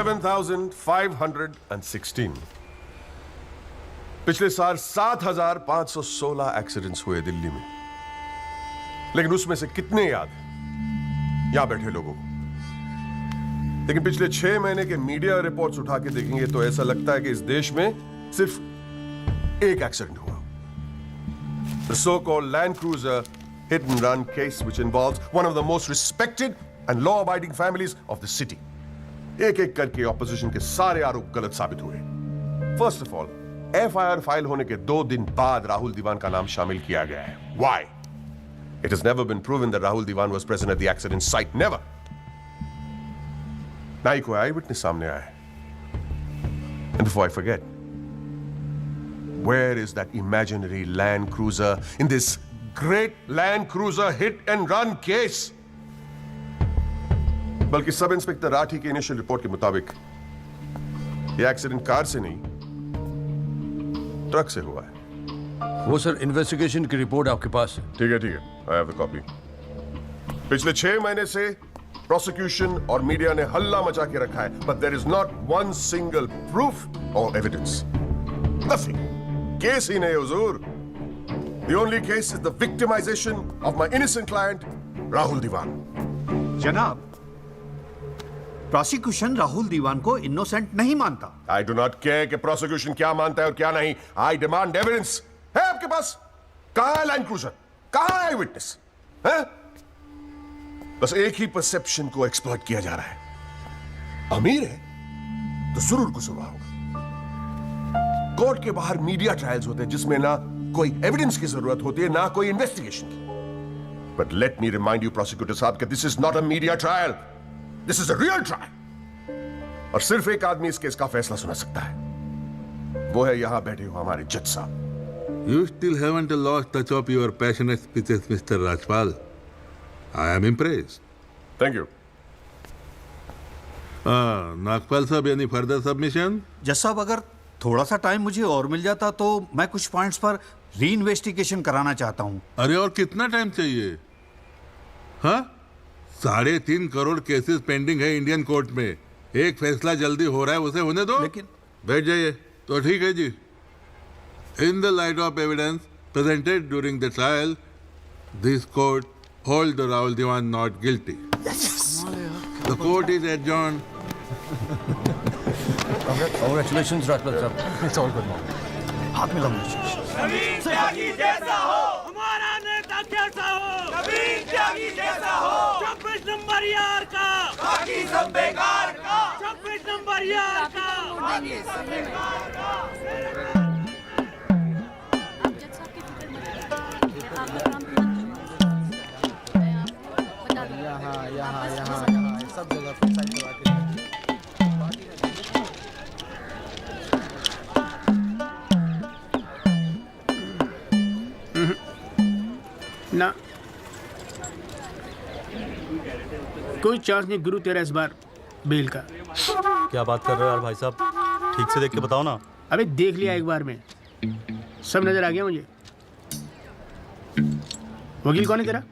11,516। पिछले साल 7,516 एक्सीडेंट्स हुए दिल्ली में, लेकिन उसमें से कितने याद हैं यहां बैठे लोगों को? लेकिन पिछले 6 महीने के मीडिया रिपोर्ट्स उठा के देखेंगे तो ऐसा लगता है कि इस देश में सिर्फ एक एक्सीडेंट हुआ। The so-called Land Cruiser hit and run case, which involves one of the most respected and law-abiding families of the city. एक-एक करके ऑपोजिशन के सारे आरोप गलत साबित हुए। First of all, FIR file होने के 2 दिन बाद राहुल दीवान का नाम शामिल किया गया है। Why? It has never been proven that Rahul Diwan was present at the accident site. Never. ना ही कोई eyewitness सामने आया है। And before I forget, where is that imaginary Land Cruiser in this great Land Cruiser hit and run case? बल्कि sub inspector Rathi की initial report के मुताबिक यह एक्सीडेंट कार से नहीं, ट्रक से हुआ है। वो सर इन्वेस्टिगेशन की रिपोर्ट आपके पास है। ठीक है, आई हैव द कॉपी। पिछले 6 महीने से प्रोसिक्यूशन और मीडिया ने हल्ला मचा के रखा है, but there is not one single proof और एविडेंस। नथिंग। केस ही नहीं हुजूर। The only case is the victimisation of my innocent client Rahul Diwan. जनाब, प्रोसिक्यूशन राहुल दीवान को इनोसेंट नहीं मानता। आई डू नॉट केयर कि प्रोसिक्यूशन क्या मानता है और क्या नहीं। I demand evidence. है आपके पास? कहां है लैंड क्रूजर? कहां है विटनेस? है? बस एक ही परसेप्शन को एक्सप्लॉइट किया जा रहा है। अमीर है तो जरूर कसूरवार होगा। कोर्ट के बाहर मीडिया ट्रायल्स होते हैं जिसमें ना कोई एविडेंस की जरूरत होती है ना कोई इन्वेस्टिगेशन की। But let me remind you prosecutor साहब कि this is not a media trial, this is a real trial. और सिर्फ एक आदमी इस केस का फैसला सुना सकता है, वो है यहां बैठे हुए हमारे जज साहब। You still haven't lost touch of your passionate speeches, Mr. Rajpal. I am impressed. Thank you. Nagpal साहब, any further submission? जज साहब, अगर थोड़ा सा टाइम मुझे और मिल जाता तो मैं कुछ पॉइंट्स पर री इन्वेस्टिगेशन कराना चाहता हूँ। अरे और कितना टाइम चाहिए? हाँ, 3.5 करोड़ केसेस पेंडिंग है इंडियन कोर्ट में। एक फैसला जल्दी हो रहा है, उसे होने दो। लेकिन बैठ जाइए। तो ठीक है जी। In the light of evidence presented during the trial, this court holds the Rahul Diwan not guilty. yes. The court is adjourned. Congratulations, Rajpal sir. It's all good, mom. हाथ मिला मुझे। नवीन त्यागी जैसा हो, हमारा नेता कैसा हो, नवीन त्यागी जैसा हो, 26 नंबर यार का, बाकी सब बेकार का, 26 नंबर यार का, बाकी सब बेकार का। यहाँ सब जगह साइड करवा के ना कोई चांस नहीं गुरु तेरा इस बार बेल का। क्या बात कर रहे हो यार भाई साहब, ठीक से देख के बताओ ना। अबे देख लिया एक बार में, सब नजर आ गया मुझे। वकील कौन है तेरा?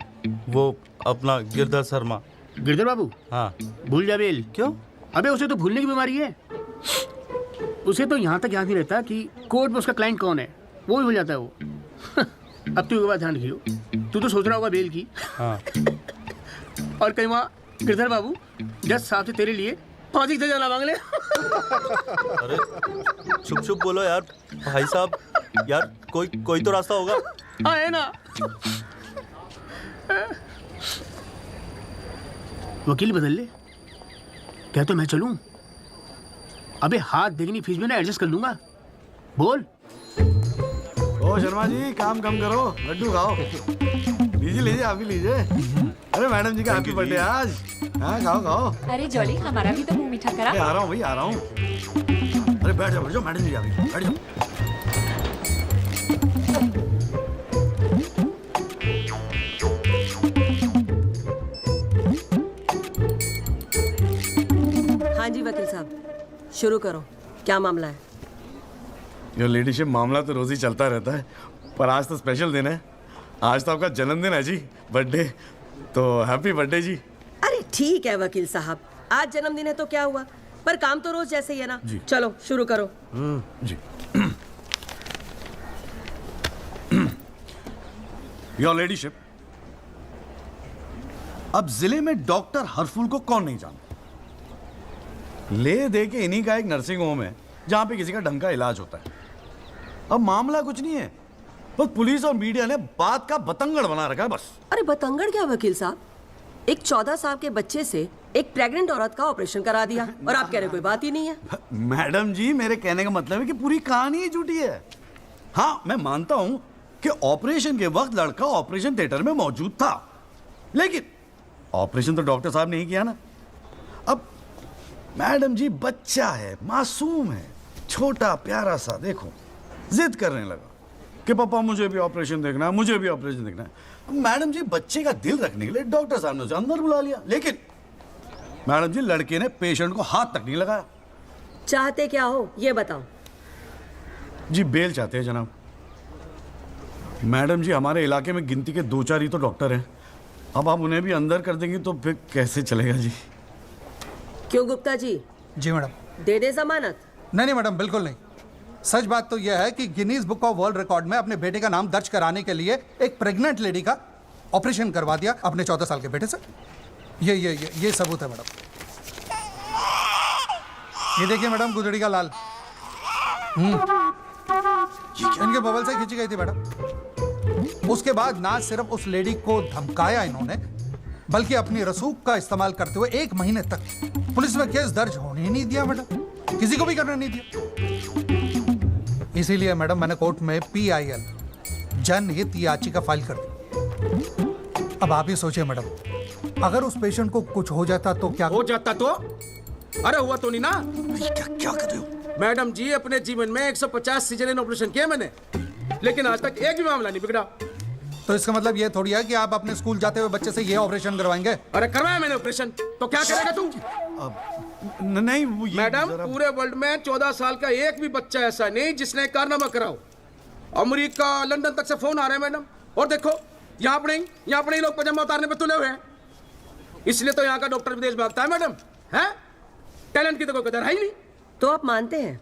वो अपना गिरधर शर्मा। गिरधर बाबू? हाँ। भूल जा बेल। क्यों? अबे उसे तो भूलने की बीमारी है। उसे तो यहाँ तक याद नहीं रहता कि कोर्ट में उसका क्लाइंट कौन है, वो भी भूल जाता है वो। अब तू एक बात ध्यान रखियो, तू तो सोच रहा होगा बेल की। हाँ। और कहीं वहाँ गिरधर बाबू जज साहब से तेरे लिए फांसी से जाना मांग ले। अरे चुप चुप बोलो यार भाई साहब, यार कोई तो रास्ता होगा। हाँ है ना। वकील बदल ले, क्या तो मैं चलूं? अबे हाथ देखनी फीस में ना एडजस्ट कर लूंगा। बोल। ओ शर्मा जी, काम कम करो, लड्डू खाओ। लीजिए आप भी लीजिए। अरे मैडम जी का हैप्पी बर्थडे आज। हाँ खाओ। अरे जॉली, हमारा भी तो मुंह मीठा करा। आ रहा हूँ भाई, आ रहा हूँ। अरे बैठ जाओ मैडम जी, आ गई, बैठ जाओ। हाँ जी वकील साहब, शुरू करो, क्या मामला है? योर लेडीशिप, मामला तो रोज ही चलता रहता है, पर आज तो स्पेशल दिन है। आज तो आपका जन्मदिन है जी, बर्थडे। तो हैप्पी बर्थडे जी। अरे ठीक है वकील साहब, आज जन्मदिन है तो क्या हुआ, पर काम तो रोज जैसे ही है ना। जी। चलो शुरू करो। जी। योर लेडीशिप, अब जिले में डॉक्टर हरफुल को कौन नहीं जानता। ले दे के इन्हीं का एक नर्सिंग होम है जहां पे किसी का ढंग का इलाज होता है। अब मामला कुछ नहीं है, बस पुलिस और मीडिया ने बात का बतंगड़ बना रखा है बस। अरे बतंगड़ क्या वकील साहब, एक 14 साल के बच्चे से एक प्रेग्नेंट औरत का ऑपरेशन करा दिया और आप कह रहे कोई बात ही नहीं है। मैडम जी, मेरे कहने का मतलब है कि पूरी कहानी ही झूठी है। हाँ, मैं मानता हूं कि ऑपरेशन के वक्त लड़का ऑपरेशन थिएटर में मौजूद था, लेकिन ऑपरेशन तो डॉक्टर साहब ने ही किया ना। अब मैडम जी, बच्चा है, मासूम है, छोटा प्यारा सा, देखो जिद करने लगा कि पापा मुझे भी ऑपरेशन देखना है, मुझे भी ऑपरेशन देखना है। मैडम जी, बच्चे का दिल रखने के लिए डॉक्टर साहब ने उसे अंदर बुला लिया, लेकिन मैडम जी, लड़के ने पेशेंट को हाथ तक नहीं लगाया। चाहते क्या हो ये बताओ। जी बेल चाहते हैं जनाब। मैडम जी, हमारे इलाके में गिनती के 2-4 ही तो डॉक्टर हैं। अब आप उन्हें भी अंदर कर देंगी तो फिर कैसे चलेगा जी। क्यों गुप्ता जी, जी मैडम। दे दे जमानत? नहीं मैडम, बिल्कुल नहीं। सच बात तो यह है कि Guinness book of world record में अपने बेटे का नाम दर्ज कराने के लिए एक प्रेग्नेंट लेडी का ऑपरेशन करवा दिया अपने 14 साल के बेटे से। ये सबूत है मैडम। ये देखिए मैडम, गुदड़ी का लाल इनके बबल से खींची गई थी मैडम। उसके बाद ना सिर्फ उस लेडी को धमकाया इन्होंने, बल्कि अपनी रसूख का इस्तेमाल करते हुए 1 महीने तक पुलिस में केस दर्ज होने ही नहीं दिया मैडम, किसी को भी करने नहीं दिया। इसीलिए मैडम मैंने कोर्ट में PIL जनहित याचिका फाइल कर दी। अब आप ही सोचिए मैडम, अगर उस पेशेंट को कुछ हो जाता तो क्या हो जाता तो? अरे हुआ तो नहीं ना। क्या कर रहे हो मैडम जी, अपने जीवन में 150 सिजेरियन ऑपरेशन किए मैंने, लेकिन आज तक एक भी मामला नहीं बिगड़ा। तो इसका मतलब ये थोड़ी है कि आप अपने स्कूल जाते हुए बच्चे से ये ऑपरेशन करवाएंगे? अरे करवाया मैंने ऑपरेशन, तो क्या करेगा तू? नहीं वो मैडम, पूरे वर्ल्ड में 14 साल का एक भी बच्चा ऐसा नहीं जिसने कारनामा कराओ। अमेरिका, लंदन तक से फोन आ रहे हैं मैडम, और देखो यहाँ पर ही लोग पजामा उतारने पे तुले हुए हैं। इसलिए तो यहाँ का डॉक्टर विदेश भागता है मैडम। है टैलेंट की तो कोई कदर है ही नहीं। तो आप मानते हैं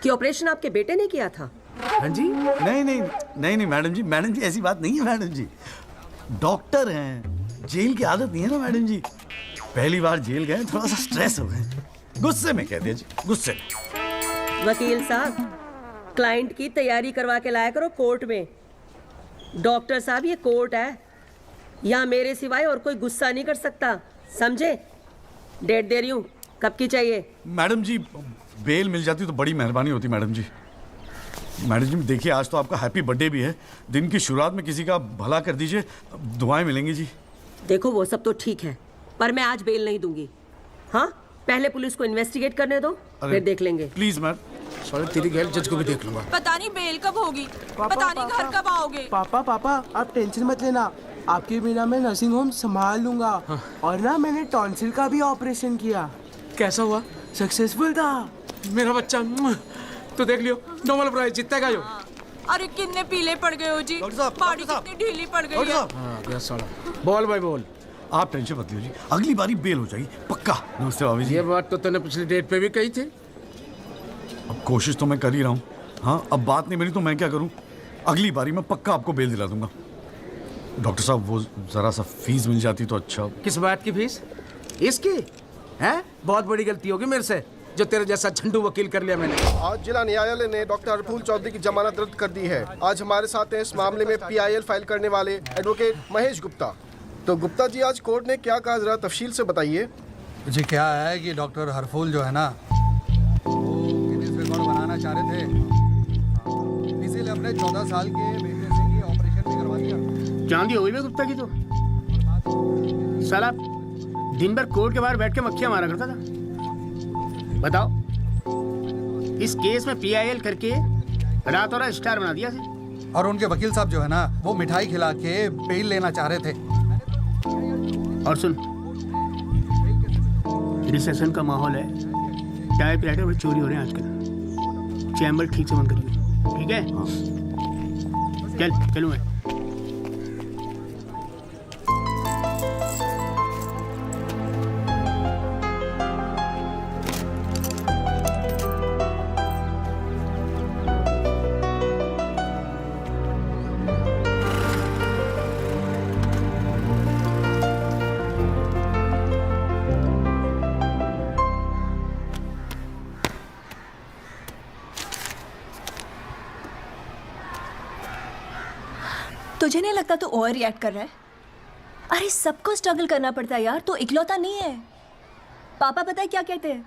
कि ऑपरेशन आपके बेटे ने किया था? हाँ जी। नहीं मैडम जी, ऐसी बात नहीं है मैडम जी। डॉक्टर हैं, जेल की आदत नहीं है ना मैडम जी। पहली बार जेल गए, थोड़ा सा स्ट्रेस हो गए, गुस्से में कह दिया जी, गुस्से में। वकील साहब, क्लाइंट की तैयारी करवा के लाया करो कोर्ट में। डॉक्टर साहब, ये कोर्ट है, यहाँ मेरे सिवाय और कोई गुस्सा नहीं कर सकता, समझे? डेट दे रही हूँ, कब की चाहिए? मैडम जी, बेल मिल जाती तो बड़ी मेहरबानी होती मैडम जी। मैडम जी देखिए, आज तो आपका हैप्पी बर्थडे भी है, दिन की शुरुआत में किसी का भला कर दीजिए, दुआएं मिलेंगी जी। देखो वो सब तो ठीक है, पर मैं आज बेल नहीं दूंगी। हाँ, पहले पुलिस को इन्वेस्टिगेट करने दो, फिर देख लेंगे। Please ma'am. साले तेरी गैर जज को भी देख लूंगा। पता नहीं बेल कब होगी, पता नहीं घर कब आओगे। पापा आप टेंशन मत लेना, आपके बिना मैं नर्सिंग होम संभाल लूंगा। और ना मैंने टॉन्सिल का भी ऑपरेशन किया। कैसा हुआ? सक्सेसफुल था। मेरा बच्चा तो देख लियो, नोबेल प्राइज जीतेगा यो। अरे कितने पीले पड़ गए हो जी, बॉडी कितनी ढीली पड़ गई है। बोल भाई बोल। आप टेंशन मत लीजिए, अगली बारी बेल हो जाएगी पक्का। नमस्ते भाभी जी। ये बात तो तूने पिछली डेट पे भी कही थी। अब कोशिश तो मैं कर ही रहा हूँ। हाँ, अब बात नहीं मिली तो मैं क्या करूँ। अगली बारी मैं पक्का आपको बेल दिला दूंगा। डॉक्टर साहब, वो जरा सा फीस मिल जाती तो अच्छा। किस बात की फीस? इसकी है? बहुत बड़ी गलती होगी मेरे से, जो तेरे जैसा झंडू वकील कर लिया मैंने। आज जिला न्यायालय ने डॉक्टर हरफुल चौधरी की जमानत रद्द कर दी है। आज हमारे साथ हैं इस मामले में PIL फाइल करने वाले एडवोकेट महेश गुप्ता। तो गुप्ता जी, आज कोर्ट ने क्या कहा, जरा तफसील से बताइए। जी क्या है कि डॉक्टर हरफुल जो है ना, वो गिनीज रिकॉर्ड बनाना चाह रहे थे, इसीलिए अपने 14 साल के बेटे से ये ऑपरेशन भी करवा दिया। चांदी हो गई गुप्ता की तो। साला दिन भर कोर्ट के बाहर बैठ के मक्खियां मारा करता था। बताओ, इस केस में PIL करके रातों रात स्टार बना दिया से। और उनके वकील साहब जो है ना, वो मिठाई खिला के बेल लेना चाह रहे थे। और सुन, रिसेशन का माहौल है, टाइपराइटर और चोरी हो रहे हैं आजकल। चैम्बर ठीक से बंद करिए, ठीक है? चलूँ मैं। तुझे नहीं लगता तू ओवर रिएक्ट कर रहा है? अरे सबको स्ट्रगल करना पड़ता है यार, तो इकलौता नहीं है। पापा पता है क्या कहते हैं?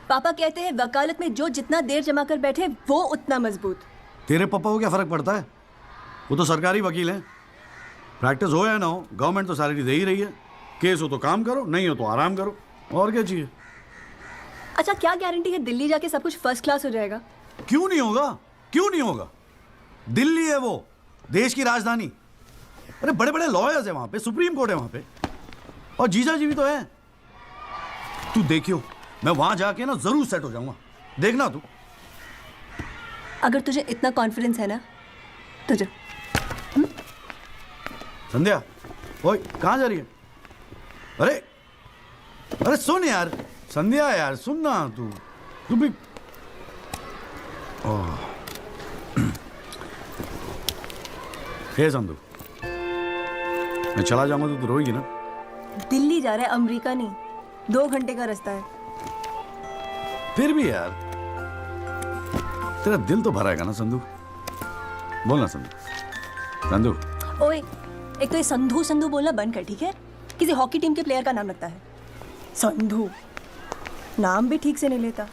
पापा कहते हैं वकालत में जो जितना देर जमा कर बैठे वो उतना मजबूत। तेरे पापा को क्या फर्क पड़ता है? वो तो सरकारी वकील हैं। प्रैक्टिस हो या ना हो, गवर्नमेंट तो सैलरी दे ही रही है। केस हो तो काम करो, नहीं हो तो आराम करो, और क्या चाहिए? अच्छा, क्या गारंटी है दिल्ली जाके सब कुछ फर्स्ट क्लास हो जाएगा? क्यों नहीं होगा? क्यों नहीं होगा? दिल्ली है वो, देश की राजधानी। अरे बड़े बड़े लॉयर्स है वहां पे, सुप्रीम कोर्ट है वहां पे, और जीजा जी भी तो है। तू देखियो, मैं वहां जाके ना जरूर सेट हो जाऊंगा, देखना तू। अगर तुझे इतना कॉन्फिडेंस है ना तो जा। संध्या, ओए कहाँ जा रही है? अरे सुन यार, संध्या यार सुन ना, तू भी। हे संधू, मैं चला जाऊंगा तो तू रोएगी ना? दिल्ली जा रहा है, अमेरिका नहीं। 2 घंटे का रास्ता है। फिर भी यार, तेरा दिल तो भराएगा ना संधू? बोलना संधू। संधू ओए, एक तो ये संधू संधू बोलना बंद कर, ठीक है? किसी हॉकी टीम के प्लेयर का नाम लगता है संधू, नाम भी ठीक से नहीं लेता।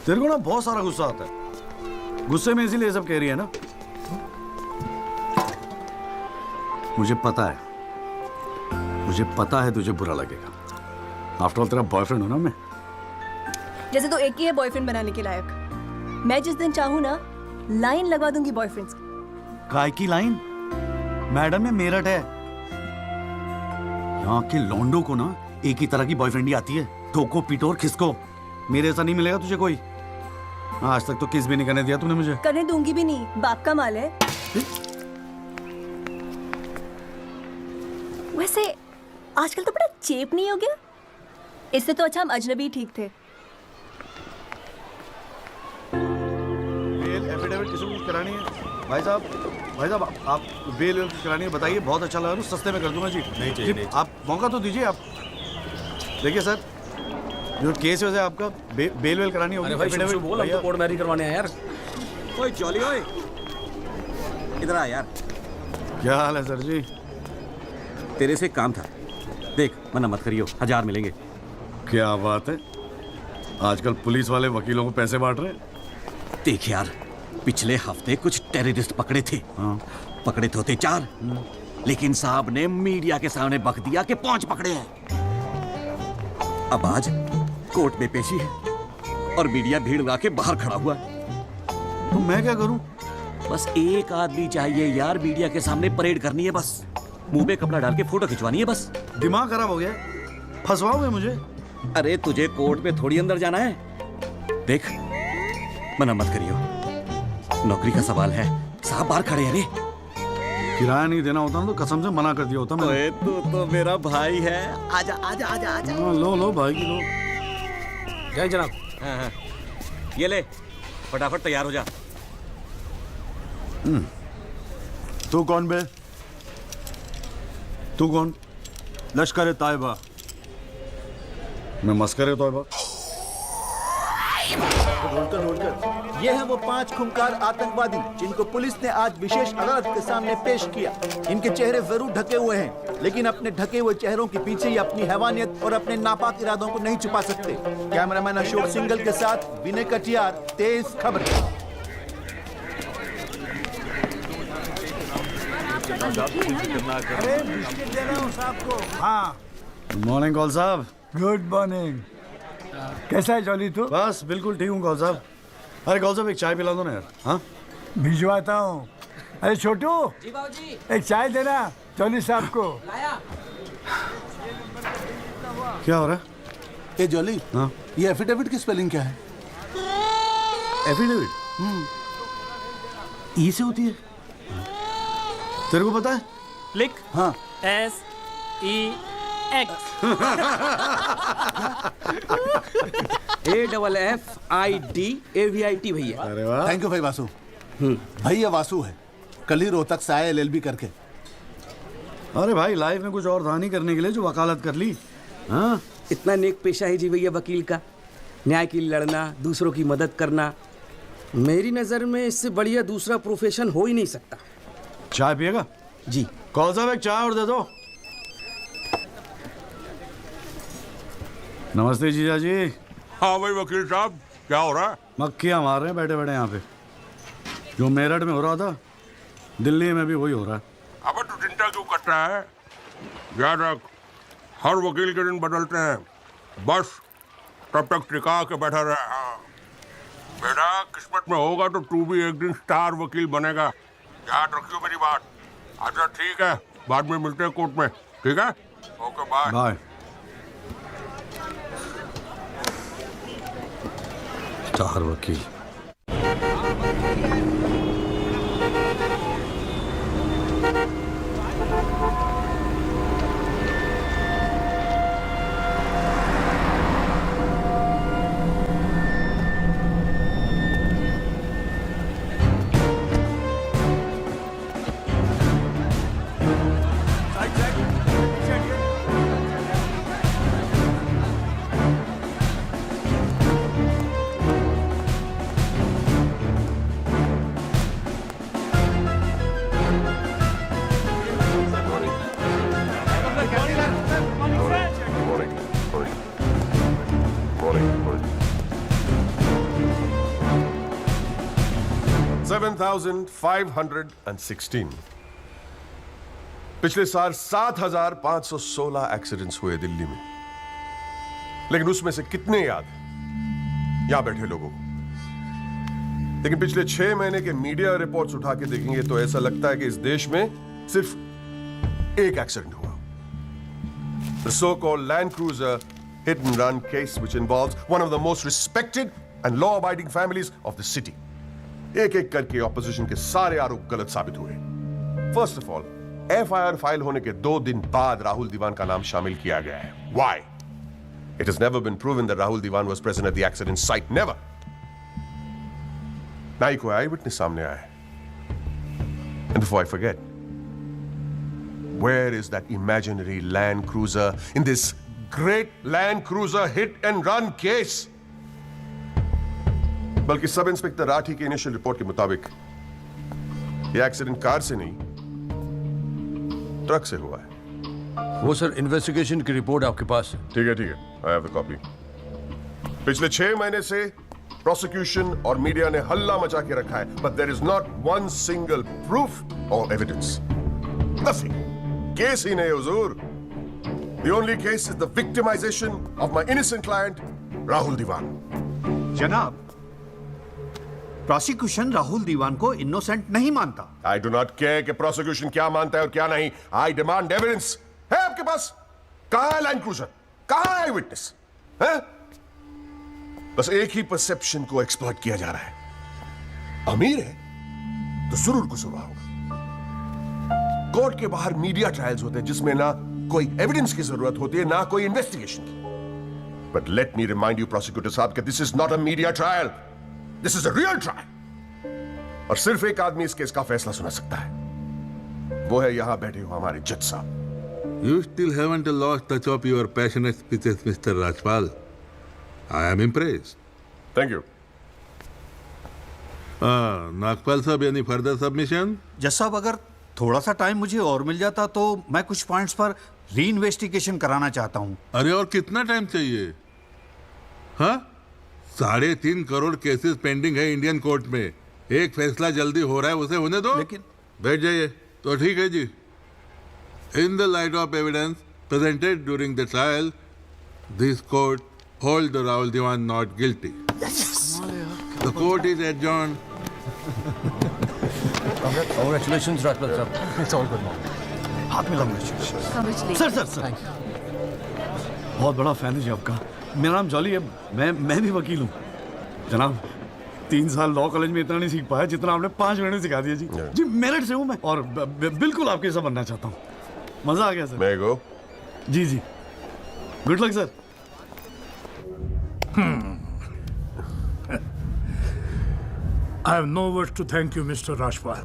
तेरे को ना बहुत सारा गुस्सा आता है, गुस्से में इसीलिए सब कह रही है ना? मुझे पता है तुझे बुरा लगेगा। आफ्टर ऑल तेरा बॉयफ्रेंड हूं ना मैं। जैसे तो एक ही है बॉयफ्रेंड बनाने के लायक। मैं जिस दिन चाहूँ ना लाइन लगवा दूंगी बॉयफ्रेंड्स की। काय की लाइन? मैडम में मेरठ है, यहाँ के लौंडों को ना एक ही तरह की बॉयफ्रेंड ही आती है, ठोको पीटो और खिसको। मेरे ऐसा नहीं मिलेगा तुझे कोई। आज तक तो किस भी नहीं करने दिया तूने मुझे। करने दूंगी भी नहीं, बाप का माल है। वैसे आजकल तो बड़ा चेप नहीं हो गया? इससे तो अच्छा हम अजनबी ठीक थे। बेल एफिडेविट किसी को करानी है? भाई साहब आप बेल करानी है, बताइए। बहुत अच्छा लगा, सस्ते में कर दूंगा जी। नहीं चाहिए। आप मौका तो दीजिए। आप देखिए सर, जो केस है आपका, बेल वेल करानी होगी। एफिडेविट बोल, हम तो कोर्ट मैरिज करवाने हैं यार। ओए जॉली, ओए इधर आ यार। क्या हाल है सर जी? तेरे से काम था, देख मना मत करियो, 1000 मिलेंगे। क्या बात है, आजकल पुलिस वाले वकीलों को पैसे बांट रहे हैं। देख यार, पिछले हफ्ते कुछ टेररिस्ट पकड़े थे। हाँ। पकड़े तो थे 4, लेकिन साहब ने मीडिया के सामने बक दिया कि 5 पकड़े हैं। अब आज कोर्ट में पेशी है और मीडिया भीड़ लगा के बाहर खड़ा हुआ है। तो मैं क्या करूं? बस एक आदमी चाहिए यार, मीडिया के सामने परेड करनी है, बस मुंह पे कपड़ा डाल के फोटो खिंचवानी है बस। दिमाग खराब हो गया, फंसवाओगे मुझे? अरे तुझे कोर्ट में थोड़ी अंदर जाना है। देख मना मत करियो, नौकरी का सवाल है, साहब बाहर खड़े हैं। रे किराया नहीं देना होता ना तो कसम से मना कर दिया होता मैं। तू तो मेरा भाई है, आजा आजा आजा आजा। लो भाई की लो। जय जनाब। हाँ। ये ले, फटाफट तैयार हो जा। तू कौन बे? तू कौन? लश्कर तायबा। मैं मस्कर तोयबा। ये हैं वो 5 खूंखार आतंकवादी जिनको पुलिस ने आज विशेष अदालत के सामने पेश किया। इनके चेहरे जरूर ढके हुए हैं, लेकिन अपने ढके हुए चेहरों के पीछे ये अपनी हैवानियत और अपने नापाक इरादों को नहीं छुपा सकते। कैमरामैन अशोक सिंगल के साथ विनय कटियार, तेज खबर। हाँ, गुड मॉर्निंग कौल साहब। Good morning. कैसा है जॉली तू? बस बिल्कुल ठीक हूँ कौल साहब। अरे कौल साहब एक चाय पिला दो ना यार। हाँ भिजवाता हूँ। अरे छोटू, एक चाय देना जॉली साहब को। क्या हो रहा है? ए जॉली, हाँ ये एफिडेविट की स्पेलिंग क्या है? एफिडेविट ई से होती है, तेरे को पता है? लिख। हाँ SEX। AFFIDAVIT भैया। अरे वाह, थैंक यू भाई वासु। भाई ये वासु है, कल ही रोहतक से आया LLB करके। अरे भाई लाइफ में कुछ और था नहीं करने के लिए जो वकालत कर ली। हाँ इतना नेक पेशा है जी भैया वकील का, न्याय के लिए लड़ना, दूसरों की मदद करना। मेरी नज़र में इससे बढ़िया दूसरा प्रोफेशन हो ही नहीं सकता। चाय पिएगा? जी कौन सा एक चाय और दे दो। नमस्ते जीजा जी। हाँ भाई वकील साहब, क्या हो रहा है? मक्खियाँ मार रहे हैं बैठे बैठे यहाँ पे। जो मेरठ में हो रहा था दिल्ली में भी वही हो रहा है। अबे तू चिंता क्यों करता है? याद रख, हर वकील के दिन बदलते हैं, बस तब तक टिका के बैठा रहे। हाँ। बेटा किस्मत में होगा तो तू भी एक दिन स्टार वकील बनेगा, याद रखियो मेरी बात। अच्छा ठीक है, बाद में मिलते हैं कोर्ट में, ठीक है? Okay bye bye. स्टार वकील। $7,516। पिछले साल 7,516 एक्सीडेंट्स हुए दिल्ली में, लेकिन उसमें से कितने याद यहां बैठे लोगों को? लेकिन पिछले 6 महीने के मीडिया रिपोर्ट्स उठा के देखेंगे तो ऐसा लगता है कि इस देश में सिर्फ एक एक्सीडेंट हुआ। The so-called Land Cruiser hit and run case, which involves one of the most respected and law-abiding families of the city. एक एक करके ऑपोजिशन के सारे आरोप गलत साबित हुए। First of all, FIR file होने के 2 दिन बाद राहुल दीवान का नाम शामिल किया गया है। Why? It has never been proven that Rahul Diwan was present at the accident site. Never. ना ही कोई आई विटनेस सामने आया है। And before I forget, where is that imaginary Land Cruiser in this great Land Cruiser hit and run case? बल्कि sub inspector Rathi की initial report के मुताबिक यह एक्सीडेंट कार से नहीं, ट्रक से हुआ है। वो सर इन्वेस्टिगेशन की रिपोर्ट आपके पास है? ठीक है, आई हैव द कॉपी। पिछले 6 महीने से प्रोसिक्यूशन और मीडिया ने हल्ला मचा के रखा है, but there is not one single proof और एविडेंस। नथिंग। केस ही नहीं हुजूर। The only case is the victimisation of my innocent client Rahul Diwan. जनाब, प्रोसिक्यूशन राहुल दीवान को इनोसेंट नहीं मानता। आई डू नॉट केयर कि प्रोसिक्यूशन क्या मानता है और क्या नहीं। I demand evidence. है आपके पास? कहां है लैंड क्रूजर? कहां है विटनेस? है? बस एक ही परसेप्शन को एक्सप्लॉइट किया जा रहा है। अमीर है तो जरूर कुछ हुआ होगा। कोर्ट के बाहर मीडिया ट्रायल्स होते हैं जिसमें ना कोई एविडेंस की जरूरत होती है, ना कोई इन्वेस्टिगेशन की। But let me remind you prosecutor साहब कि this is not a media trial, this is a real trial. और सिर्फ एक आदमी इस केस का फैसला सुना सकता है, वो है यहां बैठे हो हमारे जज साहब। You still haven't lost touch of your passionate speeches, Mr. Rajpal. I am impressed. Thank you. Nagpal साहब, any further submission? जज साहब, अगर थोड़ा सा टाइम मुझे और मिल जाता तो मैं कुछ पॉइंट्स पर री इन्वेस्टिगेशन कराना चाहता हूँ। अरे और कितना टाइम चाहिए? हाँ, 3.5 करोड़ केसेस पेंडिंग है इंडियन कोर्ट में। एक फैसला जल्दी हो रहा है, उसे होने दो। लेकिन बैठ जाइए। तो ठीक है जी। In the light of evidence presented during the trial, this court holds the Rahul Diwan not guilty. Yes. The court is adjourned. Congratulations, Rajpal sir. It's all good now. हाथ में congratulations. सर बहुत बड़ा fan है जी आपका। मेरा नाम jolly है, मैं भी वकील हूँ। जनाब 3 साल लॉ कॉलेज में इतना नहीं सीख पाया जितना आपने 5 महीने सिखा दिया जी। जी मेरठ से हूँ मैं और बिल्कुल आपके जैसा बनना चाहता हूँ। मजा आ गया सर। मैं गो। जी good luck sir. I have no words to thank you, Mr. Rajpal.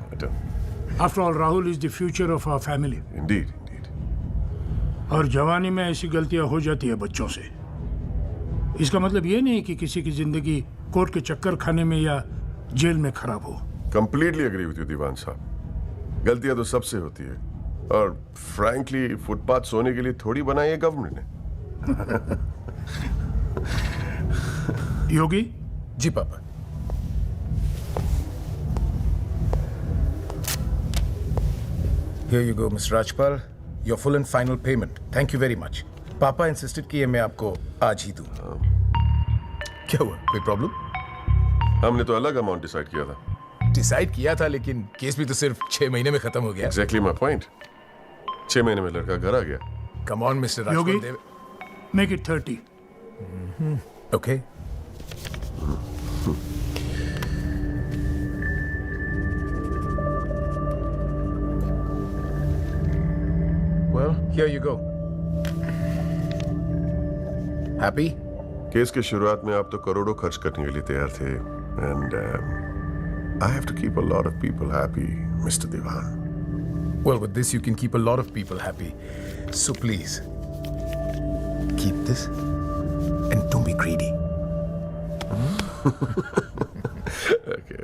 After all, Rahul is the future of our family. Indeed. और जवानी में ऐसी गलतियां हो जाती है बच्चों से। इसका मतलब ये नहीं कि किसी की जिंदगी कोर्ट के चक्कर खाने में या जेल में खराब हो। Completely agree with you, दीवान साहब। गलतियां तो सबसे होती है, और फ्रैंकली फुटपाथ सोने के लिए थोड़ी बनाई है गवर्नमेंट ने। योगी जी पापा। Here you go, Mr. Rajpal. Your full and final payment. Thank you very much. पापा इंसिस्टेड किए मैं आपको आज ही दूं। क्या हुआ? कोई प्रॉब्लम? हमने तो अलग अमाउंट डिसाइड किया था। डिसाइड किया था, लेकिन केस भी तो सिर्फ 6 महीने में खत्म हो गया। Exactly my point. 6 महीने में लड़का घर आ गया। Come on, Mr. Yogi, Rajpal. make it 30. Okay. Well, here you go. Happy? Case के शुरुआत में आप तो करोड़ों खर्च करने के लिए तैयार थे, and I have to keep a lot of people happy, Mr. Devan. Well, with this you can keep a lot of people happy. So please, keep this and don't be greedy. Okay.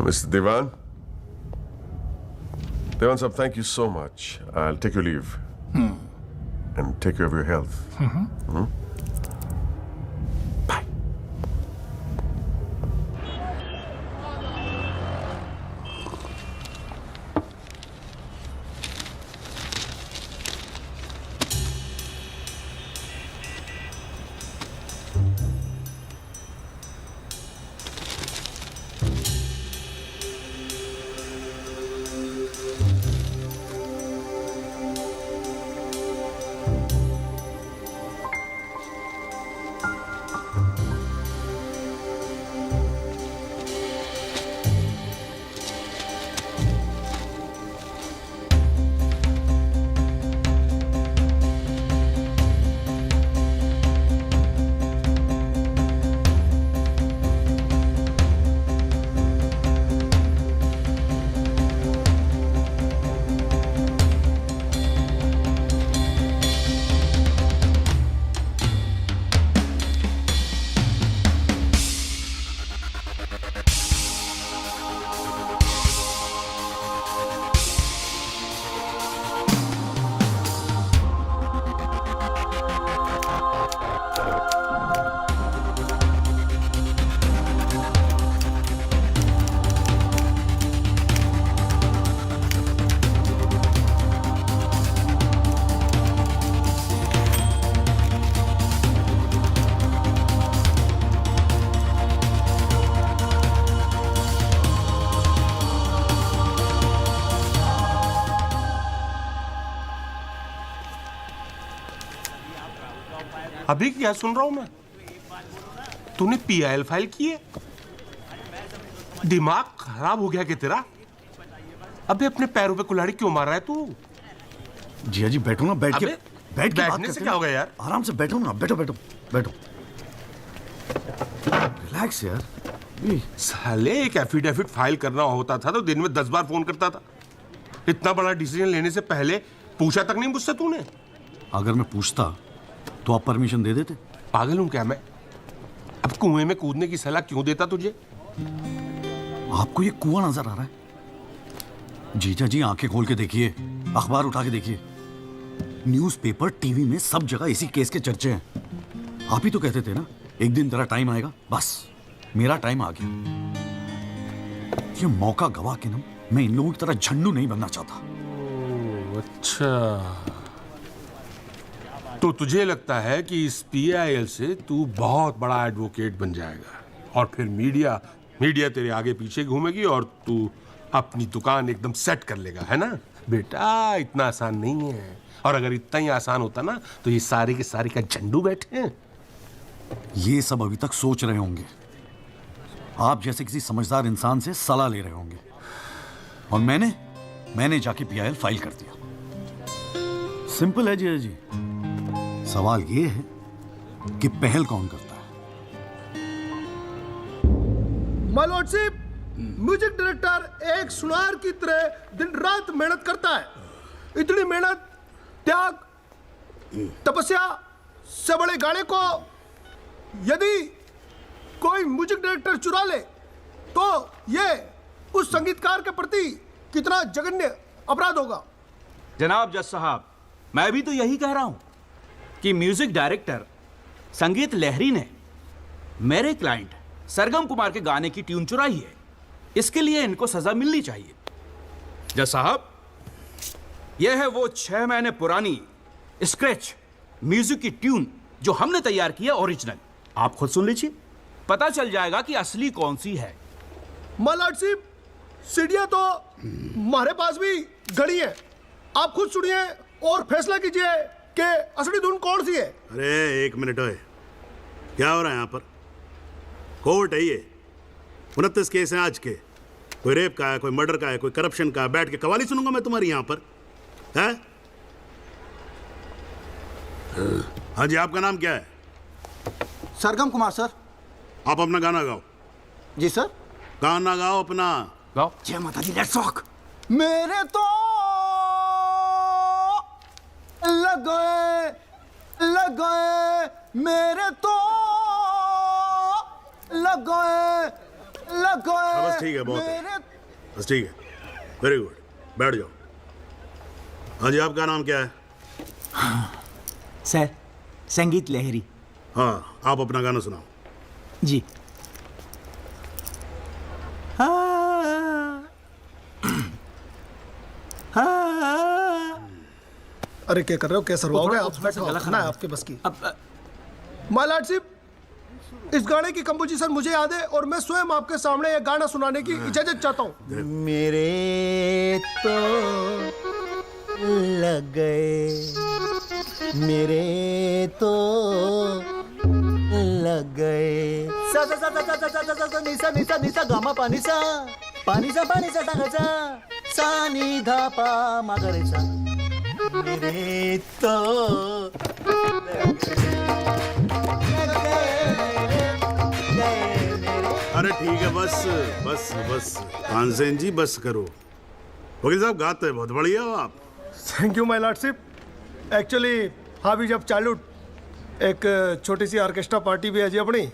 Mr. Devan? Devan sahab, thank you so much. I'll take your leave. And take care of your health. Bye. अभी क्या सुन रहा हूं मैं? तूने PIL file की है? दिमाग खराब हो गया क्या तेरा? अबे अपने पैरों पे कुल्हाड़ी क्यों मार रहा है तू? जिया जी बैठो ना, बैठ के अबे, बैठ के बात बैठने से करते क्या हैं। हो गया यार? आराम से बैठो ना, बैठो बैठो बैठो। रिलैक्स यार। साले एक एफिडेविट फाइल करना होता था तो दिन में 10 बार फोन करता था। इतना बड़ा डिसीजन लेने से पहले पूछा तक नहीं मुझसे तूने? अगर मैं पूछता तो आप परमिशन दे देते? पागल हूं क्या मैं? अब कुएं में कूदने की सलाह क्यों देता तुझे? आपको ये कुआं नजर आ रहा है? जीजा जी आंखें खोल के देखिए, अखबार उठा के देखिए, न्यूज़पेपर, टीवी में सब जगह इसी केस के चर्चे हैं। आप ही तो कहते थे ना एक दिन तेरा टाइम आएगा। बस मेरा टाइम आ गया। ये मौका गवा के ना मैं इन लोगों की तरह झंडू नहीं बनना चाहता। अच्छा, तो तुझे लगता है कि इस पीआईएल से तू बहुत बड़ा एडवोकेट बन जाएगा और फिर मीडिया तेरे आगे पीछे घूमेगी और तू अपनी दुकान एकदम सेट कर लेगा, है ना? बेटा इतना आसान नहीं है, और अगर इतना ही आसान होता ना तो ये सारे के सारे का झंडू बैठे हैं। ये सब अभी तक सोच रहे होंगे, आप जैसे किसी समझदार इंसान से सलाह ले रहे होंगे, और मैंने जाके पीआईएल फाइल कर दिया। सिंपल है जी। सवाल ये है कि पहल कौन करता है? माय लॉर्डशिप, म्यूजिक डायरेक्टर एक सुनार की तरह दिन रात मेहनत करता है। इतनी मेहनत, त्याग, तपस्या से बड़े गाने को यदि कोई म्यूजिक डायरेक्टर चुरा ले तो ये उस संगीतकार के प्रति कितना जघन्य अपराध होगा। जनाब जज साहब, मैं भी तो यही कह रहा हूं कि म्यूजिक डायरेक्टर संगीत लहरी ने मेरे क्लाइंट सरगम कुमार के गाने की ट्यून चुराई है। इसके लिए इनको सजा मिलनी चाहिए। जज साहब, यह है वो 6 महीने पुरानी स्क्रैच म्यूजिक की ट्यून जो हमने तैयार की है, ओरिजिनल। आप खुद सुन लीजिए, पता चल जाएगा कि असली कौन सी है। मलाट सीढ़ियां तो हमारे पास भी घड़ी है, आप खुद सुनिए और फैसला कीजिए कि असली धुन कौन सी है। अरे एक मिनट ओए, क्या हो रहा है यहाँ पर? कोर्ट है ये, 29 केस हैं आज के। कोई रेप का है, कोई मर्डर का है, कोई करप्शन का है। बैठ के कवाली सुनूंगा मैं तुम्हारी यहाँ पर, है? हाँ जी, आपका नाम क्या है? सरगम कुमार सर। आप अपना गाना गाओ। जी सर। गाना गाओ अपना। गाओ। जय माता दी, लेट्स रॉक। मेरे तो लग गए मेरे तो लग गए। बस ठीक है, बहुत है। बस ठीक है, वेरी गुड, बैठ जाओ। हाँ जी, आपका नाम क्या है? सर, संगीत लहरी। हाँ, आप अपना गाना सुनाओ। जी। अरे क्या कर रहे हो, क्या सरवाओगे आप? खाना है आपके बस की। माय लॉर्डशिप, इस गाने की कंपोजिशन मुझे याद है और मैं स्वयं आपके सामने ये गाना सुनाने की इजाजत चाहता हूँ। मेरे तो लग गए, मेरे तो लग गए। सा सा सा सा सा सा सा सा निसा निसा निसा गामा पानी सा टाकाचा सा नि धा पा मागरे सा। मेरे तो अरे ठीक है, बस बस बस तानसेन जी, बस करो। वकील साहब, गाते हैं, बहुत बढ़िया हो आप। Thank you my lordship. Actually हाँ भी जब चाइल्डहुड एक छोटी सी ऑर्केस्ट्रा पार्टी भी है जी अपनी।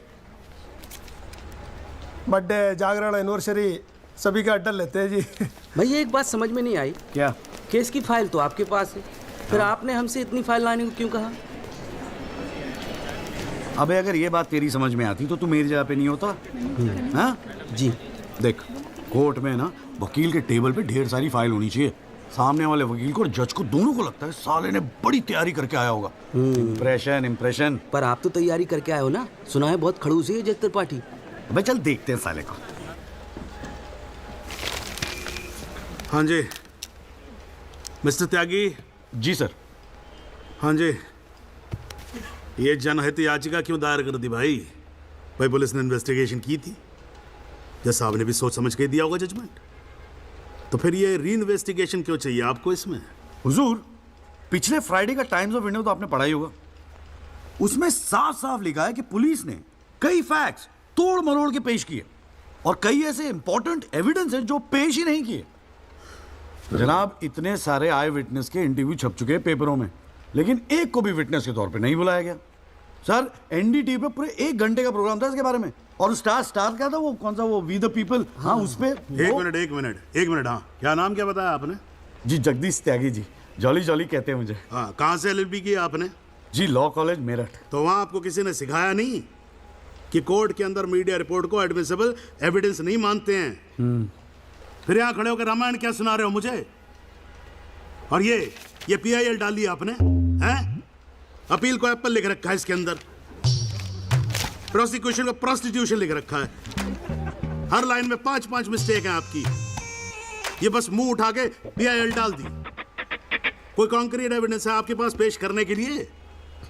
बर्थडे, जागरण, एनिवर्सरी सभी का अड्डा लेते हैं जी। भैया एक बात समझ में नहीं आई। क्या? केस की फाइल तो आपके पास है, फिर आपने हमसे इतनी फाइल लाने को क्यों कहा? अबे अगर ये बात तेरी समझ में आती तो तू मेरी जगह पे नहीं होता। हाँ जी। देख, कोर्ट में ना वकील के टेबल पे ढेर सारी फाइल होनी चाहिए। सामने वाले वकील को और जज को दोनों को लगता है साले ने बड़ी तैयारी करके आया होगा। इम्प्रेशन। पर आप तो तैयारी करके आए हो ना, सुना है बहुत खड़ूस है जज त्रिपाठी। अबे चल देखते हैं साले को। हाँ जी मिस्टर त्यागी। जी सर। हाँ जी, ये जनहित याचिका क्यों दायर कर दी भाई? भाई पुलिस ने इन्वेस्टिगेशन की थी, जज साहब ने भी सोच समझ के दिया होगा जजमेंट, तो फिर ये री इन्वेस्टिगेशन क्यों चाहिए आपको इसमें? हुजूर, पिछले फ्राइडे का टाइम्स ऑफ इंडिया तो आपने पढ़ा ही होगा। उसमें साफ साफ लिखा है कि पुलिस ने कई फैक्ट्स तोड़ मरोड़ के पेश किए और कई ऐसे इंपॉर्टेंट एविडेंस हैं जो पेश ही नहीं किए। जनाब, इतने सारे आई विटनेस के इंटरव्यू छप चुके हैं पेपरों में, लेकिन एक को भी विटनेस के तौर पे नहीं बुलाया गया। सर, एनडीटीवी पे पूरे 1 घंटे का प्रोग्राम था इसके बारे में, और स्टार क्या था वो, कौन सा वो, वी द पीपल। हाँ, उस पे एक मिनट। हाँ, क्या नाम क्या बताया आपने? जी जगदीश त्यागी जी, जॉली जॉली कहते हैं मुझे। हाँ, कहाँ से LLB की आपने? जी लॉ कॉलेज मेरठ। तो वहाँ आपको किसी ने सिखाया नहीं कि कोर्ट के अंदर मीडिया रिपोर्ट को एडमिसिबल एविडेंस नहीं मानते हैं? फिर यहाँ खड़े होकर रामायण क्या सुना रहे हो मुझे? और ये PIL डाली आपने, हैं? अपील को एप्पल लिख रखा है इसके अंदर, प्रोसिक्यूशन को प्रोस्टिट्यूशन लिख रखा है। हर लाइन में 5-5 मिस्टेक हैं आपकी। ये बस मुंह उठा के PIL डाल दी। कोई कॉन्क्रीट एविडेंस है आपके पास पेश करने के लिए?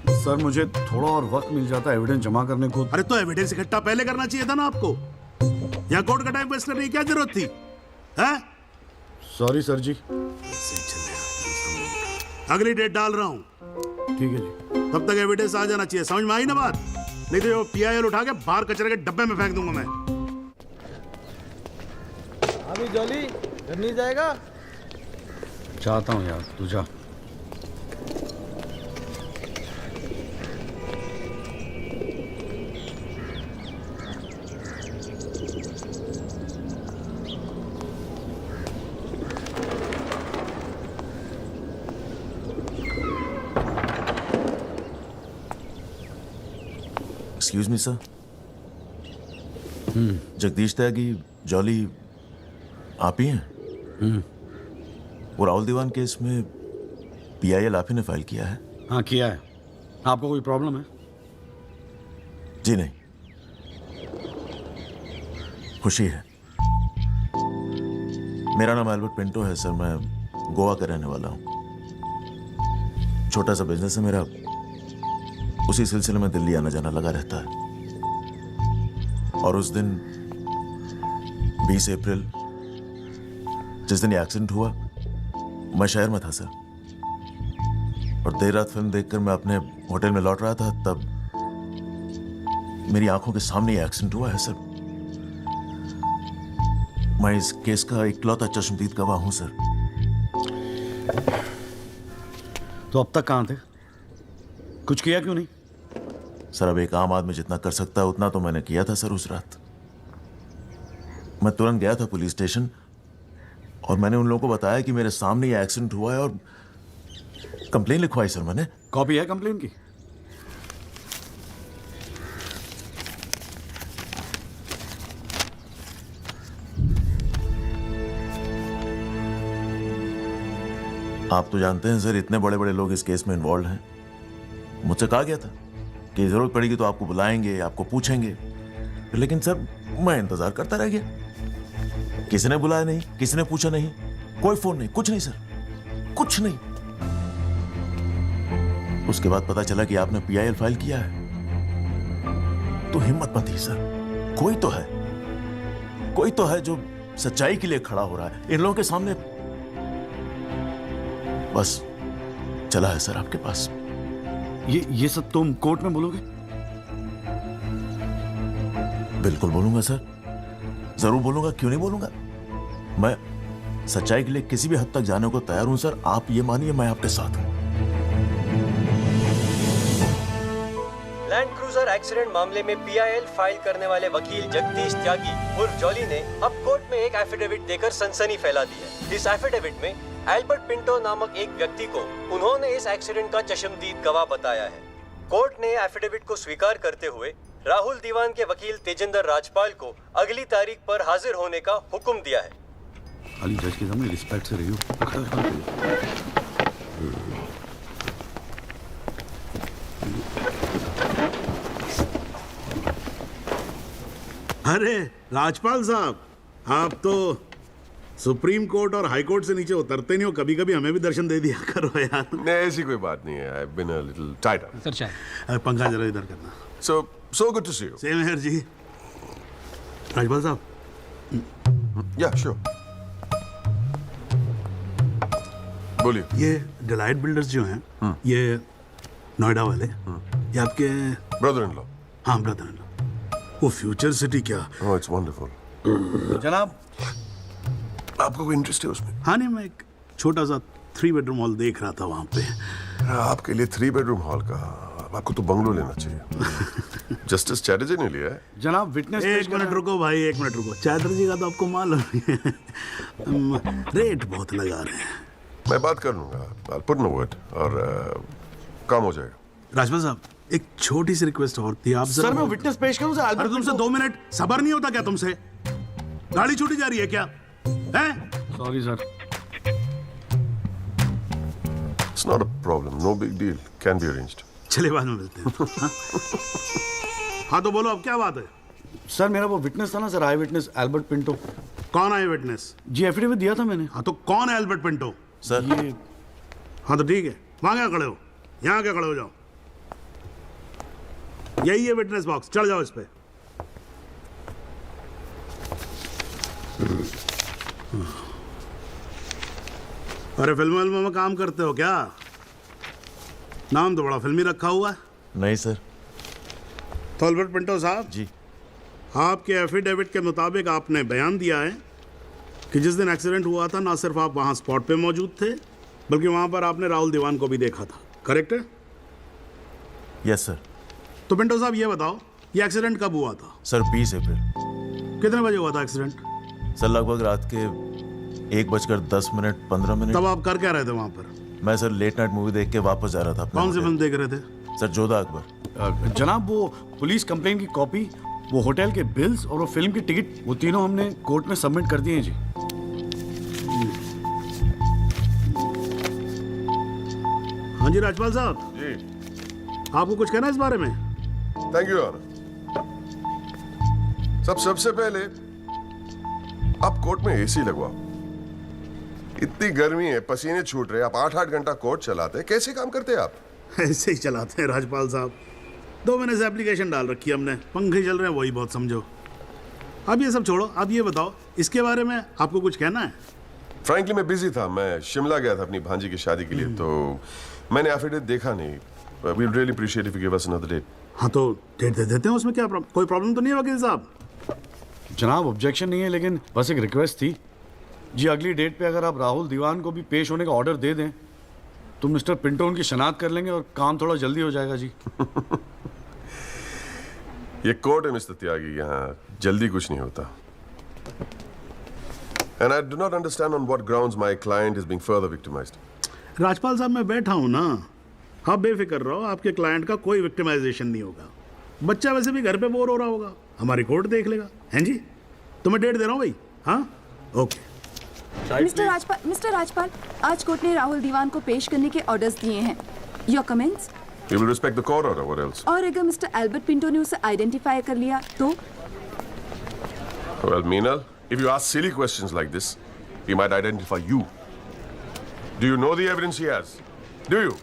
सर, मुझे थोड़ा और वक्त मिल जाता है एविडेंस जमा करने को। अरे तो एविडेंस इकट्ठा पहले करना चाहिए था ना आपको। यहाँ कोर्ट का टाइम वेस्ट करने की क्या जरूरत थी, हैं? सॉरी सर जी। अगली डेट डाल रहा हूँ। ठीक है जी। तब तक एविडेंस आ जाना चाहिए, समझ में आई ना बात? नहीं तो PIL उठा के बाहर कचरे के डब्बे में फेंक दूंगा मैं। अभी जॉली घर नहीं जाएगा? चाहता हूँ यार, तू जा। एक्सक्यूज मी सर, जगदीश त्यागी जॉली आप ही हैं? वो राहुल दीवान केस में PIL आप ही ने फाइल किया है? हाँ किया है। आपको कोई प्रॉब्लम है? जी नहीं, खुशी है। मेरा नाम एल्बर्ट पिंटो है सर, मैं गोवा का रहने वाला हूँ। छोटा सा बिजनेस है मेरा, उसी सिलसिले में दिल्ली आना जाना लगा रहता है। और उस दिन 20 अप्रैल जिस दिन ये एक्सीडेंट हुआ, मैं शहर में था सर, और देर रात फिल्म देखकर मैं अपने होटल में लौट रहा था, तब मेरी आंखों के सामने ये एक्सीडेंट हुआ है सर। मैं इस केस का इकलौता चश्मदीद गवाह हूं सर। तो अब तक कहां थे? कुछ किया क्यों नहीं? सर अब एक आम आदमी जितना कर सकता है उतना तो मैंने किया था सर। उस रात मैं तुरंत गया था पुलिस स्टेशन और मैंने उन लोगों को बताया कि मेरे सामने ये एक्सीडेंट हुआ है और कंप्लेन लिखवाई सर मैंने। कॉपी है कंप्लेन की? आप तो जानते हैं सर, इतने बड़े बड़े लोग इस केस में इन्वॉल्व हैं। मुझसे कहा गया था कि जरूरत पड़ेगी तो आपको बुलाएंगे, आपको पूछेंगे, लेकिन सर मैं इंतजार करता रह गया। किसी ने बुलाया नहीं, किसी ने पूछा नहीं, कोई फोन नहीं, कुछ नहीं सर, कुछ नहीं। उसके बाद पता चला कि आपने PIL फाइल किया है, तो हिम्मत मत ही सर। कोई तो है जो सच्चाई के लिए खड़ा हो रहा है इन लोगों के सामने। बस चला है सर आपके पास। ये सब तुम कोर्ट में बोलोगे? बिल्कुल बोलूंगा सर, जरूर बोलूंगा, क्यों नहीं बोलूंगा। मैं सच्चाई के लिए किसी भी हद तक जाने को तैयार हूं सर। आप ये मानिए मैं आपके साथ हूं। लैंड क्रूजर एक्सीडेंट मामले में PIL फाइल करने वाले वकील जगदीश त्यागी उर्फ जॉली ने अब कोर्ट में एक एफिडेविट देकर सनसनी फैला दी है। इस एफिडेविट में एल्बर्ट पिंटो नामक एक व्यक्ति को उन्होंने इस एक्सीडेंट का चश्मदीद गवाह बताया है। कोर्ट ने एफिडेविट को स्वीकार करते हुए राहुल दीवान के वकील तेजिंदर राजपाल को अगली तारीख पर हाजिर होने का हुक्म दिया है। खाली जज के सामने रिस्पेक्ट से रहियो। अरे राजपाल साहब, आप तो सुप्रीम कोर्ट और हाई कोर्ट से नीचे उतरते नहीं हो, कभी कभी हमें भी दर्शन दे दिया करो यार। नहीं ऐसी कोई बात नहीं है। I've been a little tied up. Sir चाहे पंखा जरा इधर करना। So good to see you. Same here जी। राजपाल साहब। Yeah, sure. बोलिए। ये डिलाइट बिल्डर्स जो हैं, ये नोएडा वाले, ये आपके ब्रदर इन लॉ? हाँ ब्रदर इन लॉ। वो फ्यूचर सिटी क्या? Oh, it's wonderful. जनाब, आपको कोई इंटरेस्ट है उसमें? हाँ नहीं, मैं एक छोटा सा 3 बेडरूम हॉल देख रहा था वहाँ पे। आपके लिए 3 बेडरूम हॉल का, आपको तो बंगलो लेना चाहिए। जस्टिस चैटर्जी ने लिया है। जनाब विटनेस। एक मिनट रुको भाई, एक मिनट रुको। चैटर्जी का तो आपको मालूम है रेट बहुत लगा रहे हैं। मैं बात कर लूंगा, I'll put in a word और काम हो जाएगा। राजपाल साहब, एक छोटी सी रिक्वेस्ट और थी। आप सर मैं विटनेस पेश करूं सर? अरे तुमसे 2 मिनट सबर नहीं होता क्या तुमसे? गाड़ी छूटी जा रही है क्या? हैं? Sorry sir. It's not a problem, no big deal, can be arranged. चलिए बाद में मिलते हैं। हाँ तो बोलो अब क्या बात है? सर मेरा वो विटनेस था ना सर, आई विटनेस एल्बर्ट पिंटो। कौन आई विटनेस? जी एफिडेविट दिया था मैंने। हाँ तो कौन है एल्बर्ट पिंटो? सर ये। हाँ तो ठीक है, वहां क्या खड़े हो, यहाँ क्या खड़े हो जाओ। यही है विटनेस बॉक्स, चढ़ जाओ इस पे। अरे फिल्म में काम करते हो क्या? नाम तो बड़ा फिल्मी रखा हुआ है। नहीं सर। तो एल्बर्ट पिंटो साहब जी, आपके एफिडेविट के मुताबिक आपने बयान दिया है कि जिस दिन एक्सीडेंट हुआ था ना सिर्फ आप वहां स्पॉट पे मौजूद थे, बल्कि वहां पर आपने राहुल दीवान को भी देखा था, करेक्ट है? Yes sir. तो पिंटो साहब ये बताओ, ये एक्सीडेंट कब हुआ था? सर 20 अप्रैल। कितने बजे हुआ था एक्सीडेंट? सर लगभग रात के 1:10 तब आप कर क्या रहे थे वहां पर? मैं सर लेट नाइट मूवी देख के वापस जा रहा था। कौन सी फिल्म देख रहे थे? सर जोधा अकबर। जनाब वो पुलिस कंप्लेन की कॉपी, वो होटल के बिल्स और वो फिल्म की टिकट, वो तीनों हमने कोर्ट में सबमिट कर दिए हैं जी। हाँ जी राजपाल साहब जी, आपको कुछ कहना है इस बारे में? Thank you honour. सबसे पहले आप कोर्ट में एसी लगवाओ। इतनी गर्मी है, पसीने छूट रहे, आप 8-8 घंटा कोर्ट चलाते, कैसे काम करते हैं आप? ऐसे ही चलाते हैं राजपाल साहब। 2 महीने से एप्लीकेशन डाल रखी है हमने, पंखे चल रहे हैं, वही बहुत समझो। अब ये सब छोड़ो, अब ये बताओ इसके बारे में आपको कुछ कहना है? फ्रैंकली मैं बिजी था, मैं शिमला गया था अपनी भांजी की शादी के लिए, तो मैंने एफिडेविट देखा नहीं। We really appreciate if you give us another date. हाँ तो डेट दे देते हैं, उसमें क्या कोई प्रॉब्लम तो नहीं है वकील साहब? जनाब ऑब्जेक्शन नहीं है, लेकिन बस एक रिक्वेस्ट थी जी, अगली डेट पे अगर आप राहुल दीवान को भी पेश होने का ऑर्डर दे दें तो मिस्टर पिंटो उनकी शनाख्त कर लेंगे और काम थोड़ा जल्दी हो जाएगा जी। ये कोर्ट है मिस्टर त्यागी, यहाँ जल्दी कुछ नहीं होता। And I do not understand on what grounds my client is being further victimized. Rajpal साहब मैं बैठा हूँ ना, आप बेफिक्र रहो, आपके क्लाइंट का कोई विक्टिमाइजेशन नहीं होगा। बच्चा वैसे भी घर पे बोर हो रहा होगा, हमारी कोर्ट देख लेगा। हैं जी, तो मैं डेट दे रहा हूँ भाई। हाँ ओके। मिस्टर राजपाल, आज कोर्ट ने राहुल दीवान को पेश करने के ऑर्डर्स दिए हैं। Your comments? We will respect the court order. What else? और अगर मिस्टर एल्बर्ट पिंटो ने उसे आइडेंटिफाई कर लिया तो? Well, Meenal, if you ask silly questions like this, he might identify you. Do you know the evidence he has? Do you?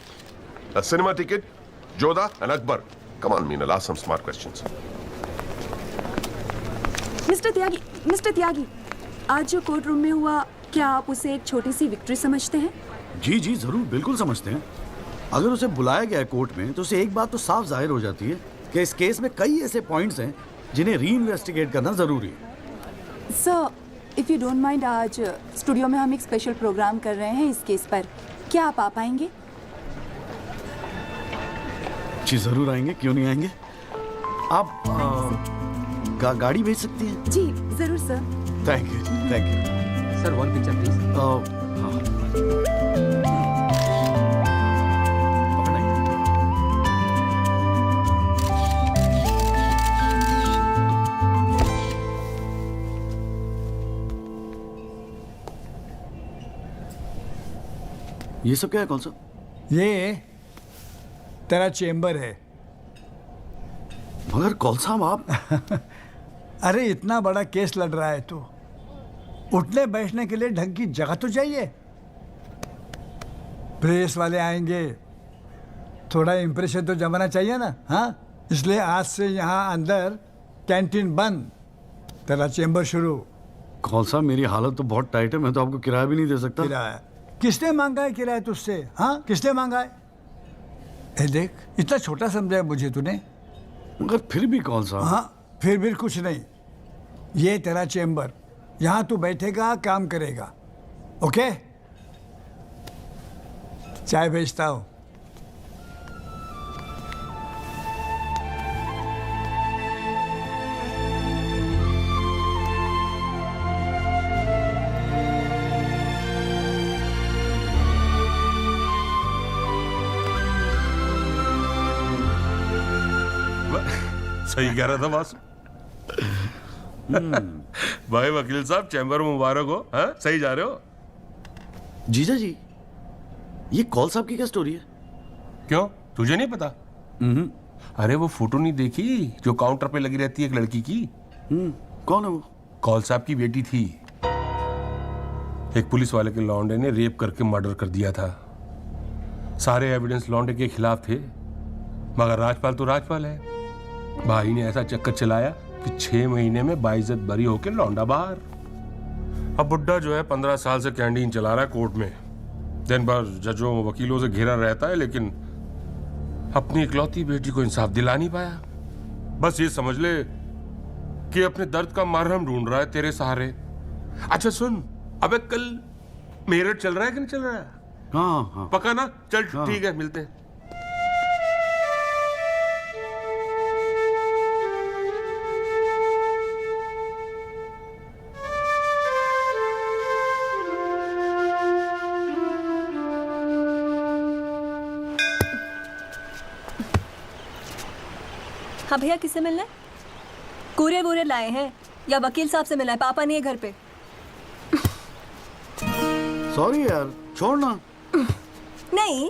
A cinema ticket, Jodha and Akbar. Come on, Meenal, ask some smart questions. Mister Tyagi, आज जो court room में हुआ, क्या आप उसे एक छोटी सी victory समझते हैं? जी जी जरूर, बिल्कुल समझते हैं। अगर उसे बुलाया गया है कोर्ट में तो उसे एक बात तो साफ जाहिर हो जाती है कि इस केस में कई ऐसे पॉइंट्स हैं जिन्हें री इन्वेस्टिगेट करना जरूरी है। Sir, if you don't mind, आज स्टूडियो में हम एक स्पेशल प्रोग्राम कर रहे हैं इस केस पर, क्या आप आ पाएंगे? जी जरूर आएंगे, क्यों नहीं आएंगे। आप गाड़ी भेज सकती हैं? जी जरूर sir. Thank you sir, one picture please. ये सब क्या है? कौन सा? ये तेरा चेम्बर है। मगर कौन सा आप? अरे इतना बड़ा केस लड़ रहा है तो उठने बैठने के लिए ढंग की जगह तो चाहिए। प्रेस वाले आएंगे, थोड़ा इंप्रेशन तो जमाना चाहिए ना। हाँ, इसलिए आज से यहाँ अंदर कैंटीन बंद, तेरा चेम्बर शुरू। कौन सा? मेरी हालत तो बहुत टाइट है, मैं तो आपको किराया भी नहीं दे सकता। किराया किसने मांगा है? किराया तुझसे? हाँ, किसने मांगा है? ए देख, इतना छोटा समझा है मुझे तूने। मगर फिर भी कौन सा? हाँ, फिर भी कुछ नहीं। ये तेरा चेम्बर, यहाँ तू बैठेगा, काम करेगा। ओके, चाय भेजता हूँ। सही कह रहा था बॉस। भाई वकील साहब, चैम्बर में मुबारक हो। हाँ, सही जा रहे हो। जीजा जी, ये कॉल साहब की क्या स्टोरी है? क्यों, तुझे नहीं पता? अरे वो फोटो नहीं देखी जो काउंटर पे लगी रहती है एक लड़की की? कौन है वो? कॉल साहब की बेटी थी। एक पुलिस वाले के लौंडे ने रेप करके मर्डर कर दिया था। सारे एविडेंस लौंडे के खिलाफ थे, मगर राजपाल तो राजपाल है। भाई ने ऐसा चक्कर चलाया कि 6 महीने में बाइज्जत बरी होके लौंडा बाहर। अब बुड्ढा जो है 15 साल से कैंटीन चला रहा है कोर्ट में। दिन भर जजों वकीलों से घिरा रहता है, लेकिन अपनी इकलौती बेटी को इंसाफ दिला नहीं पाया। बस ये समझ ले कि अपने दर्द का मरहम ढूंढ रहा है तेरे सहारे। अच्छा सुन, अबे कल मेरठ चल रहा है कि नहीं चल रहा है? हाँ। पक्का ना? चल ठीक है, मिलते हैं। हाँ भैया, किससे मिलना है? कूरियर वूरियर लाए हैं या वकील साहब से मिलना है? पापा नहीं है घर पे। सॉरी यार, छोड़ना। नहीं,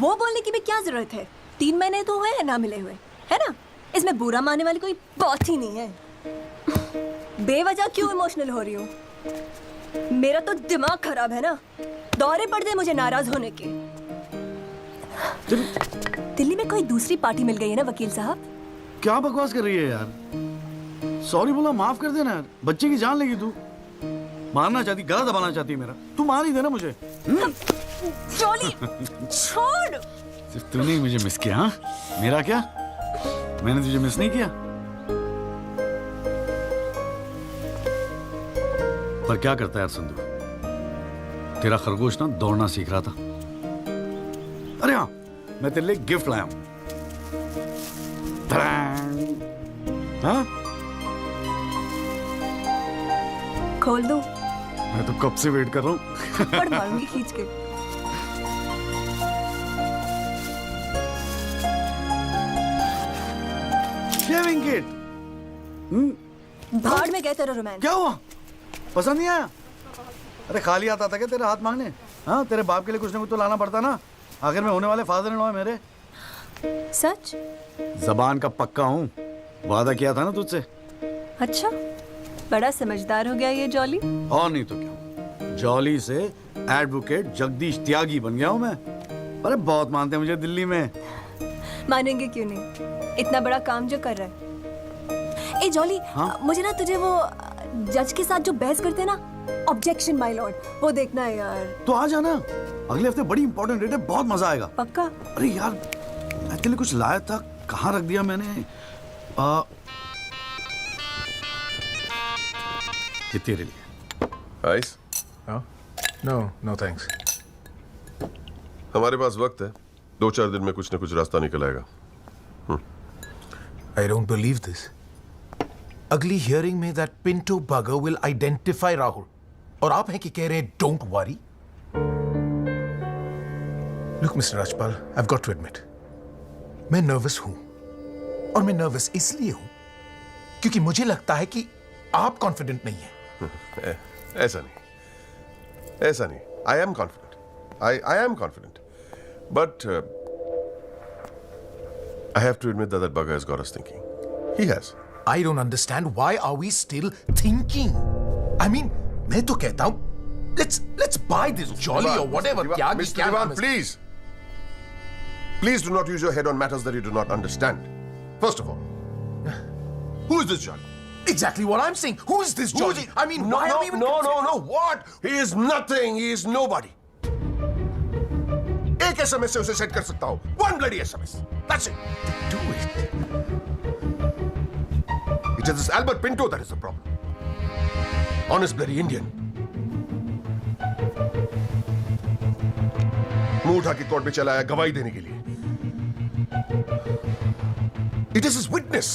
वो बोलने की भी क्या जरूरत है? 3 महीने तो हुए हैं ना मिले हुए, है ना? इसमें बुरा मानने वाली कोई बात ही नहीं है। बेवजह क्यों इमोशनल हो रही हूँ? मेरा तो दिमाग खराब है ना। दौरे पड़ गए मुझे नाराज होने के। दिल्ली में कोई दूसरी पार्टी मिल गई है ना वकील साहब? क्या बकवास कर रही है यार? सॉरी बोला, माफ कर देना यार। बच्चे की जान लेगी तू। मारना चाहती, गला दबाना चाहती मेरा। तू मार ही देना मुझे। जॉली, छोड़। सिर्फ तूने ही मुझे मिस किया, हाँ? मेरा क्या? मैंने तुझे मिस नहीं किया। पर क्या करता है यार संधू, तेरा खरगोश ना दौड़ना सीख रहा था। अरे हाँ, मैं तेरे लिए गिफ्ट लाया हूं। हाँ? खोल दो। मैं तो कब से वेट कर रहा हूँ। पड़ मारूंगी खींच के। Shaving kit. भाड़ में गए तेरा रोमांस। क्या हुआ? पसंद नहीं आया? अरे खाली आता था क्या तेरे हाथ मांगने? हाँ, तेरे बाप के लिए कुछ ना कुछ तो लाना पड़ता ना। आखिर में होने वाले फादर इन लॉ है मेरे। सच? जबान का पक्का हूँ, वादा किया था ना तुझसे। अच्छा, बड़ा समझदार हो गया ये जॉली। और नहीं तो क्या, जॉली से एडवोकेट जगदीश त्यागी बन गया हूँ मैं। अरे बहुत मानते हैं मुझे दिल्ली में। मानेंगे क्यों नहीं, इतना बड़ा काम जो कर रहा है। ए जॉली, हाँ? मुझे ना तुझे वो जज के साथ जो बहस करते हैं ना, ऑब्जेक्शन माय लॉर्ड, वो देखना है यार। तो आ जाना, अगले हफ्ते बड़ी इंपॉर्टेंट डेट है, बहुत मजा आएगा। पक्का? अरे यार, मैं तेरे लिए कुछ लाया था, कहाँ रख दिया मैंने? ये तेरे लिए। आइस? No thanks. हमारे पास वक्त है, 2-4 दिन में कुछ न कुछ रास्ता निकल आएगा। I don't believe this. अगली हियरिंग में that Pinto bugger will identify Rahul, और आप हैं कि कह रहे हैं don't worry? Look, Mr. Rajpal, I've got to admit, मैं नर्वस हूं, और मैं नर्वस इसलिए हूं क्योंकि मुझे लगता है कि आप कॉन्फिडेंट नहीं हैं। ऐसा नहीं। I am confident. I am confident. But I have to admit that bugger has got us thinking. He has. I don't understand why are we still thinking? I mean, मैं तो कहता हूं, let's buy this jolly or whatever. Mr. Diwan, please. Please do not use your head on matters that you do not understand. First of all, who is this Jolly? Exactly what I'm saying. Who is this Jolly? I mean, why are we even... No. What? He is nothing. He is nobody. एक SMS से उसे set कर सकता हूं. One bloody SMS. That's it. Do it. It is this Albert Pinto that is the problem. Honest bloody Indian. मुंह उठा के court में चला आया गवाही देने के लिए. It is his witness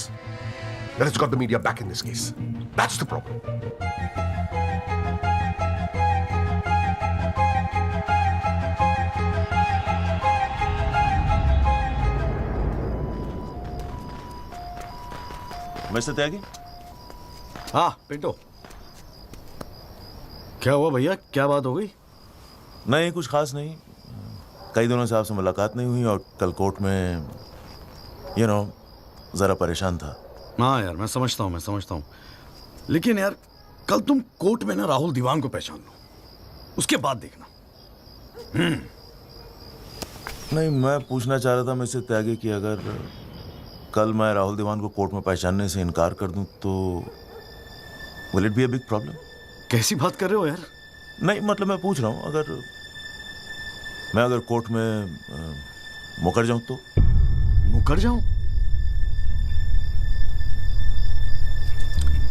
that has got the media back in this case. That's the problem. Mister Tyagi? हाँ पिंटो, क्या हुआ भैया, क्या बात हो गई? नहीं, कुछ खास नहीं। कई दिनों से आपसे मुलाकात नहीं हुई और कल कोर्ट में जरा परेशान था। हाँ यार, मैं समझता हूँ, लेकिन यार कल तुम कोर्ट में ना राहुल दीवान को पहचान लो, उसके बाद देखना। नहीं, मैं पूछना चाह रहा था मिस्टर त्यागी कि अगर कल मैं राहुल दीवान को कोर्ट में पहचानने से इनकार कर दूं तो will it be a big problem? कैसी बात कर रहे हो यार? नहीं, मतलब मैं पूछ रहा हूं, अगर कोर्ट में मुकर जाऊं तो? मुकर जाऊं?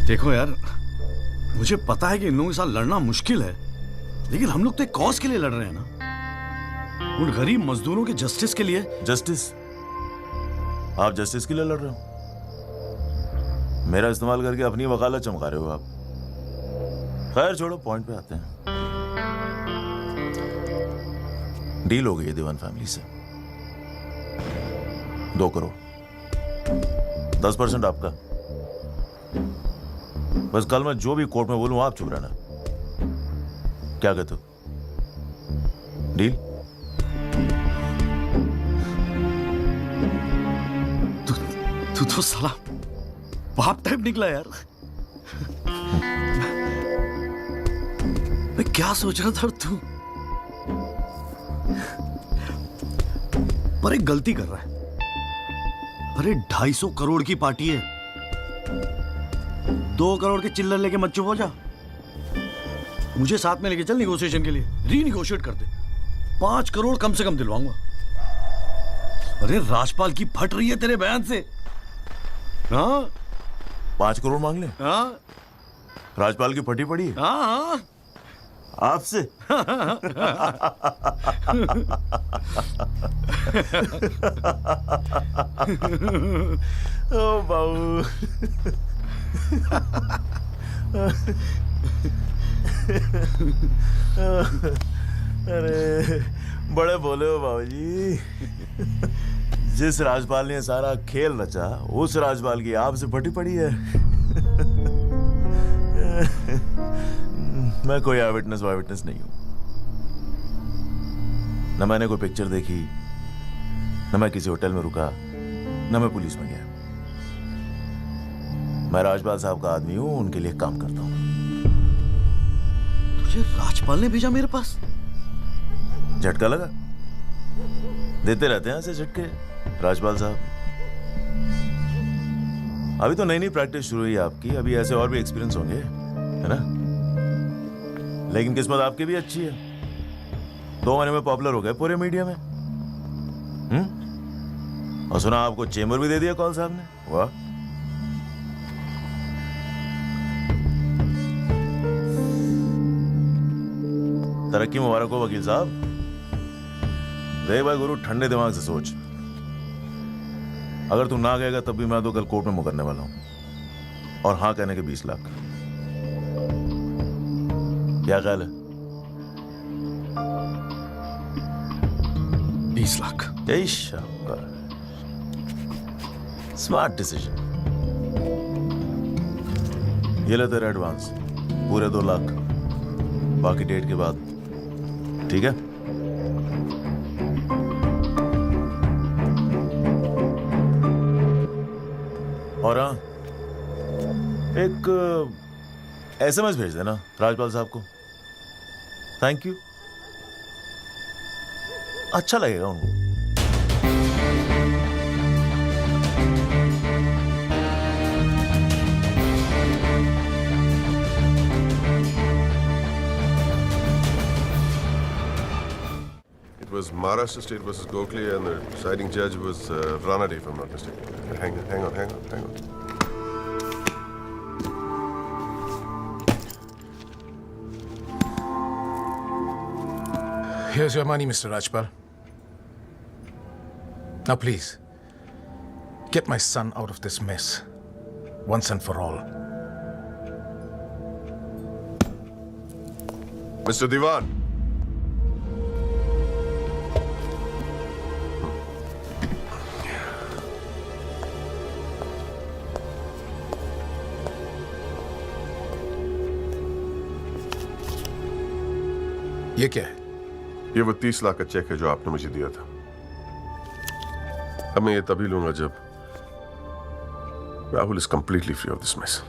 देखो यार, मुझे पता है कि इन लोगों के साथ लड़ना मुश्किल है, लेकिन हम लोग तो एक कॉज के लिए लड़ रहे हैं ना, उन गरीब मजदूरों के जस्टिस के लिए। जस्टिस? आप जस्टिस के लिए लड़ रहे हो? मेरा इस्तेमाल करके अपनी वकालत चमका रहे हो आप। खैर छोड़ो, पॉइंट पे आते हैं। डील हो गई है दीवान फैमिली से, 2 करोड़। 10% आपका। बस कल मैं जो भी कोर्ट में बोलूं आप चुप रहना। क्या कहते हो? डील? तू तो साला बाप टाइप निकला यार। मैं क्या सोच रहा था तू? पर एक गलती कर रहा है। अरे 250 करोड़ की पार्टी है, 2 करोड़ के चिल्लर लेके मत चुप हो जा। मुझे साथ में लेके चल निगोशिएशन के लिए, रीनिगोशिएट कर दे। 5 करोड़ कम से कम दिलवाऊंगा। अरे राजपाल की फट रही है तेरे बयान से। हाँ 5 करोड़ मांग ले? हाँ राजपाल की फटी पड़ी है? हाँ आपसे? ओ बाबू। अरे बड़े बोले हो बाबूजी। जिस राजपाल ने सारा खेल रचा उस राजपाल की आपसे फटी पड़ी है। मैं कोई आई विटनेस नहीं हूं। न मैंने कोई पिक्चर देखी, न मैं किसी होटल में रुका, न मैं पुलिस में गया। मैं राजपाल साहब का आदमी हूं, उनके लिए काम करता हूं। तुझे राजपाल ने भेजा मेरे पास? झटका लगा? देते रहते हैं ऐसे झटके राजपाल साहब। अभी तो नई नई प्रैक्टिस शुरू हुई है आपकी, अभी ऐसे और भी एक्सपीरियंस होंगे, है ना? लेकिन किस्मत आपकी भी अच्छी है, 2 महीने में पॉपुलर हो गए पूरे मीडिया में। और सुना आपको चेंबर भी दे दिया कौल साहब ने। वाह। तरक्की मुबारक हो वकील साहब। देख भाई गुरु, ठंडे दिमाग से सोच। अगर तू ना गएगा तब भी मैं तो कल कोर्ट में मुकरने वाला हूं, और हाँ कहने के 20 लाख। क्या ख्याल है? 20 लाख। Smart decision. ये ले तेरा एडवांस, पूरे 2 लाख, बाकी डेट के बाद। ठीक है? और हाँ, एक SMS भेज देना राजपाल साहब को। Thank you. अच्छा लगेगा उनको। It was Maharashtra State versus Gokhale, and the deciding judge was Ranade, if I'm not mistaken. Hang on. Here's your money, Mr. Rajpal. Now please, get my son out of this mess, once and for all. Mr. Diwan. ये क्या है? ये वो 30 लाख का check है जो आपने मुझे दिया था। अब मैं ये तभी लूंगा जब Rahul is completely free of this mess.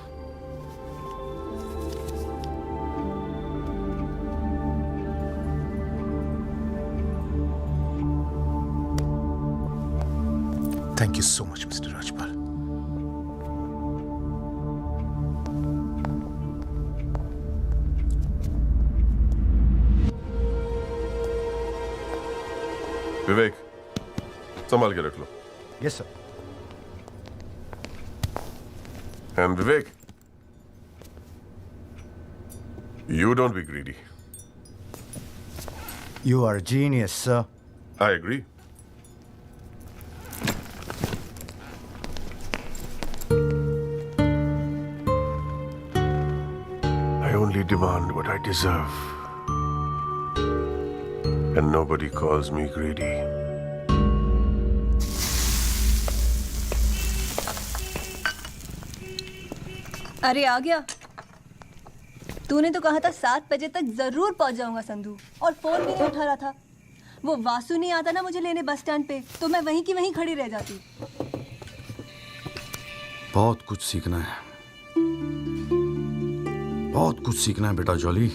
Thank you so much, Mr. Rajpal. Vivek, संभाल के रख लो। Yes sir. And Vivek, you don't be greedy. You are a genius, sir. I agree. I only demand what I deserve. And nobody calls me greedy. अरे आ गया। तूने तो कहा था 7 बजे तक जरूर पहुंच जाऊंगा संधू, और फोन भी नहीं उठा रहा था। वो वासु नहीं आता ना मुझे लेने बस स्टैंड पे, तो मैं वहीं की वहीं खड़ी रह जाती। बहुत कुछ सीखना है, बहुत कुछ सीखना है बेटा जॉली।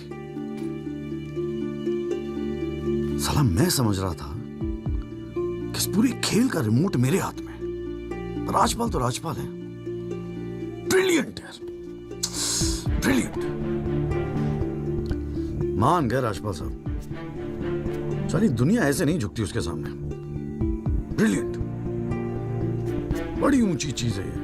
साला मैं समझ रहा था कि इस पूरे खेल का रिमोट मेरे हाथ में। राजपाल तो राजपाल है, ब्रिलियंट यार, ब्रिलियंट। मान गए राजपाल साहब, सारी दुनिया ऐसे नहीं झुकती उसके सामने। ब्रिलियंट, बड़ी ऊंची चीज है ये।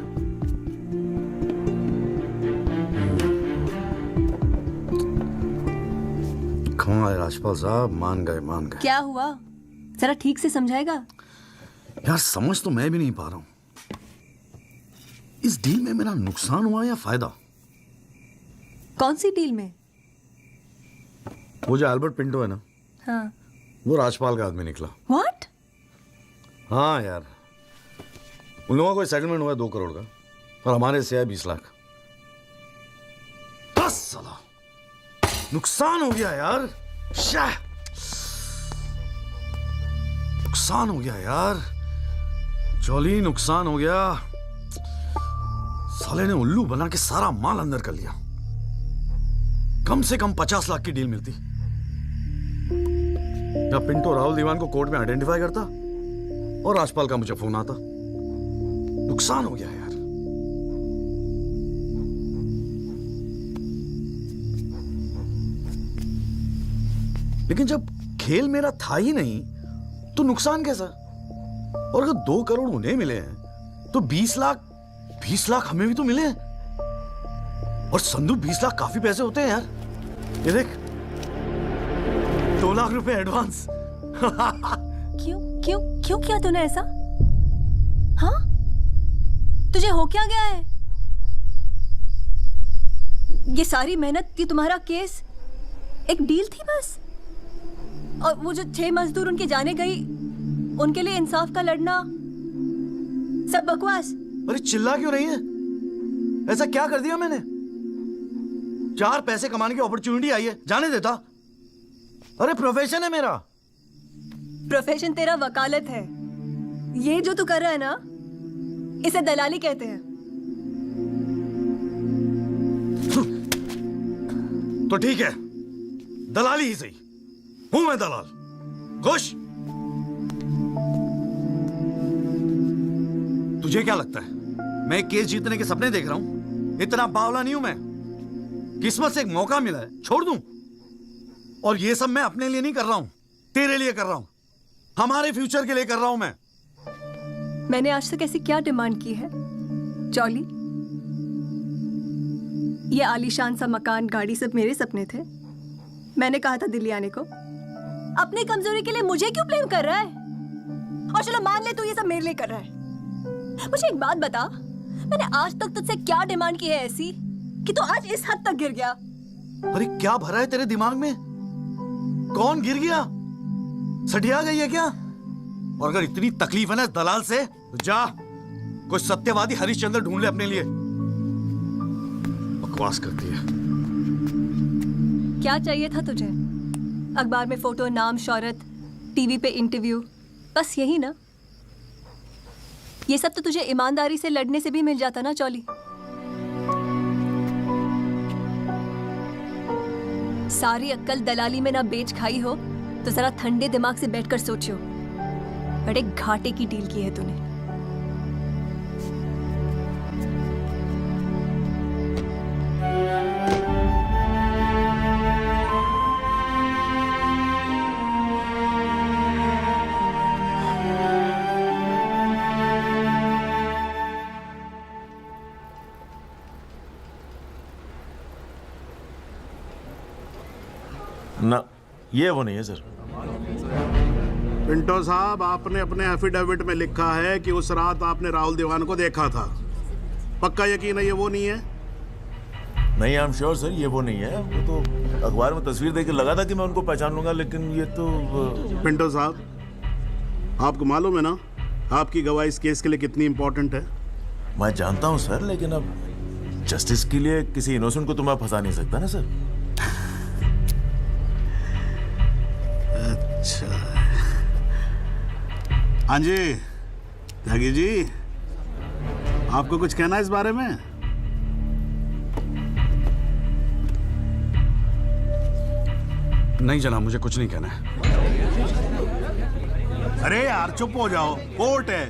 कमाल है राजपाल साहब, मान गए मान गए। क्या हुआ, जरा ठीक से समझाएगा? यार समझ तो मैं भी नहीं पा रहा हूं, इस डील में मेरा नुकसान हुआ या फायदा? कौन सी डील में? वो जो एल्बर्ट पिंटो है ना, हाँ। वो राजपाल का आदमी निकला। What? हाँ यार, उन लोगों को सेटलमेंट हुआ 2 करोड़ का, और हमारे से आया 20 लाख। बस साला नुकसान हो गया यार, नुकसान हो गया यार जॉली, नुकसान हो गया। साले ने उल्लू बना के सारा माल अंदर कर लिया। कम से कम 50 लाख की डील मिलती। या पिंटो राहुल दीवान को कोर्ट में आइडेंटिफाई करता और राजपाल का मुझे फोन आता। नुकसान हो गया यार। लेकिन जब खेल मेरा था ही नहीं तो नुकसान कैसा? और अगर 2 करोड़ उन्हें मिले हैं तो 20 लाख हमें भी तो मिले हैं। और संधू 20 लाख काफी पैसे होते हैं यार। ये देख 2 लाख रुपए एडवांस। क्यों किया तूने ऐसा? हाँ, तुझे हो क्या गया है? ये सारी मेहनत, ये तुम्हारा केस एक डील थी बस? और वो जो 6 मजदूर उनके जाने गई, उनके लिए इंसाफ का लड़ना सब बकवास? अरे चिल्ला क्यों रही है? ऐसा क्या कर दिया मैंने? 4 पैसे कमाने की अपॉर्चुनिटी आई है, जाने देता? अरे प्रोफेशन है मेरा। प्रोफेशन तेरा वकालत है। ये जो तू कर रहा है ना, इसे दलाली कहते हैं। तो ठीक है, दलाली ही सही, हूं मैं दलाल। खुश? तुझे क्या लगता है मैं केस जीतने के सपने देख रहा हूं? इतना बावला नहीं हूं मैं। किस्मत से एक मौका मिला है, छोड़ दूं? और ये सब मैं अपने लिए नहीं कर रहा हूं, तेरे लिए कर रहा हूं, हमारे फ्यूचर के लिए कर रहा हूं मैं। मैंने आज तक ऐसी क्या डिमांड की है जॉली? ये आलीशान सा मकान, गाड़ी सब मेरे सपने थे। मैंने कहा था दिल्ली आने को। अपनी कमजोरी के लिए मुझे क्यों ब्लेम कर रहा है? और चलो मान ले तू ये सब मेरे लिए कर रहा है। मुझे एक बात बता, मैंने आज तक तुझसे क्या डिमांड की है ऐसी कि तू आज इस हद तक गिर गया? अरे क्या भरा है तेरे दिमाग में? कौन गिर गया? सटिया गई है क्या? और अगर इतनी तकलीफ है ना दलाल से, तो जा कोई सत्यवादी हरिश्चंद्र ढूंढ ले अपने लिए। बकवास करती है। क्या चाहिए था तुझे? अखबार में फोटो, नाम, शोहरत, टीवी पे इंटरव्यू, बस यही ना? ये सब तो तुझे ईमानदारी से लड़ने से भी मिल जाता ना जॉली। सारी अक्ल दलाली में ना बेच खाई हो तो जरा ठंडे दिमाग से बैठकर सोचो, बड़े घाटे की डील की है तूने। ना, ये वो नहीं है सर। पिंटो साहब, आपने अपने एफिडेविट में लिखा है कि उस रात आपने राहुल दीवान को देखा था। पक्का यकीन है ये वो नहीं है? नहीं, आई एम श्योर सर, ये वो नहीं है। वो तो अखबार में तस्वीर देख के लगा था कि मैं उनको पहचान लूंगा, लेकिन ये तो पिंटो साहब, आपको मालूम है ना आपकी गवाही इस केस के लिए कितनी इंपॉर्टेंट है? मैं जानता हूं सर, लेकिन अब जस्टिस के लिए किसी इनोसेंट को तुम्हें फंसा नहीं सकता ना सर। अच्छा, हाँ जी त्यागी जी, आपको कुछ कहना है इस बारे में? नहीं जनाब, मुझे कुछ नहीं कहना है। अरे यार चुप हो जाओ, कोर्ट है,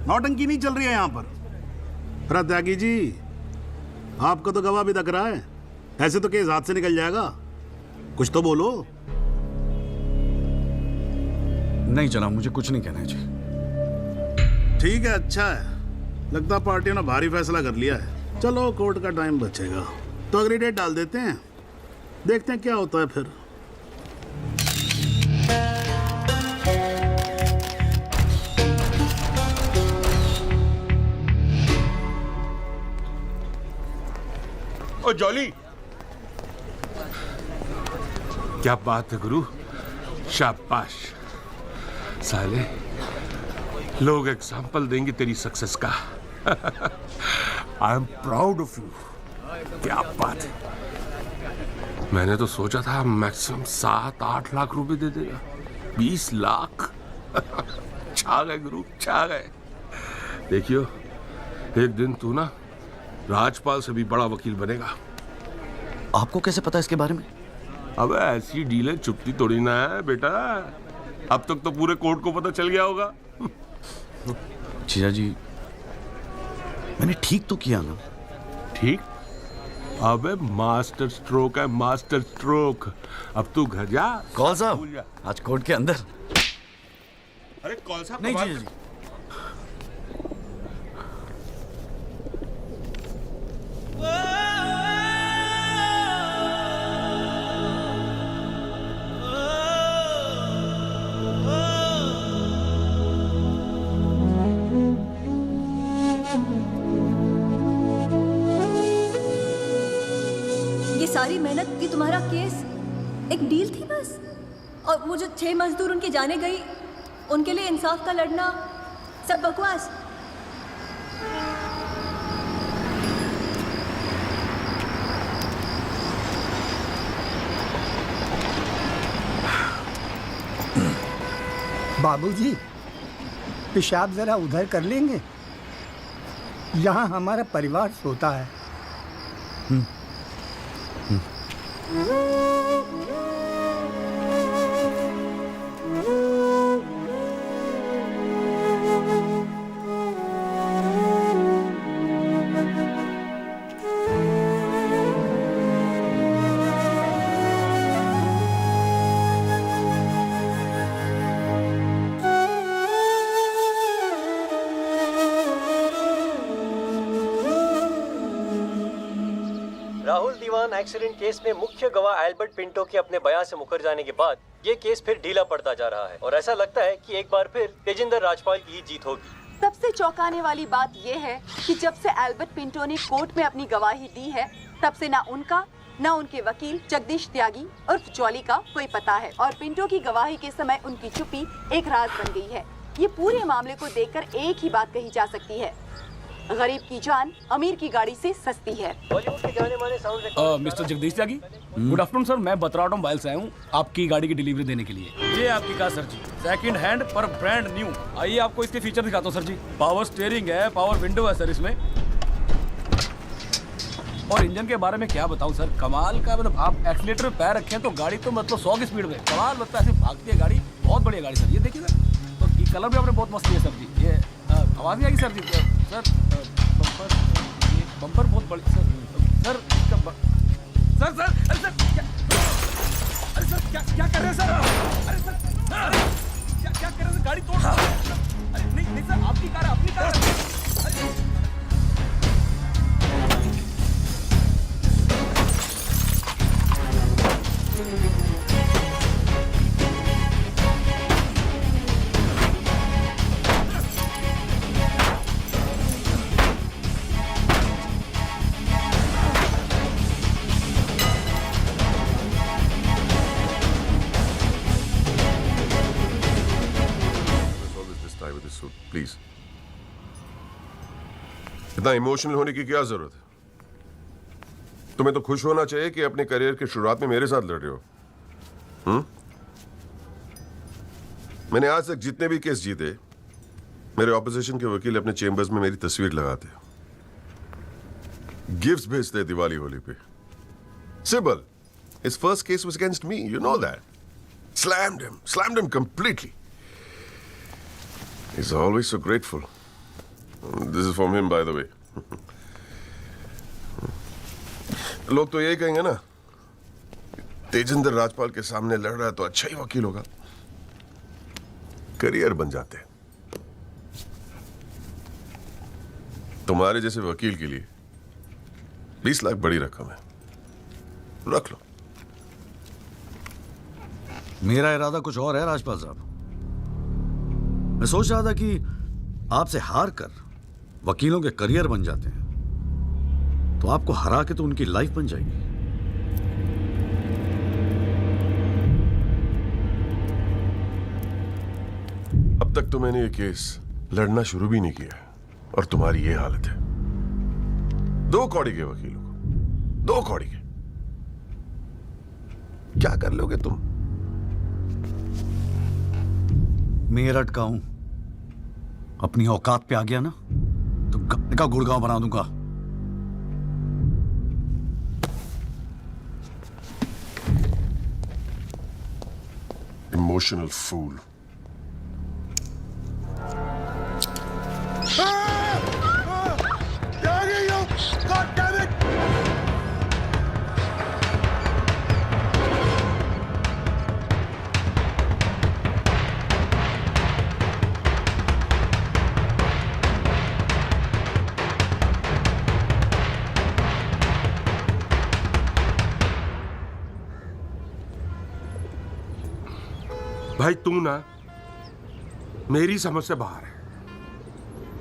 नौटंकी नहीं चल रही है यहाँ पर। अरे त्यागी जी, आपका तो गवाह भी दिख रहा है, ऐसे तो केस हाथ से निकल जाएगा, कुछ तो बोलो। नहीं जनाब, मुझे कुछ नहीं कहना है जी। ठीक है, अच्छा है, लगता है पार्टियों ने भारी फैसला कर लिया है। चलो कोर्ट का टाइम बचेगा तो अगली डेट डाल देते हैं, देखते हैं क्या होता है फिर। ओ जॉली, क्या बात है गुरु, शाबाश। साले लोग एग्जाम्पल देंगे तेरी सक्सेस का। I am proud of you. क्या बात है, मैंने तो सोचा था मैक्सिमम 7-8 लाख रुपए दे देगा, 20 लाख। छा गए गुरु, छा गए। देखियो, एक दिन तू ना राजपाल से भी बड़ा वकील बनेगा। आपको कैसे पता इसके बारे में? अब ऐसी डीलें चुपती थोड़ी ना है बेटा, अब तक तो पूरे कोर्ट को पता चल गया होगा। जीजा जी, मैंने ठीक तो किया ना? ठीक? अबे मास्टर स्ट्रोक है, मास्टर स्ट्रोक। अब तू घर जा। कौल साहब, आज कोर्ट के अंदर। अरे कौन साहब? नहीं जीजा जी। ये सारी मेहनत, ये तुम्हारा केस एक डील थी बस? और वो जो 6 मजदूर उनके जाने गई, उनके लिए इंसाफ का लड़ना सब बकवास? बाबूजी, पेशाब जरा उधर कर लेंगे, यहाँ हमारा परिवार सोता है। राहुल दीवान एक्सीडेंट केस में मुख्य गवाह एल्बर्ट पिंटो के अपने बयान से मुकर जाने के बाद ये केस फिर ढीला पड़ता जा रहा है और ऐसा लगता है कि एक बार फिर तेजिंदर राजपाल की ही जीत होगी। सबसे चौंकाने वाली बात यह है कि जब से एल्बर्ट पिंटो ने कोर्ट में अपनी गवाही दी है, तब से ना उनका, ना उनके वकील जगदीश त्यागी उर्फ जॉली का कोई पता है और पिंटो की गवाही के समय उनकी चुप्पी एक राज बन गई है। ये पूरे मामले को देखकर एक ही बात कही जा सकती है, गरीब की जान अमीर की गाड़ी से सस्ती है। बॉलीवुड के जाने माने साउंड मिस्टर जगदीश त्यागी, गुड आफ्टरनून सर। मैं बत्रा ऑटोमोबाइल से आया हूँ आपकी गाड़ी की डिलीवरी देने के लिए। ये आपकी कार सर जी, सेकंड हैंड पर ब्रांड न्यू। आइए आपको इसके फीचर दिखाता हूँ सर जी। पावर स्टीयरिंग है, पावर विंडो है सर इसमें, और इंजन के बारे में क्या बताऊँ सर, कमाल का। मतलब आप एक्सीलेटर पे पैर रखें तो गाड़ी तो मतलब 100 की स्पीड में कमाल लगता है, ऐसे भागती है गाड़ी। बहुत बढ़िया गाड़ी सर, ये देखिए ना, तो ये कलर भी आपने बहुत मस्त किया सर जी। ये आवाज़ नहीं आएगी सर जी? सर बम्पर, ये बम्पर बहुत बड़ी सर इसका सर सर अरे सर क्या, अरे सर क्या कर रहे हैं सर? अरे सर क्या कर रहे हैं? गाड़ी तोड़, अरे नहीं सर, आपकी कार है, अपनी कार है। प्लीज, इतना इमोशनल होने की क्या जरूरत है? तुम्हें तो खुश होना चाहिए कि अपने करियर की शुरुआत में मेरे साथ लड़ रहे हो। मैंने आज तक जितने भी केस जीते, मेरे ऑपोजिशन के वकील अपने चेंबर्स में मेरी तस्वीर लगाते, गिफ्ट्स भेजते दिवाली होली पे। Sibal, his first case was against me, you know that. Slammed him completely. He's always so grateful. This is from him, by the way. लोग तो यही कहेंगे ना, तेजिंदर राजपाल के सामने लड़ रहा है तो अच्छा ही वकील होगा। करियर बन जाते हैं। तुम्हारे जैसे वकील के लिए 20 लाख बड़ी रकम है, रख लो। मेरा इरादा कुछ और है राजपाल साहब। मैं सोच रहा था कि आपसे हार कर वकीलों के करियर बन जाते हैं तो आपको हरा के तो उनकी लाइफ बन जाएगी। अब तक तो मैंने ये केस लड़ना शुरू भी नहीं किया है और तुम्हारी ये हालत है। 2 कौड़ी के वकीलों को, 2 कौड़ी के, क्या कर लोगे तुम? मेरठ का हूं, अपनी औकात पे आ गया ना तो गाने का गुड़गांव बना दूंगा। Emotional fool. भाई तू ना मेरी समझ से बाहर है।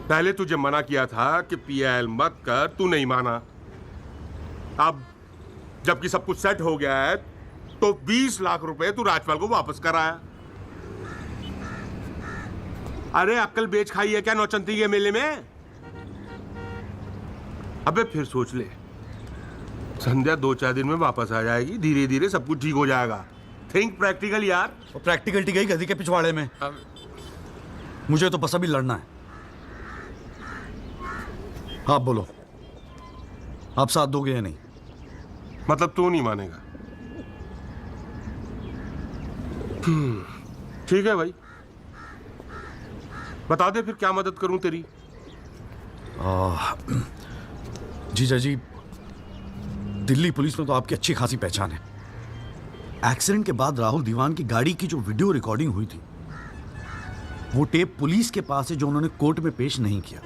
पहले तुझे मना किया था कि पीएल मत कर, तू नहीं माना। अब जबकि सब कुछ सेट हो गया है तो 20 लाख रुपए तू राजपाल को वापस कराया। अरे अक्ल बेच खाई है क्या नौचंती के मेले में? अबे फिर सोच ले, संध्या 2-4 दिन में वापस आ जाएगी, धीरे धीरे सब कुछ ठीक हो जाएगा। थिंक प्रैक्टिकल यार। और प्रैक्टिकलिटी गई गधी के पिछवाड़े में। मुझे तो बस अभी लड़ना है। आप बोलो, आप साथ दोगे या नहीं? मतलब तू नहीं मानेगा? ठीक है भाई, बता दे फिर क्या मदद करूं तेरी। जीजा जी, दिल्ली पुलिस में तो आपकी अच्छी खासी पहचान है। एक्सीडेंट के बाद राहुल दीवान की गाड़ी की जो वीडियो रिकॉर्डिंग हुई थी, वो टेप पुलिस के पास है जो उन्होंने कोर्ट में पेश नहीं किया।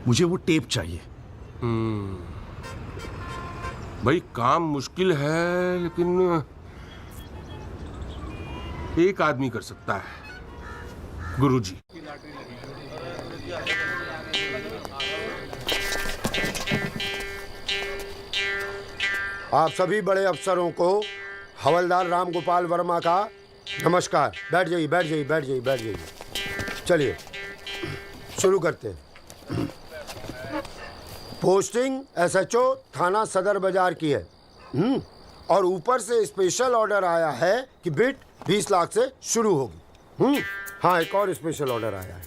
मुझे वो टेप चाहिए। भाई काम मुश्किल है लेकिन एक आदमी कर सकता है, गुरुजी। आप सभी बड़े अफसरों को हवलदार राम गोपाल वर्मा का नमस्कार। बैठ जाइए, बैठ जाइए, बैठ जाइए, बैठ जाइए। चलिए शुरू करते हैं। पोस्टिंग एसएचओ थाना सदर बाजार की है। और ऊपर से स्पेशल ऑर्डर आया है कि बिट 20 लाख से शुरू होगी। हाँ, एक और स्पेशल ऑर्डर आया है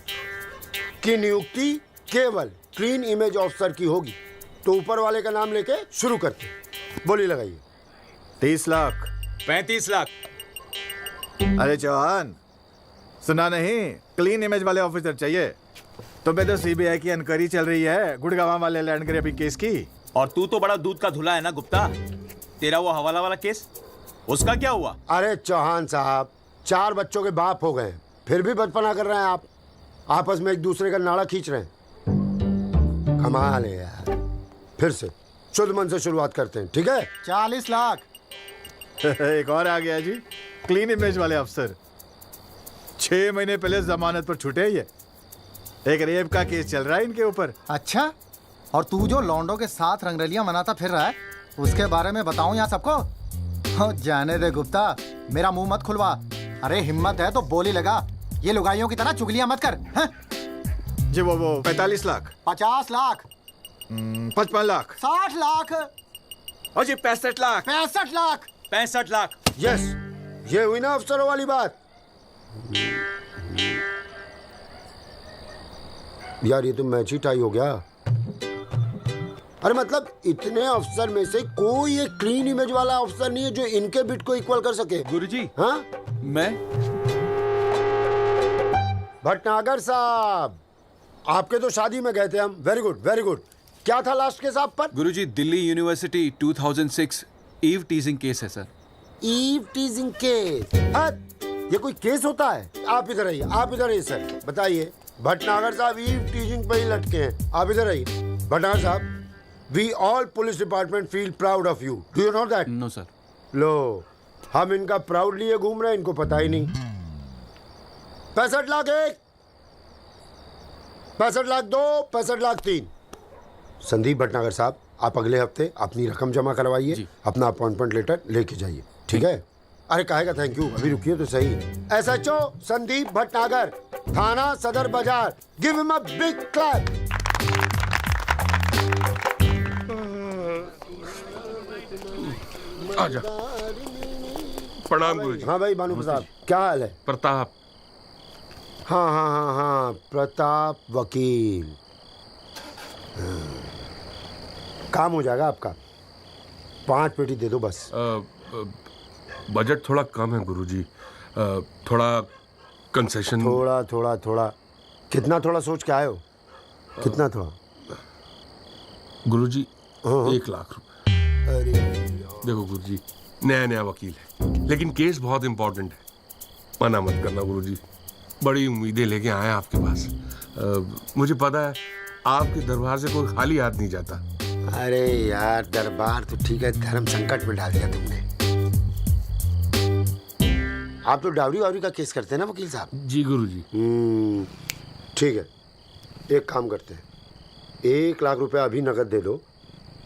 कि नियुक्ति केवल क्लीन इमेज ऑफिसर की होगी। तो ऊपर वाले का नाम लेके शुरू करते हैं। बोली लगाइए। 30 लाख। 35 लाख। अरे चौहान, सुना नहीं? क्लीन इमेज वाले ऑफिसर चाहिए। तुम्हें तो सीबीआई की इंक्वायरी चल रही है गुड़गांव वाले लैंड ग्रैबिंग केस की। और तू तो बड़ा दूध का धुला है ना गुप्ता। तेरा वो हवाला वाला केस, उसका क्या हुआ? अरे चौहान साहब, 4 बच्चों के बाप हो गए, फिर भी बचपना कर रहे हैं आप। आपस में एक दूसरे का नाड़ा खींच रहे हैं। कमाल है यार। फिर से शुद्ध मन से शुरुआत करते हैं, ठीक है? 40 लाख। एक और आ गया जी, क्लीन इमेज वाले अफसर। 6 महीने पहले जमानत पर छूटे। ये एक रेप का केस चल रहा है इनके ऊपर। अच्छा, और तू जो लौंडों के साथ रंगरलियां मनाता फिर रहा है, उसके बारे में बताऊं यहाँ सबको? हो जाने दे गुप्ता, मेरा मुंह मत खुलवा। अरे हिम्मत है तो बोली लगा, ये लुगाइयों की तरह चुगलियां मत कर। हैं? जी वो 45 लाख। 50 लाख। 55 लाख। 60 लाख। और जी 65 लाख। 65 लाख। 65 लाख। यस, ये हुई ना अफसरों वाली बात। यार ये तो मैच ही टाई हो गया। अरे मतलब इतने अफसर में से कोई एक क्लीन इमेज वाला अफसर नहीं है जो इनके बिट को इक्वल कर सके। गुरुजी, हाँ मैं भटनागर साहब, आपके तो शादी में गए थे हम। Very good very good. क्या था लास्ट केस आप पर? गुरुजी, Delhi university 2006 eve teasing case है सर। Eve teasing case? ये कोई केस होता है? आप इधर आइए, आप इधर आइए सर, बताइए। भटनागर साहब ईव टीजिंग पे ही लटके हैं। आप इधर आइए। भटनागर साहब, we all police department feel proud of you. Do you know that? No sir. लो, हम इनका प्राउड लिए घूम रहे हैं, इनको पता ही नहीं। 65 लाख एक, 65 लाख दो, 65 लाख तीन। संदीप भटनागर साहब, आप अगले हफ्ते अपनी रकम जमा करवाइए, अपना अपॉइंटमेंट लेटर लेके जाइए, ठीक है? अरे कहेगा थैंक यू, अभी रुकिए तो सही। SHO संदीप भटनागर, थाना सदर बाजार, give him a big clap. आजा। प्रणाम गुरुजी। हाँ भाई भानु प्रताप, क्या हाल है? प्रताप। हाँ हाँ हाँ हाँ, प्रताप वकील। काम हो जाएगा आपका। 5 पेटी दे दो बस। बजट थोड़ा कम है गुरुजी, थोड़ा कंसेशन। थोड़ा थोड़ा थोड़ा कितना थोड़ा सोच के आए हो? कितना थोड़ा? गुरुजी 1 लाख रुपए। अरे देखो गुरुजी, नया नया वकील है, लेकिन केस बहुत इंपॉर्टेंट है। मना मत करना गुरुजी, बड़ी उम्मीदें लेके आए आपके पास। मुझे पता है आपके दरबार से कोई खाली हाथ नहीं जाता। अरे यार, दरबार तो ठीक है, धर्म संकट में डाल दिया तुमने। आप तो डावरी वावरी का केस करते हैं ना वकील साहब? जी गुरुजी। ठीक है, एक काम करते हैं, 1 लाख रुपए अभी नकद दे दो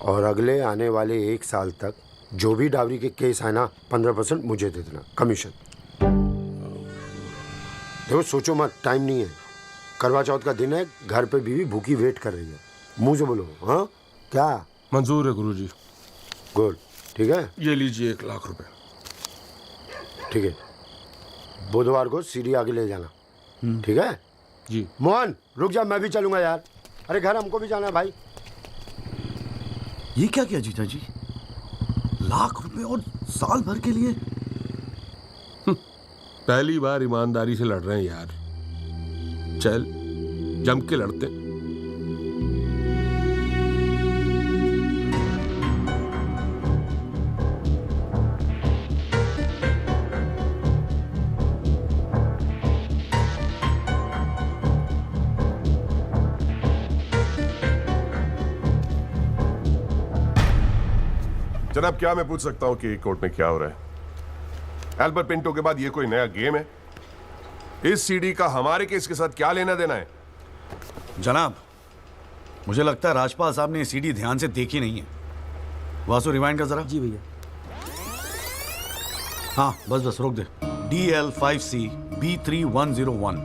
और अगले आने वाले 1 साल तक जो भी डावरी के केस आए ना, 15% मुझे दे देना कमीशन। देखो सोचो मत, टाइम नहीं है, करवा चौथ का दिन है, घर पे बीवी भूखी वेट कर रही है। मुंह से बोलो। हाँ क्या? मंजूर है गुरुजी। गुड, ठीक है, ये लीजिए 1 लाख रुपए। ठीक है, बुधवार को सीढ़ी आगे ले जाना, ठीक है? जी। मोहन रुक जा, मैं भी चलूंगा यार। अरे घर हमको भी जाना है भाई। ये क्या किया जीजा जी? लाख रुपए और साल भर के लिए? पहली बार ईमानदारी से लड़ रहे हैं यार। चल जम के लड़ते। जनाब, क्या मैं पूछ सकता हूं कि कोर्ट में क्या हो रहा है? एल्बर्ट पिंटो के बाद ये कोई नया गेम है? इस सीडी का हमारे केस के साथ क्या लेना देना है? जनाब, मुझे लगता है राजपाल साहब ने ये सीडी ध्यान से देखी नहीं है। वासु रिवाइंड कर जरा। जी भैया। हाँ बस रोक दे। DL5C B3101,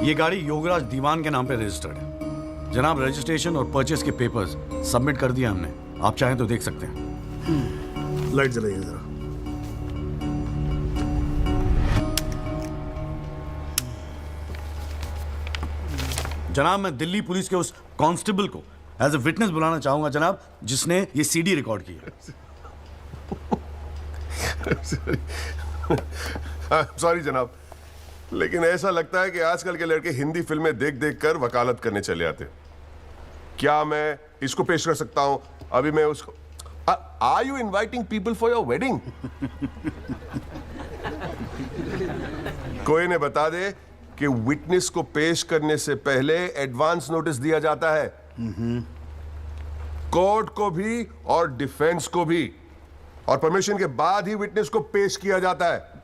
ये गाड़ी योगराज दीवान के नाम पे रजिस्टर्ड है। जनाब, रजिस्ट्रेशन और परचेस के पेपर्स सबमिट कर दिया हमने, आप चाहें तो देख सकते हैं। लाइट जलाइए जरा। जनाब, मैं दिल्ली पुलिस के उस कांस्टेबल को एज ए विटनेस बुलाना चाहूंगा जनाब, जिसने ये सीडी रिकॉर्ड की है। सॉरी जनाब, लेकिन ऐसा लगता है कि आजकल के लड़के हिंदी फिल्में देख देख कर वकालत करने चले आते हैं। क्या मैं इसको पेश कर सकता हूं? अभी मैं उसको। Are you inviting people for your wedding? कोई ने बता दे कि विटनेस को पेश करने से पहले एडवांस नोटिस दिया जाता है, कोर्ट को भी और डिफेंस को भी, और परमिशन के बाद ही विटनेस को पेश किया जाता है।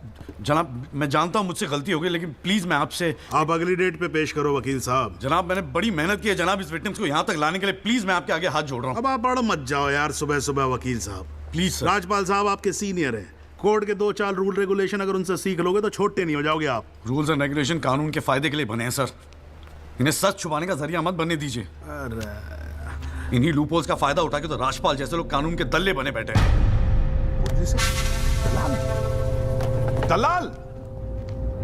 जनाब, मैं जानता हूं मुझसे गलती हो गई, लेकिन प्लीज मैं आपसे। आप अगली डेट पे पेश करो वकील साहब। जनाब, मैंने बड़ी मेहनत की है जनाब इस विटनेस को यहां तक लाने के लिए। प्लीज मैं आपके आगे हाथ जोड़ रहा हूं। अब आप बड़ा मत जाओ यार सुबह सुबह वकील साहब। Please sir. राजपाल साहब आपके सीनियर हैं, कोर्ट के 2-4 रूल रेगुलेशन अगर उनसे सीख लोगे तो छोटे नहीं हो जाओगे आप। रूल्स एंड रेगुलेशन कानून के फायदे के लिए बने हैं सर, इन्हें सच छुपाने का जरिया मत बनने दीजिए। अरे इन्हीं लूपहोल्स का फायदा उठा के तो राजपाल जैसे लोग कानून के दल्ले बने बैठे हैं। दलाल,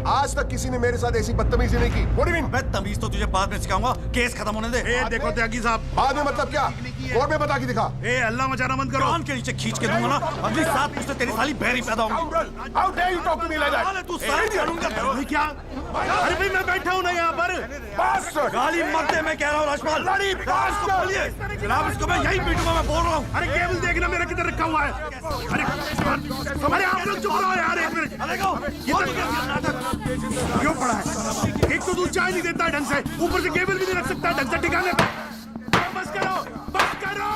आज तक किसी ने मेरे साथ ऐसी बदतमीजी नहीं की। What do you mean? मैं तमीज तो तुझे बाद में सिखाऊंगा, केस खत्म होने दे। देखो त्यागी साहब, बाद में मतलब क्या? कोर्ट में बता के दिखा। अल्लाह मचाना बंद करो। कान के नीचे खींच के दूंगा ना, अगली सात मुझसे तेरी साली बहरी पैदा होगी। How dare you talk to me like that? तू सारे कानून का क्या? अरे भाई मैं बैठा हूँ ना यहाँ पर। गाली मत दे, मैं कह रहा हूँ राजपाल। जनाब इसको मैं यही पीटूंगा, मैं बोल रहा हूँ। अरे केबल देखना मेरा किधर रखा हुआ है। अरे आप लोग चुप रहो यार, एक मिनट। क्यों पड़ा है? एक तो तू चाय नहीं देता ढंग से, ऊपर से केबल भी नहीं रख सकता ढंग से ठिकाने पे। बस करो, बस करो।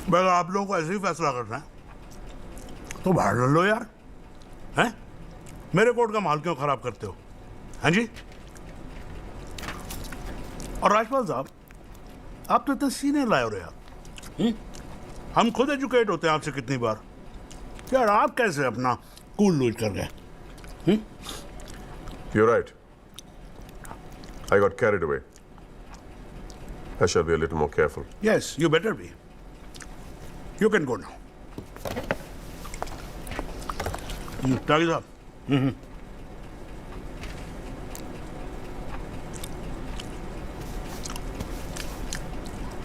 बस आप लोगों को ऐसे ही फैसला करना है तो बाहर लड़ लो यार। हैं? मेरे कोर्ट का माल क्यों खराब करते हो? हाँ जी। और राजपाल साहब, आप तो इतने सीनियर लाए हो रहे यार। हम खुद एजुकेट होते हैं आपसे कितनी बार यार, आप कैसे अपना कूल लूज कर गए? You're right. I got carried away. I shall be a little more careful. Yes, you better be. You can go now. त्यागी साहब।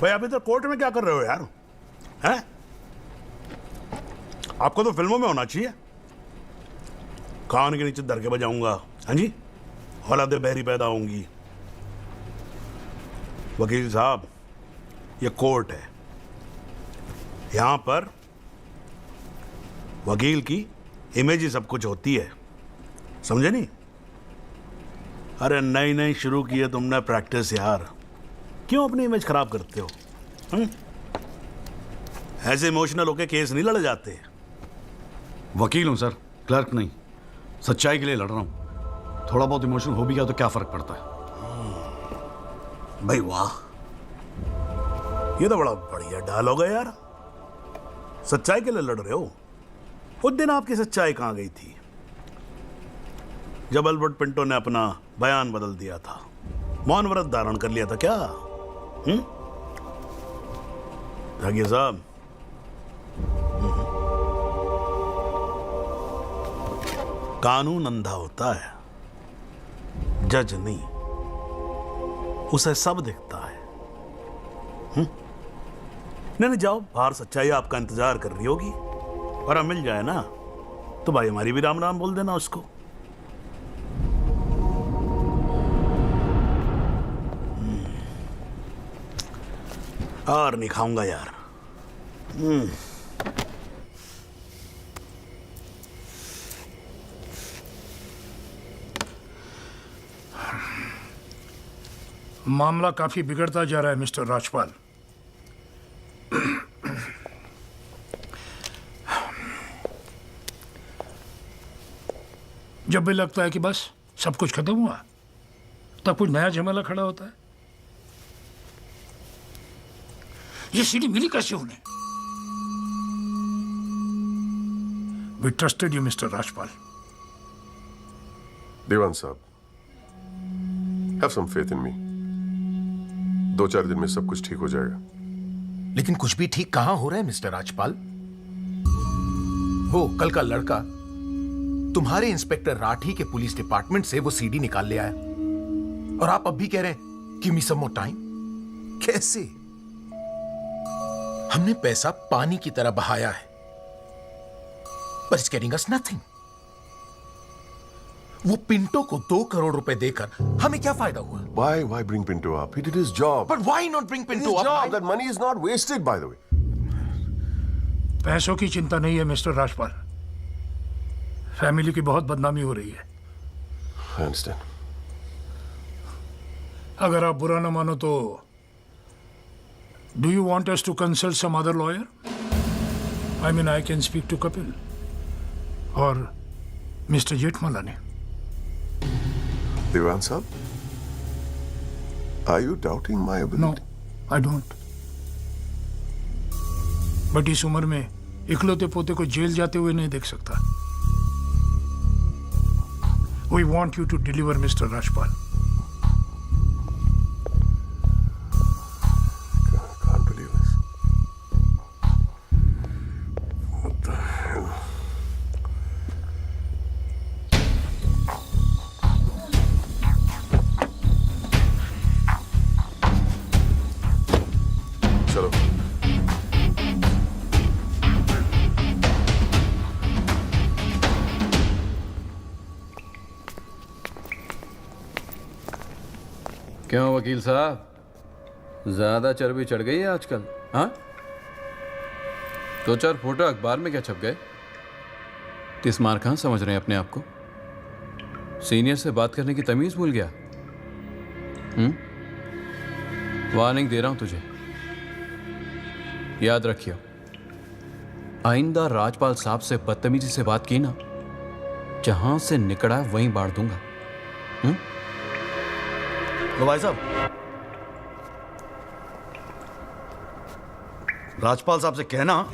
भाई आप इधर कोर्ट में क्या कर रहे हो यार? हैं? आपको तो फिल्मों में होना चाहिए। कान के नीचे धर के बजाऊंगा, हाँ जी, औलादे बहरी पैदा होंगी। वकील साहब, ये कोर्ट है, यहां पर वकील की इमेज ही सब कुछ होती है, समझे नहीं? अरे नई नई शुरू की है तुमने प्रैक्टिस यार, क्यों अपनी इमेज खराब करते हो? ऐसे इमोशनल होके केस नहीं लड़ जाते। वकील हूं सर, क्लर्क नहीं। सच्चाई के लिए लड़ रहा हूं। थोड़ा बहुत इमोशन हो भी गया तो क्या फर्क पड़ता है? भाई वाह, ये तो बड़ा बढ़िया डायलॉग है यार। सच्चाई के लिए लड़ रहे हो? उस दिन आपकी सच्चाई कहां गई थी जब अल्बर्ट पिंटो ने अपना बयान बदल दिया था, मौन व्रत धारण कर लिया था क्या? जागिर साहब, कानून अंधा होता है, जज नहीं, उसे सब दिखता है। नहीं जाओ बाहर, सच्चाई आपका इंतजार कर रही होगी, और अब मिल जाए ना तो भाई हमारी भी राम राम बोल देना उसको। और नहीं खाऊंगा यार। मामला काफी बिगड़ता जा रहा है मिस्टर राजपाल। जब भी लगता है कि बस सब कुछ खत्म हुआ, तब कुछ नया झमेला खड़ा होता है। ये सीढ़ी मिली कैसे उन्हें? We trusted you, mister Rajpal. देवान साहब, have some faith in me. 2-4 दिन में सब कुछ ठीक हो जाएगा। लेकिन कुछ भी ठीक कहां हो रहा है मिस्टर राजपाल? वो कल का लड़का तुम्हारे इंस्पेक्टर राठी के पुलिस डिपार्टमेंट से वो सीडी निकाल ले आया, और आप अब भी कह रहे हैं गिव मी सम मोर टाइम। कैसे? हमने पैसा पानी की तरह बहाया है, but it's getting us nothing. वो पिंटो को 2 करोड़ रुपए देकर हमें क्या फायदा हुआ? Why bring Pinto up? He did his job. But why not bring Pinto up? Job. That money is not wasted, by the way. पैसों की चिंता नहीं है मिस्टर राजपाल, फैमिली की बहुत बदनामी हो रही है। I understand. अगर आप बुरा ना मानो तो do you want us to consult some other lawyer? I mean, I can speak to Kapil. और mister Jethmalani. Diwan sahab, are you doubting my ability? No, I don't. But इस उम्र में इकलौते पोते को जेल जाते हुए नहीं देख सकता। We want you to deliver mister Rajpal. चलो। क्यों वकील साहब, ज्यादा चर्बी चढ़ गई है आजकल? हाँ, दो चार फोटो अखबार में क्या छप गए? किस मार कहाँ समझ रहे हैं अपने आप को? सीनियर से बात करने की तमीज भूल गया? वार्निंग दे रहा हूं तुझे, याद रखियो, आइंदा राजपाल साहब से बदतमीजी से बात की ना, जहां से निकला वहीं बांट दूंगा। तो भाई साहब, राजपाल साहब से कहना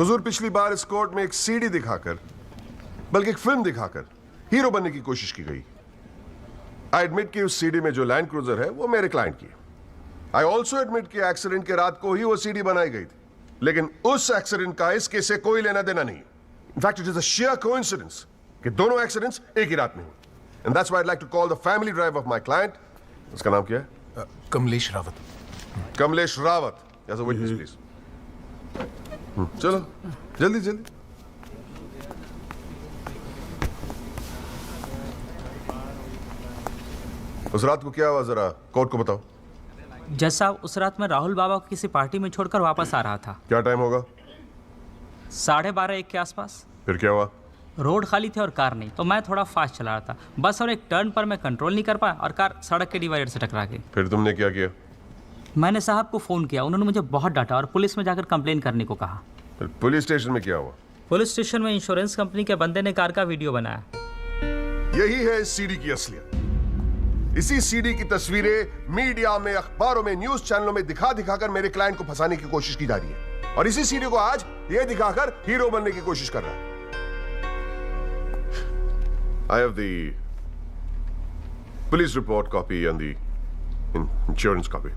हुजूर, पिछली बार इस कोर्ट में एक सीडी दिखाकर, बल्कि एक फिल्म दिखाकर हीरो बनने की कोशिश की गई। आई एडमिट कि उस सीडी में जो लैंड क्रूजर है वो मेरे क्लाइंट की है। आई ऑल्सो एडमिट कि एक्सीडेंट के रात को ही वो सीडी बनाई गई थी, लेकिन उस एक्सीडेंट का इस केस से कोई लेना देना नहीं। In fact it is a sheer coincidence कि दोनों एक्सीडेंट्स एक ही रात में हुए। And that's why I like to call the family drive of my client, उसका नाम क्या है? Kamlesh Rawat. Kamlesh Rawat, as a witness please. चलो जल्दी जल्दी। उस रात को क्या हुआ, जरा कोर्ट को बताओ। जज साहब, उस रात मैं राहुल बाबा को किसी पार्टी में छोड़कर वापस आ रहा था। क्या टाइम होगा? 12:30 के आसपास। फिर क्या हुआ? रोड खाली थे और कार नहीं, तो मैं थोड़ा फास्ट चला रहा था बस, और एक टर्न पर मैं कंट्रोल नहीं कर पाया और कार सड़क के डिवाइडर से टकरा गई। फिर तुमने क्या किया? मैंने साहब को फ़ोन किया, उन्होंने मुझे बहुत डांटा और पुलिस में जाकर कंप्लेन करने को कहा। फिर पुलिस स्टेशन में क्या हुआ? पुलिस स्टेशन में इंश्योरेंस कंपनी के बंदे ने कार का वीडियो बनाया। यही है इस सीडी की असलियत। इसी सीडी की तस्वीरें मीडिया में, अखबारों में, न्यूज चैनलों में दिखा दिखाकर मेरे क्लाइंट को फंसाने की कोशिश की जा रही है, और इसी सीडी को आज ये दिखाकर हीरो बनने की कोशिश कर रहा है। I have the police report copy and the insurance copy.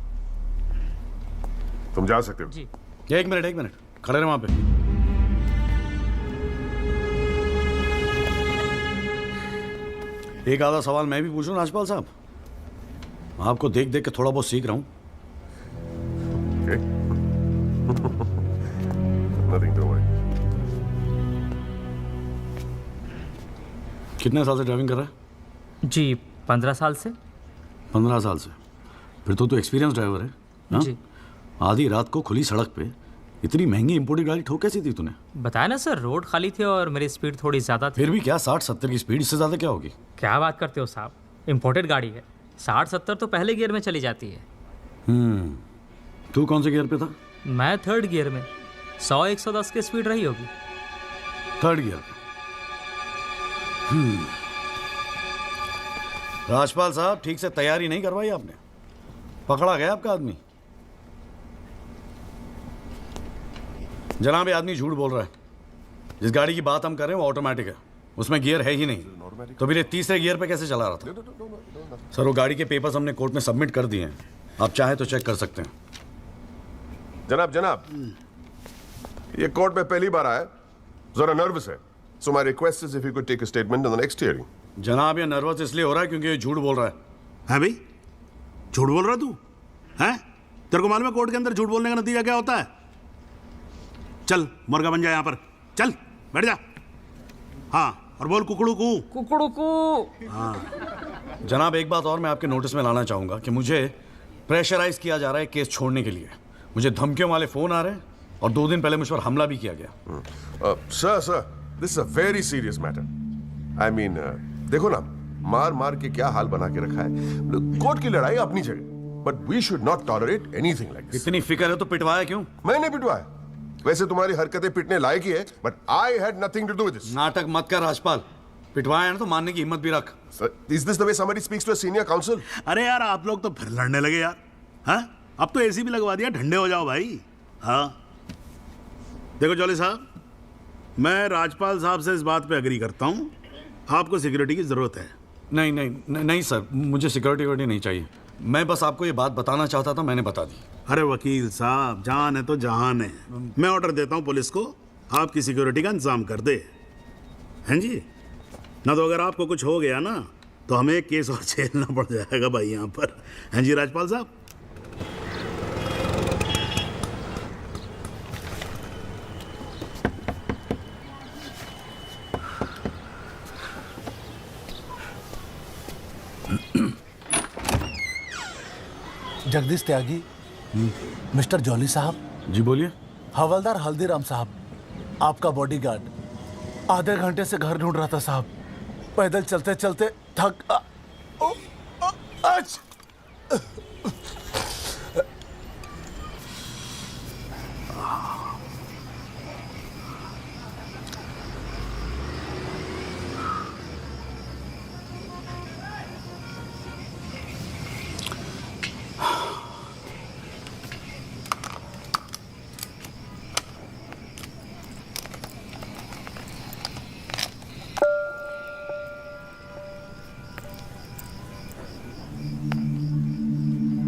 तुम जा सकते हो। जी। एक मिनट खड़े रहे वहां पे। एक आधा सवाल मैं भी पूछूं राजपाल साहब? आपको देख देख के थोड़ा बहुत सीख रहा हूं। Nothing to worry. कितने साल से ड्राइविंग कर रहा है? जी 15 साल से। 15 साल से? फिर तो एक्सपीरियंस ड्राइवर है ना? जी। आधी रात को खुली सड़क पे इतनी महंगी इंपोर्टेड गाड़ी ठोक कैसी थी तूने? बताया ना सर, रोड खाली थी और मेरी स्पीड थोड़ी ज़्यादा थी। फिर भी क्या 60-70 की स्पीड, इससे ज़्यादा क्या होगी? क्या बात करते हो साहब, इंपोर्टेड गाड़ी है, 60-70 तो पहले गियर में चली जाती है। तू कौन से गियर पे था? मैं 3rd गियर में। 100-110 की स्पीड रही होगी। 3rd गियर पे। राजपाल साहब, ठीक से तैयारी नहीं करवाई आपने, पकड़ा गया आपका आदमी। जनाब ये आदमी झूठ बोल रहा है। जिस गाड़ी की बात हम कर रहे हैं वो ऑटोमेटिक है, उसमें गियर है ही नहीं, तो फिर ये तीसरे गियर पे कैसे चला रहा था? सर वो गाड़ी के पेपर्स हमने कोर्ट में सबमिट कर दिए हैं, आप चाहें तो चेक कर सकते हैं। जनाब ये कोर्ट में पहली बार आया, जरा नर्वस है, so my request is if you could take a statement in the next hearing. जनाब ये नर्वस इसलिए हो रहा है क्योंकि ये झूठ बोल रहा है। है भाई, झूठ बोल रहा तू? हैं? तेरे को मालूम है कोर्ट के अंदर झूठ बोलने का नतीजा क्या होता है? चल मुर्गा बन जा यहाँ पर, चल बैठ जा। हाँ और बोल कुकड़ू कू। कुकड़ू कू। हाँ जनाब एक बात और मैं आपके नोटिस में लाना चाहूंगा कि मुझे प्रेशराइज किया जा रहा है केस छोड़ने के लिए। मुझे धमकियों वाले फोन आ रहे हैं और 2 दिन पहले मुझ पर हमला भी किया गया। Sir this is a very serious matter. I mean देखो ना, मार मार के क्या हाल बना के रखा है। कोर्ट की लड़ाई अपनी जगह, but we should not tolerate anything like this. इतनी फिक्र है तो पिटवाया क्यों? मैंने पिटवाया? वैसे तुम्हारी हरकतें पिटने लायक ही है, but I had nothing to do with this. नाटक मत कर राजपाल, पिटवाया है ना तो मानने की हिम्मत भी रख। Is this the way somebody speaks to a senior counsel? अरे यार आप लोग तो फिर लड़ने लगे यार। हाँ अब तो एसी भी लगवा दिया, ठंडे हो जाओ भाई। हाँ देखो जॉली साहब, मैं राजपाल साहब से इस बात पे एग्री करता हूँ, आपको सिक्योरिटी की जरूरत है। नहीं नहीं नहीं सर, मुझे सिक्योरिटी नहीं चाहिए। मैं बस आपको ये बात बताना चाहता था, मैंने बता दी। अरे वकील साहब, जान है तो जहान है। मैं ऑर्डर देता हूँ पुलिस को आपकी सिक्योरिटी का इंतजाम कर दे, हैं जी? ना तो अगर आपको कुछ हो गया ना तो हमें एक केस और झेलना पड़ जाएगा भाई यहाँ पर, हैं जी राजपाल साहब? जगदीश त्यागी, मिस्टर जॉली साहब। जी बोलिए। हवलदार हल्दीराम साहब, आपका बॉडीगार्ड आधे घंटे से घर ढूंढ रहा था साहब। पैदल चलते चलते थक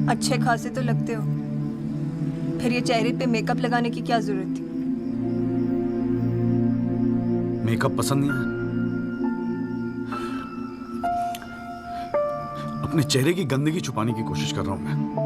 अच्छे खासे तो लगते हो, फिर ये चेहरे पे मेकअप लगाने की क्या जरूरत थी? मेकअप पसंद नहीं है? अपने चेहरे की गंदगी छुपाने की कोशिश कर रहा हूं मैं।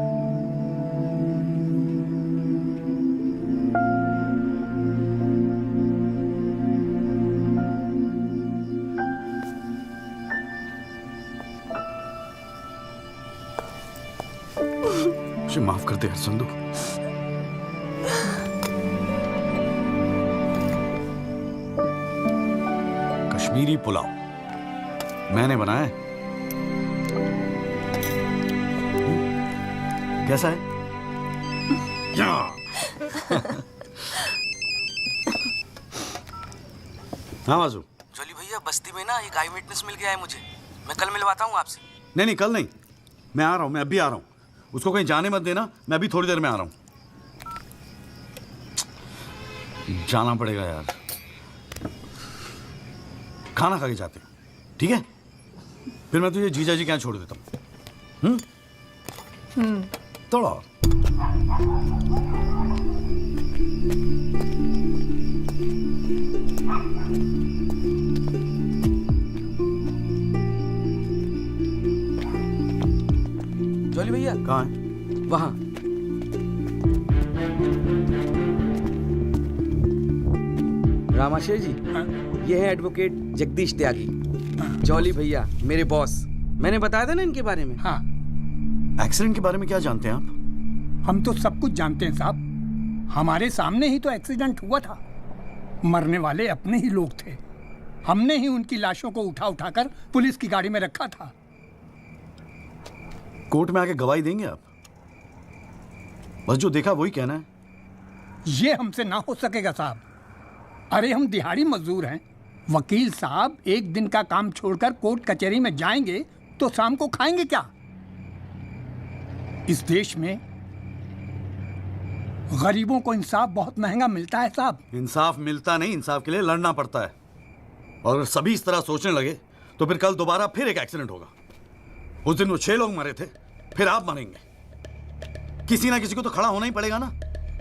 मुझे माफ कर दे यार संधू। कश्मीरी पुलाव मैंने बनाया है, कैसा है? हाँ बाजू। जोली भैया बस्ती में ना एक आई विटनेस मिल गया है मुझे, मैं कल मिलवाता हूँ आपसे। नहीं कल नहीं, मैं आ रहा हूँ, मैं अभी आ रहा हूँ। उसको कहीं जाने मत देना, मैं अभी थोड़ी देर में आ रहा हूँ। जाना पड़ेगा यार, खाना खा के जाते हैं, ठीक है? फिर मैं तुझे जीजा जी के यहाँ छोड़ देता हूँ। थोड़ा और। जोली भैया कहाँ है? वहाँ। रामाशय जी, ये है एडवोकेट जगदीश त्यागी। जॉली भैया मेरे बॉस, मैंने बताया था ना इनके बारे में। हाँ। एक्सीडेंट के बारे में क्या जानते हैं आप? हम तो सब कुछ जानते हैं साहब, हमारे सामने ही तो एक्सीडेंट हुआ था। मरने वाले अपने ही लोग थे, हमने ही उनकी लाशों को उठा उठाकर पुलिस की गाड़ी में रखा था। कोर्ट में आके गवाही देंगे आप? बस जो देखा वही कहना है। ये हमसे ना हो सकेगा साहब। अरे हम दिहाड़ी मजदूर हैं, वकील साहब एक दिन का काम छोड़कर कोर्ट कचहरी में जाएंगे तो शाम को खाएंगे क्या? इस देश में गरीबों को इंसाफ बहुत महंगा मिलता है साहब। इंसाफ मिलता नहीं, इंसाफ के लिए लड़ना पड़ता है। और अगर सभी इस तरह सोचने लगे तो फिर कल दोबारा फिर एक एक्सीडेंट होगा। उस दिन वो 6 लोग मरे थे, फिर आप मरेंगे। किसी ना किसी को तो खड़ा होना ही पड़ेगा ना।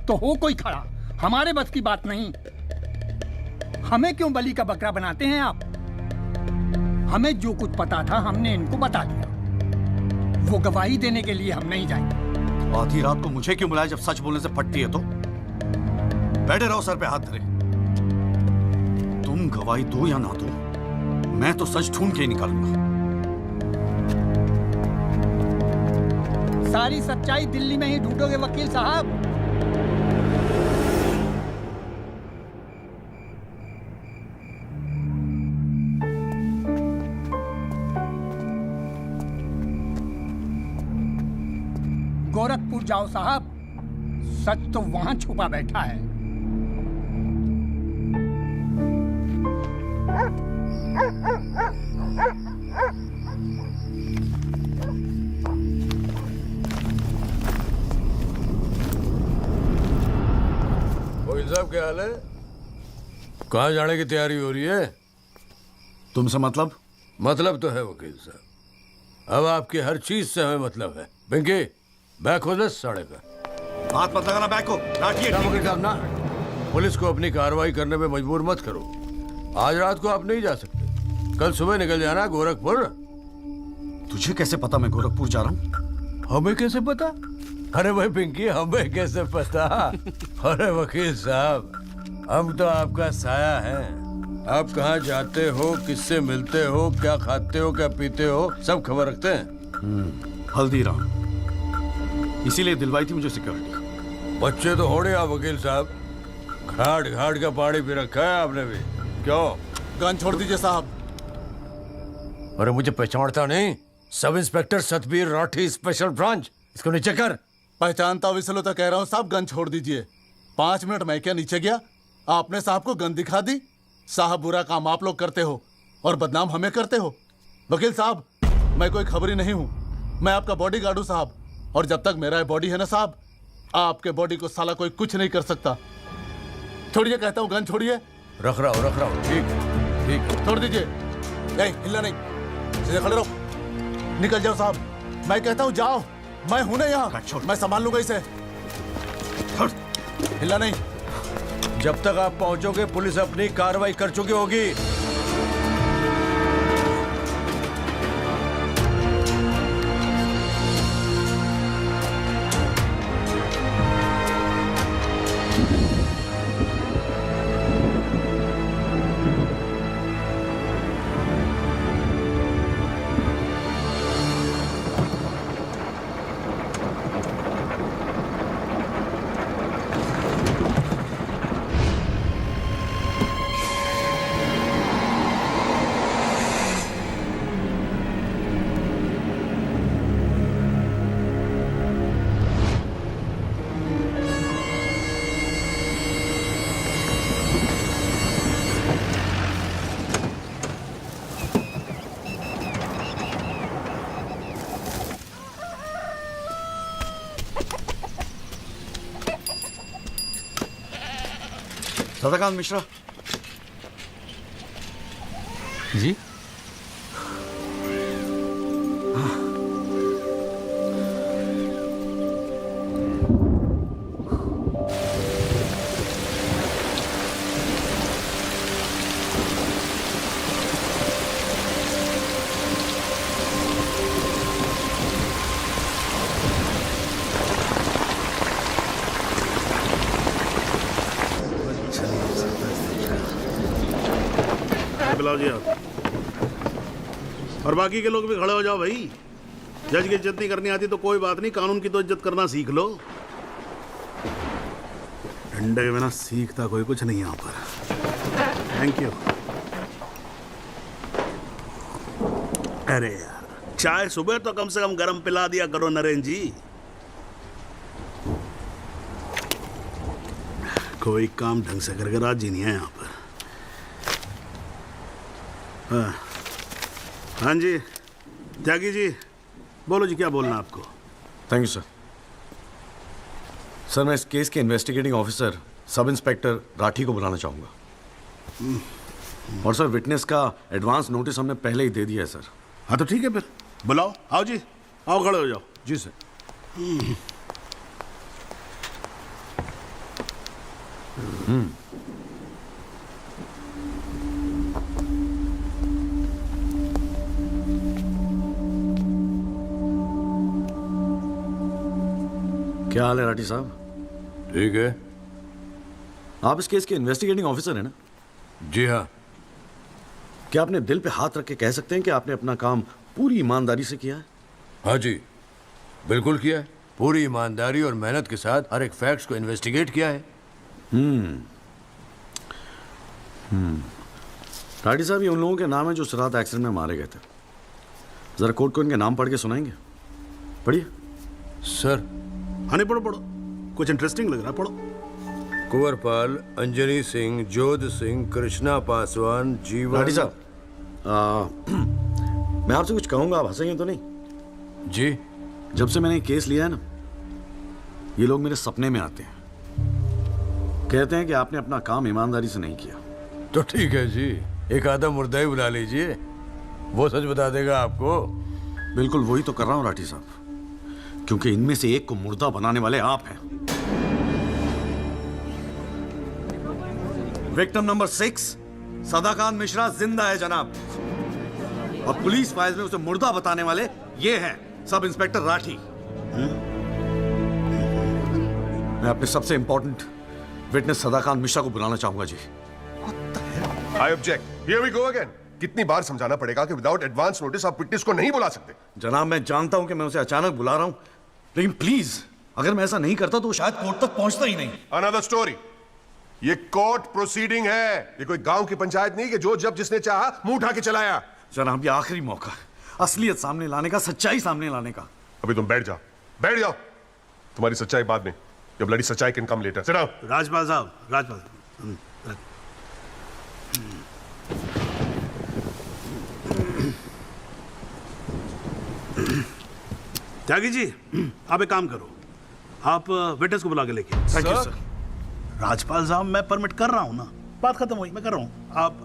तो हो कोई खड़ा, हमारे बस की बात नहीं। हमें क्यों बलि का बकरा बनाते हैं आप? हमें जो कुछ पता था हमने इनको बता दिया। वो गवाही देने के लिए हम नहीं जाएंगे। आधी रात को मुझे क्यों बुलाया जब सच बोलने से फटती है तो? बैठे रहो सर पे हाथ धरे। तुम गवाही दो या ना दो, मैं तो सच ढूंढ के ही निकालूंगा। सारी सच्चाई दिल्ली में ही ढूंढोगे वकील साहब। गोरखपुर जाओ साहब, सच तो वहां छुपा बैठा है। वकील साहब क्या हाल है? कहाँ जाने की तैयारी हो रही है? तुमसे मतलब? मतलब तो है वकील साहब, अब आपकी हर चीज से हमें मतलब है। पिंकी बैग खोल दे साढ़े का। हाथ मत लगाना बैग को। वकील साहब ना, पुलिस को अपनी कार्रवाई करने में मजबूर मत करो। आज रात को आप नहीं जा सकते, कल सुबह निकल जाना गोरखपुर। तुझे कैसे पता मैं गोरखपुर जा रहा हूँ? हमें कैसे पता? अरे भाई पिंकी, हमें कैसे पता? अरे वकील साहब, हम तो आपका साया है। आप कहाँ जाते हो, किससे मिलते हो, क्या खाते हो, क्या पीते हो, सब खबर रखते हैं। हल्दीराम, इसीलिए दिलवाई थी मुझे सिक्योरिटी। बच्चे तो होने आप वकील साहब, घाट घाट का पानी पी रखा है आपने भी। क्यों? गन छोड़ दीजिए साहब। अरे मुझे पहचानता नहीं? Sub inspector Satbir Rathi, special branch. इसको नीचे कर। पहचानता हूँ इसलिए तो कह रहा हूँ साहब, गन छोड़ दीजिए। 5 मिनट मैं क्या नीचे गया, आपने साहब को गन दिखा दी। साहब बुरा काम आप लोग करते हो और बदनाम हमें करते हो। वकील साहब, मैं कोई खबरी नहीं हूँ, मैं आपका बॉडीगार्ड हूँ साहब। और जब तक मेरा बॉडी है ना साहब, आपके बॉडी को साला कोई कुछ नहीं कर सकता। छोड़िए कहता हूँ, गन छोड़िए। रख रहा हूँ। ठीक ठीक, छोड़ दीजिए। हिलना नहीं, सीधे खड़े रहो। निकल जाओ साहब, मैं कहता हूँ जाओ। मैं हूं ना यहाँ, मैं संभाल लूंगा इसे। हिलना नहीं। जब तक आप पहुंचोगे पुलिस अपनी कार्रवाई कर चुकी होगी। सदाकांत मिश्रा जी। बुलाओ जी आप। और बाकी के लोग भी खड़े हो जाओ भाई। जज की इज्जत नहीं करनी आती तो कोई बात नहीं, कानून की तो इज्जत करना सीख लो। डंडे के बिना सीखता कोई कुछ नहीं यहाँ पर। Thank you. अरे यार, चाय सुबह तो कम से कम गर्म पिला दिया करो नरेंद्र जी। कोई काम ढंग से करके राजी नहीं है यहाँ पर। हाँ जी त्यागी जी, बोलो जी क्या बोलना आपको। Thank you sir. सर मैं इस केस के investigating officer sub inspector Rathi को बुलाना चाहूंगा। और सर विटनेस का एडवांस नोटिस हमने पहले ही दे दिया है सर। हाँ तो ठीक है फिर बुलाओ। आओ जी, आओ खड़े हो जाओ। जी सर। क्या हाल है राठी साहब? ठीक है। आप इस केस के इन्वेस्टिगेटिंग ऑफिसर हैं ना? जी हाँ। क्या आपने दिल पे हाथ रख के कह सकते हैं कि आपने अपना काम पूरी ईमानदारी से किया है? हाँ जी, बिल्कुल किया है। पूरी ईमानदारी और मेहनत के साथ हर एक फैक्ट्स को इन्वेस्टिगेट किया है। राठी साहब, ये उन लोगों के नाम है जो उस रात एक्सीडेंट में मारे गए थे। जरा कोर्ट को इनके नाम पढ़ के सुनाएंगे? पढ़िए। सर। हाँ नहीं, पढ़ो पढ़ो, कुछ इंटरेस्टिंग लग रहा है, पढ़ो। कुंवरपाल, अंजनी सिंह, जोध सिंह, कृष्णा पासवान, जीवन। राठी साहब, मैं आपसे कुछ कहूंगा, आप हंसेंगे तो नहीं? जी। जब से मैंने केस लिया है ना, ये लोग मेरे सपने में आते हैं, कहते हैं कि आपने अपना काम ईमानदारी से नहीं किया। तो ठीक है जी, एक आधा मुर्दा ही बुला लीजिए, वो सच बता देगा आपको। बिल्कुल वही तो कर रहा हूं राठी साहब, क्योंकि इनमें से एक को मुर्दा बनाने वाले आप हैं। विक्टिम नंबर 6 सदाकांत मिश्रा जिंदा है जनाब, और पुलिस फाइल्स में उसे मुर्दा बताने वाले ये हैं सब इंस्पेक्टर राठी। मैं अपने सबसे इंपॉर्टेंट विटनेस सदाकांत मिश्रा को बुलाना चाहूंगा जी। I object. Here we go again. कितनी बार समझाना पड़ेगा कि विदाउट एडवांस नोटिस आप विटनेस को नहीं बुला सकते? जनाब मैं जानता हूं कि मैं उसे अचानक बुला रहा हूं, लेकिन प्लीज अगर मैं ऐसा नहीं करता तो वो शायद कोर्ट तक पहुंचता ही नहीं। Another story. ये कोर्ट प्रोसीडिंग है, ये कोई गांव की पंचायत नहीं कि जो जब जिसने चाहा मुंह उठा के चलाया। जनाब ये आखिरी मौका है असलियत सामने लाने का, सच्चाई सामने लाने का। अभी तुम बैठ जाओ, बैठ जाओ। तुम्हारी सच्चाई बाद में, जब ब्लडी सच्चाई can come later. Sit down. Rajpal साहब, राजपाल। त्यागी जी, आप एक काम करो, आप विटनेस को बुला के लेके। Thank you sir. राजपाल साहब मैं परमिट कर रहा हूं ना, बात खत्म हुई, मैं कर रहा हूं।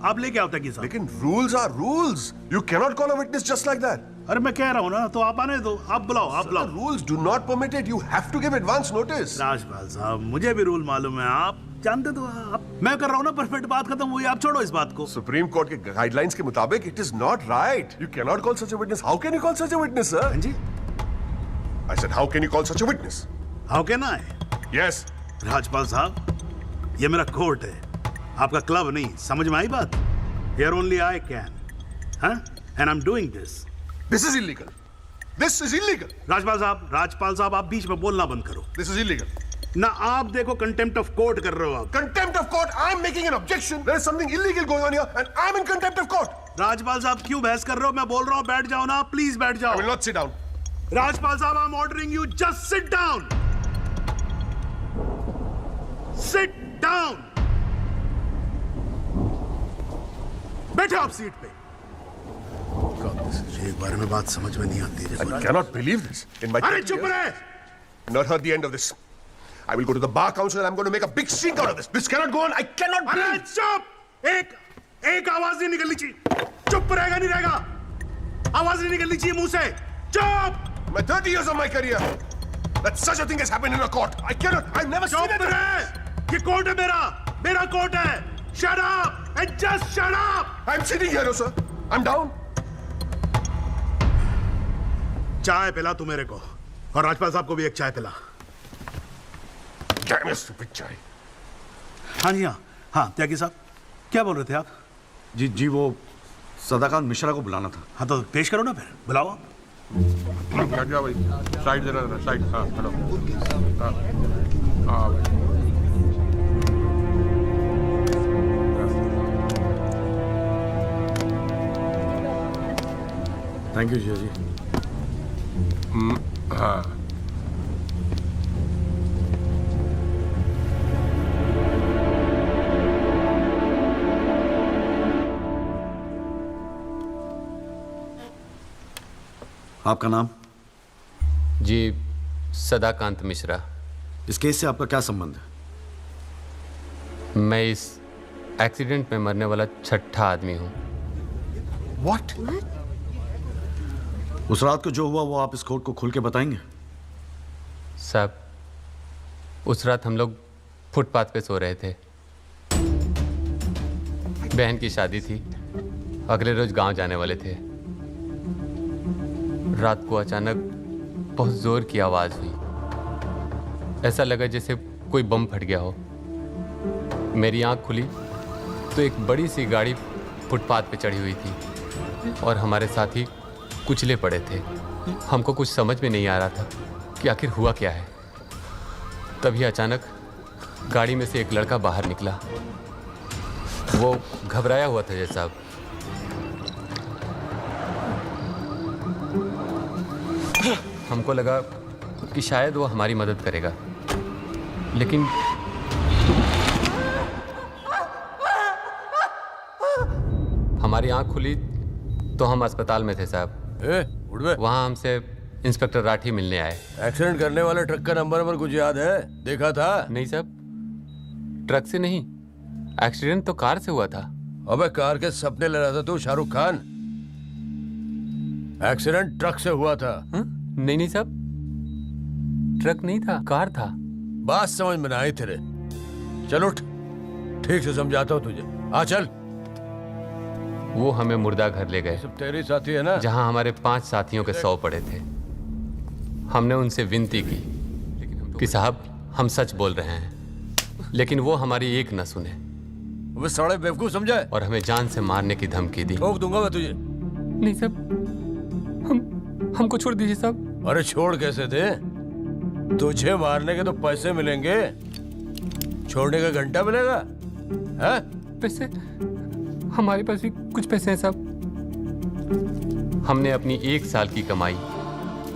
आप लेके आओ त्यागी साहब। लेकिन rules are rules, you can not call a witness just like that. अरे मैं कह रहा हूं ना, तो आप आने दो, आप बुलाओ, आप बुलाओ। Rules do not permit it, you have to give advance notice. Rajpal sahab मुझे भी रूल मालूम है, आप जानते तो आप। मैं कर रहा हूं ना परफेक्ट, बात खत्म हुई, आप छोड़ो इस बात को। सुप्रीम कोर्ट के गाइडलाइंस के मुताबिक it is not right. You can not call such a witness. How can you call such a witness sir? हां जी। I said, how can you call such a witness? How can I? Yes. Rajpal साहब, ये मेरा court है, आपका club नहीं, समझ में आई बात? Here only I can, huh? And I'm doing this. This is illegal. This is illegal. Rajpal साहब, आप बीच में बोलना बंद करो। This is illegal. ना आप देखो कंटेम्प्ट ऑफ कोर्ट कर रहे हो आप। Contempt of court. I'm making an objection. There is something illegal going on here, and I'm in contempt of court. Rajpal साहब क्यों बहस कर रहे हो? मैं बोल रहा हूँ बैठ जाओ ना, प्लीज बैठ जाओ। I will not sit down. Rajpal साहब, I'm ordering you, just sit down. Sit down. बैठो आप सीट पे। एक बार में बात समझ में नहीं आती है। I cannot believe this. In my अरे चुप रहे। Not heard the end of this. I will go to the bar council and I'm going to make a big stink out of this. This cannot go on. I cannot अरे breathe. चुप। एक आवाज नहीं निकलनी चाहिए। चुप रहेगा नहीं रहेगा। आवाज नहीं निकलनी चाहिए मुंह से। चुप। My 30 years of my career, that such a thing has happened in a court. I cannot. I've never seen it. ये कोर्ट है मेरा कोर्ट है। Shut up and just shut up. I'm sitting here, sir. I'm down. चाय पिला तू मेरे को, और राजपाल साहब को भी एक चाय पिला। Damn you, stupid चाय। हाँ जी हाँ त्यागी साहब, क्या बोल रहे थे आप? जी वो सदाकांत मिश्रा को बुलाना था। हाँ तो पेश करो ना फिर, बुलाओ आप। बैठ जाओ भाई, साइड जरा साइड। हाँ हेलो। हाँ भाई। थैंक यू जिया जी। हाँ आपका नाम? जी सदाकांत मिश्रा। इस केस से आपका क्या संबंध है? मैं इस एक्सीडेंट में मरने वाला छठा आदमी हूँ। What? उस रात को जो हुआ वो आप इस कोर्ट को खुल के बताएंगे? साहब, उस रात हम लोग फुटपाथ पे सो रहे थे। बहन की शादी थी, अगले रोज गांव जाने वाले थे। रात को अचानक बहुत जोर की आवाज हुई। ऐसा लगा जैसे कोई बम फट गया हो। मेरी आंख खुली तो एक बड़ी सी गाड़ी फुटपाथ पे चढ़ी हुई थी और हमारे साथी कुचले पड़े थे। हमको कुछ समझ में नहीं आ रहा था कि आखिर हुआ क्या है। तभी अचानक गाड़ी में से एक लड़का बाहर निकला। वो घबराया हुआ था जैसा। हमको लगा कि शायद वो हमारी मदद करेगा, लेकिन हमारी आंख खुली तो हम अस्पताल में थे साहब। वहाँ हमसे इंस्पेक्टर राठी मिलने आए। एक्सीडेंट करने वाले ट्रक का नंबर कुछ याद है? देखा था? नहीं साहब, ट्रक से नहीं, एक्सीडेंट तो कार से हुआ था। अबे कार के सपने ले रहा था तू शाहरुख खान। एक्सीडेंट ट्रक से हुआ था। नहीं साहब, ट्रक नहीं था, कार था। बात समझ में ना आई तेरे। चल उठ, ठीक से समझाता हूँ तुझे। आ चल। वो हमें मुर्दा घर ले गए। सब तेरे साथी है ना? जहाँ हमारे 5 साथियों के 100 पड़े थे। हमने उनसे विनती की कि साहब हम सच बोल रहे हैं, लेकिन वो हमारी एक न सुने। वो साले बेवकूफ समझा है और हमें जान से मारने की धमकी दी। ठोक दूंगा मैं तुझे। नहीं साहब, हमको छोड़ दीजिए साहब। अरे छोड़ कैसे दे? तुझे मारने के तो पैसे मिलेंगे, छोड़ने का घंटा मिलेगा? है? पैसे? हमारे पास भी कुछ पैसे हैं साहब। हमने अपनी 1 साल की कमाई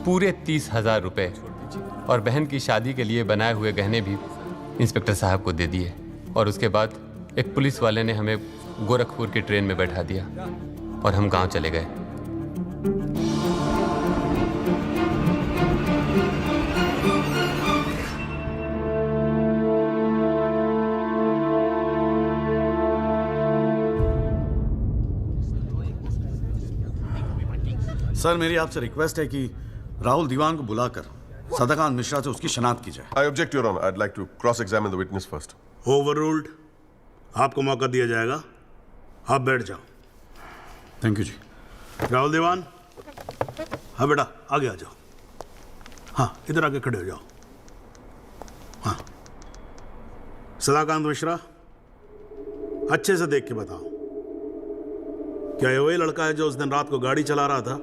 पूरे 30,000 रुपए और बहन की शादी के लिए बनाए हुए गहने भी इंस्पेक्टर साहब को दे दिए। और उसके बाद एक पुलिस वाले ने हमें गोरखपुर की ट्रेन में बैठा दिया और हम गांव चले गए। सर, मेरी आपसे रिक्वेस्ट है कि राहुल दीवान को बुलाकर सदाकांत मिश्रा से उसकी शनाख्त की जाए। I object, Your Honor. I'd like to cross-examine the witness first. Overruled. आपको मौका दिया जाएगा, आप बैठ जाओ। थैंक यू जी। राहुल दीवान, हाँ बेटा आगे आ जाओ। हाँ इधर आके खड़े हो जाओ। हाँ सदाकांत मिश्रा, अच्छे से देख के बताओ, क्या ये वही लड़का है जो उस दिन रात को गाड़ी चला रहा था?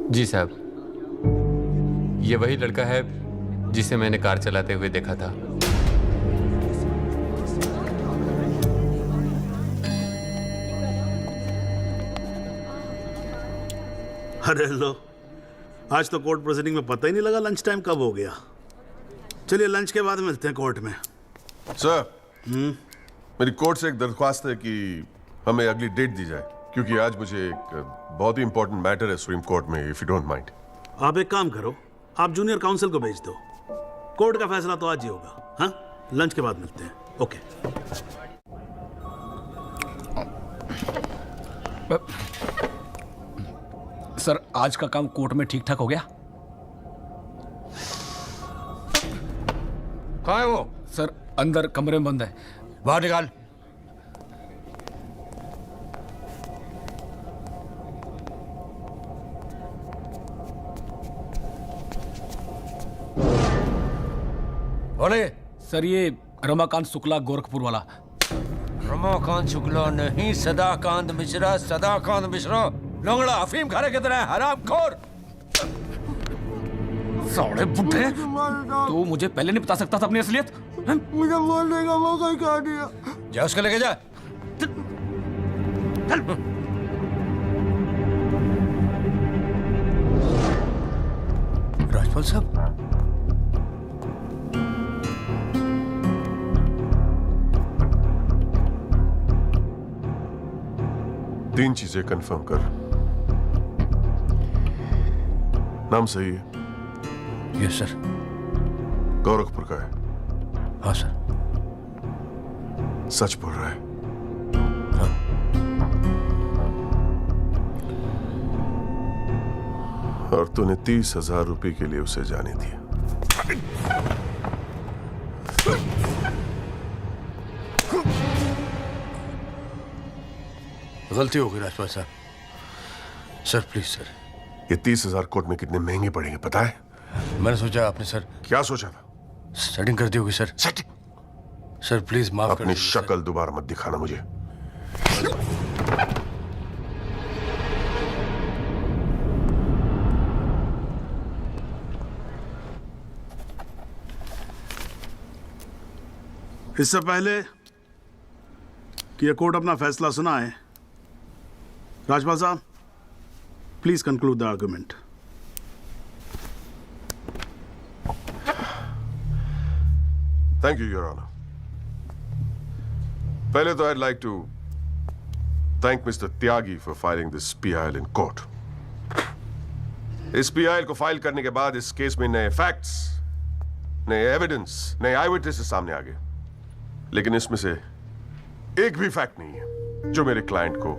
जी साहब, ये वही लड़का है जिसे मैंने कार चलाते हुए देखा था। अरे लो, आज तो कोर्ट प्रोसीडिंग में पता ही नहीं लगा लंच टाइम कब हो गया। चलिए लंच के बाद मिलते हैं कोर्ट में। सर, मेरी कोर्ट से एक दरख्वास्त है कि हमें अगली डेट दी जाए, क्योंकि आज मुझे एक बहुत ही इंपॉर्टेंट मैटर है सुप्रीम कोर्ट में, इफ यू डोंट माइंड। आप एक काम करो, आप जूनियर काउंसिल को भेज दो। कोर्ट का फैसला तो आज ही होगा। हाँ, लंच के बाद मिलते हैं। ओके। सर, आज का काम कोर्ट में ठीक ठाक हो गया? कहाँ है वो? सर, अंदर कमरे में बंद है। बाहर निकाल। बोले। सर, ये रमाकांत शुक्ला गोरखपुर वाला। रमाकांत शुक्ला नहीं, सदाकांत मिश्रा। सदाकांत मिश्रा लंगड़ा अफीम खाने की तरह हरामखोर। साले बुड्ढे, तू मुझे पहले नहीं बता सकता था अपनी असलियत? मुझे बोलने का मौका क्या दिया? जा उसको लेके जा। राजपाल साहब, 3 चीजें कंफर्म कर। नाम सही है? Yes sir. गोरखपुर का है? हाँ सर। सच बोल रहा है? हाँ। और तूने 30,000 रुपए के लिए उसे जाने दिया। गलती हो गई राजपाल साहब। Sir please sir. ये 30,000 कोर्ट में कितने महंगे पड़ेंगे पता है? मैंने सोचा आपने सर। क्या सोचा था? सेटिंग कर दी होगी सर। सेटिंग? सर प्लीज माफ कर अपनी दीजिए, शक्ल दोबारा मत दिखाना मुझे। इससे पहले कि यह कोर्ट अपना फैसला सुनाए, Rajpal sahab please conclude the argument. Thank you your honour. पहले तो I'd like to thank Mr. Tyagi for filing this PIL in court. इस PIL को फाइल करने के बाद इस केस में नए फैक्ट्स, नए एविडेंस, नए आई विटनेसेस सामने आ गए। लेकिन इसमें से एक भी फैक्ट नहीं है जो मेरे क्लाइंट को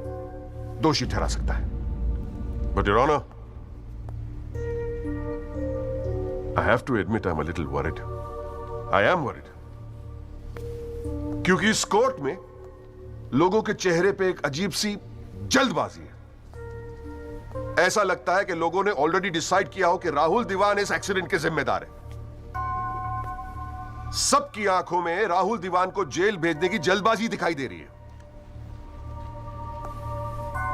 दोषी ठहरा सकता है। But your honour, I have to admit I'm a little worried. I am worried. क्योंकि इस कोर्ट में लोगों के चेहरे पे एक अजीब सी जल्दबाजी है। ऐसा लगता है कि लोगों ने ऑलरेडी डिसाइड किया हो कि राहुल दीवान इस एक्सीडेंट के जिम्मेदार है। सबकी आंखों में राहुल दीवान को जेल भेजने की जल्दबाजी दिखाई दे रही है।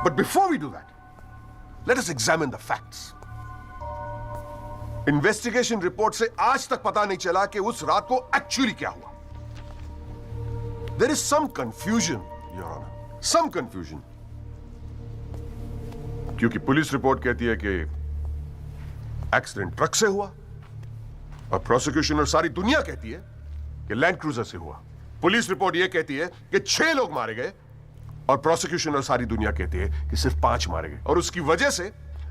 But before we do that, let us examine the facts. Investigation report से आज तक पता नहीं चला कि उस रात को एक्चुअली क्या हुआ। There is some confusion, Your Honor. Some confusion. क्योंकि पुलिस रिपोर्ट कहती है कि एक्सीडेंट ट्रक से हुआ और प्रोसिक्यूशन और सारी दुनिया कहती है कि लैंड क्रूजर से हुआ। पुलिस रिपोर्ट यह कहती है कि 6 लोग मारे गए और प्रोसिक्यूशन और सारी दुनिया कहती है कि सिर्फ 5 मारे गए। और उसकी वजह से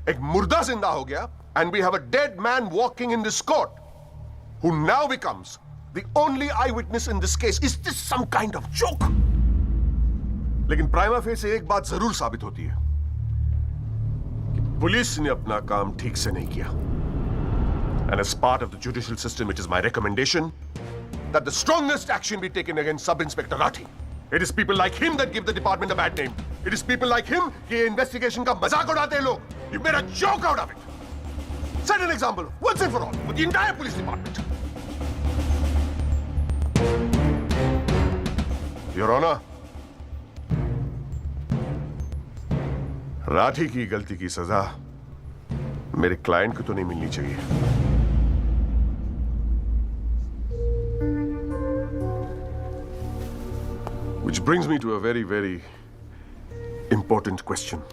एक मुर्दा जिंदा हो गया and we have a dead man walking in this court who now becomes the only eyewitness in this case. Is this some kind of joke? लेकिन प्राइमा फेस एक बात जरूर साबित होती है कि पुलिस ने अपना काम ठीक से नहीं किया। And as part of the judicial system, it is my recommendation that the strongest action be taken against Sub-Inspector Rathi. It is people like him that give the department a bad name. It is people like him कि investigation का मजाक उड़ाते हैं लोग. You made a joke out of it. Set an example once and for all with the entire police department. Your Honor, Rathi की गलती की सजा मेरे क्लाइंट को तो नहीं मिलनी चाहिए। Which brings me to a very, very important question.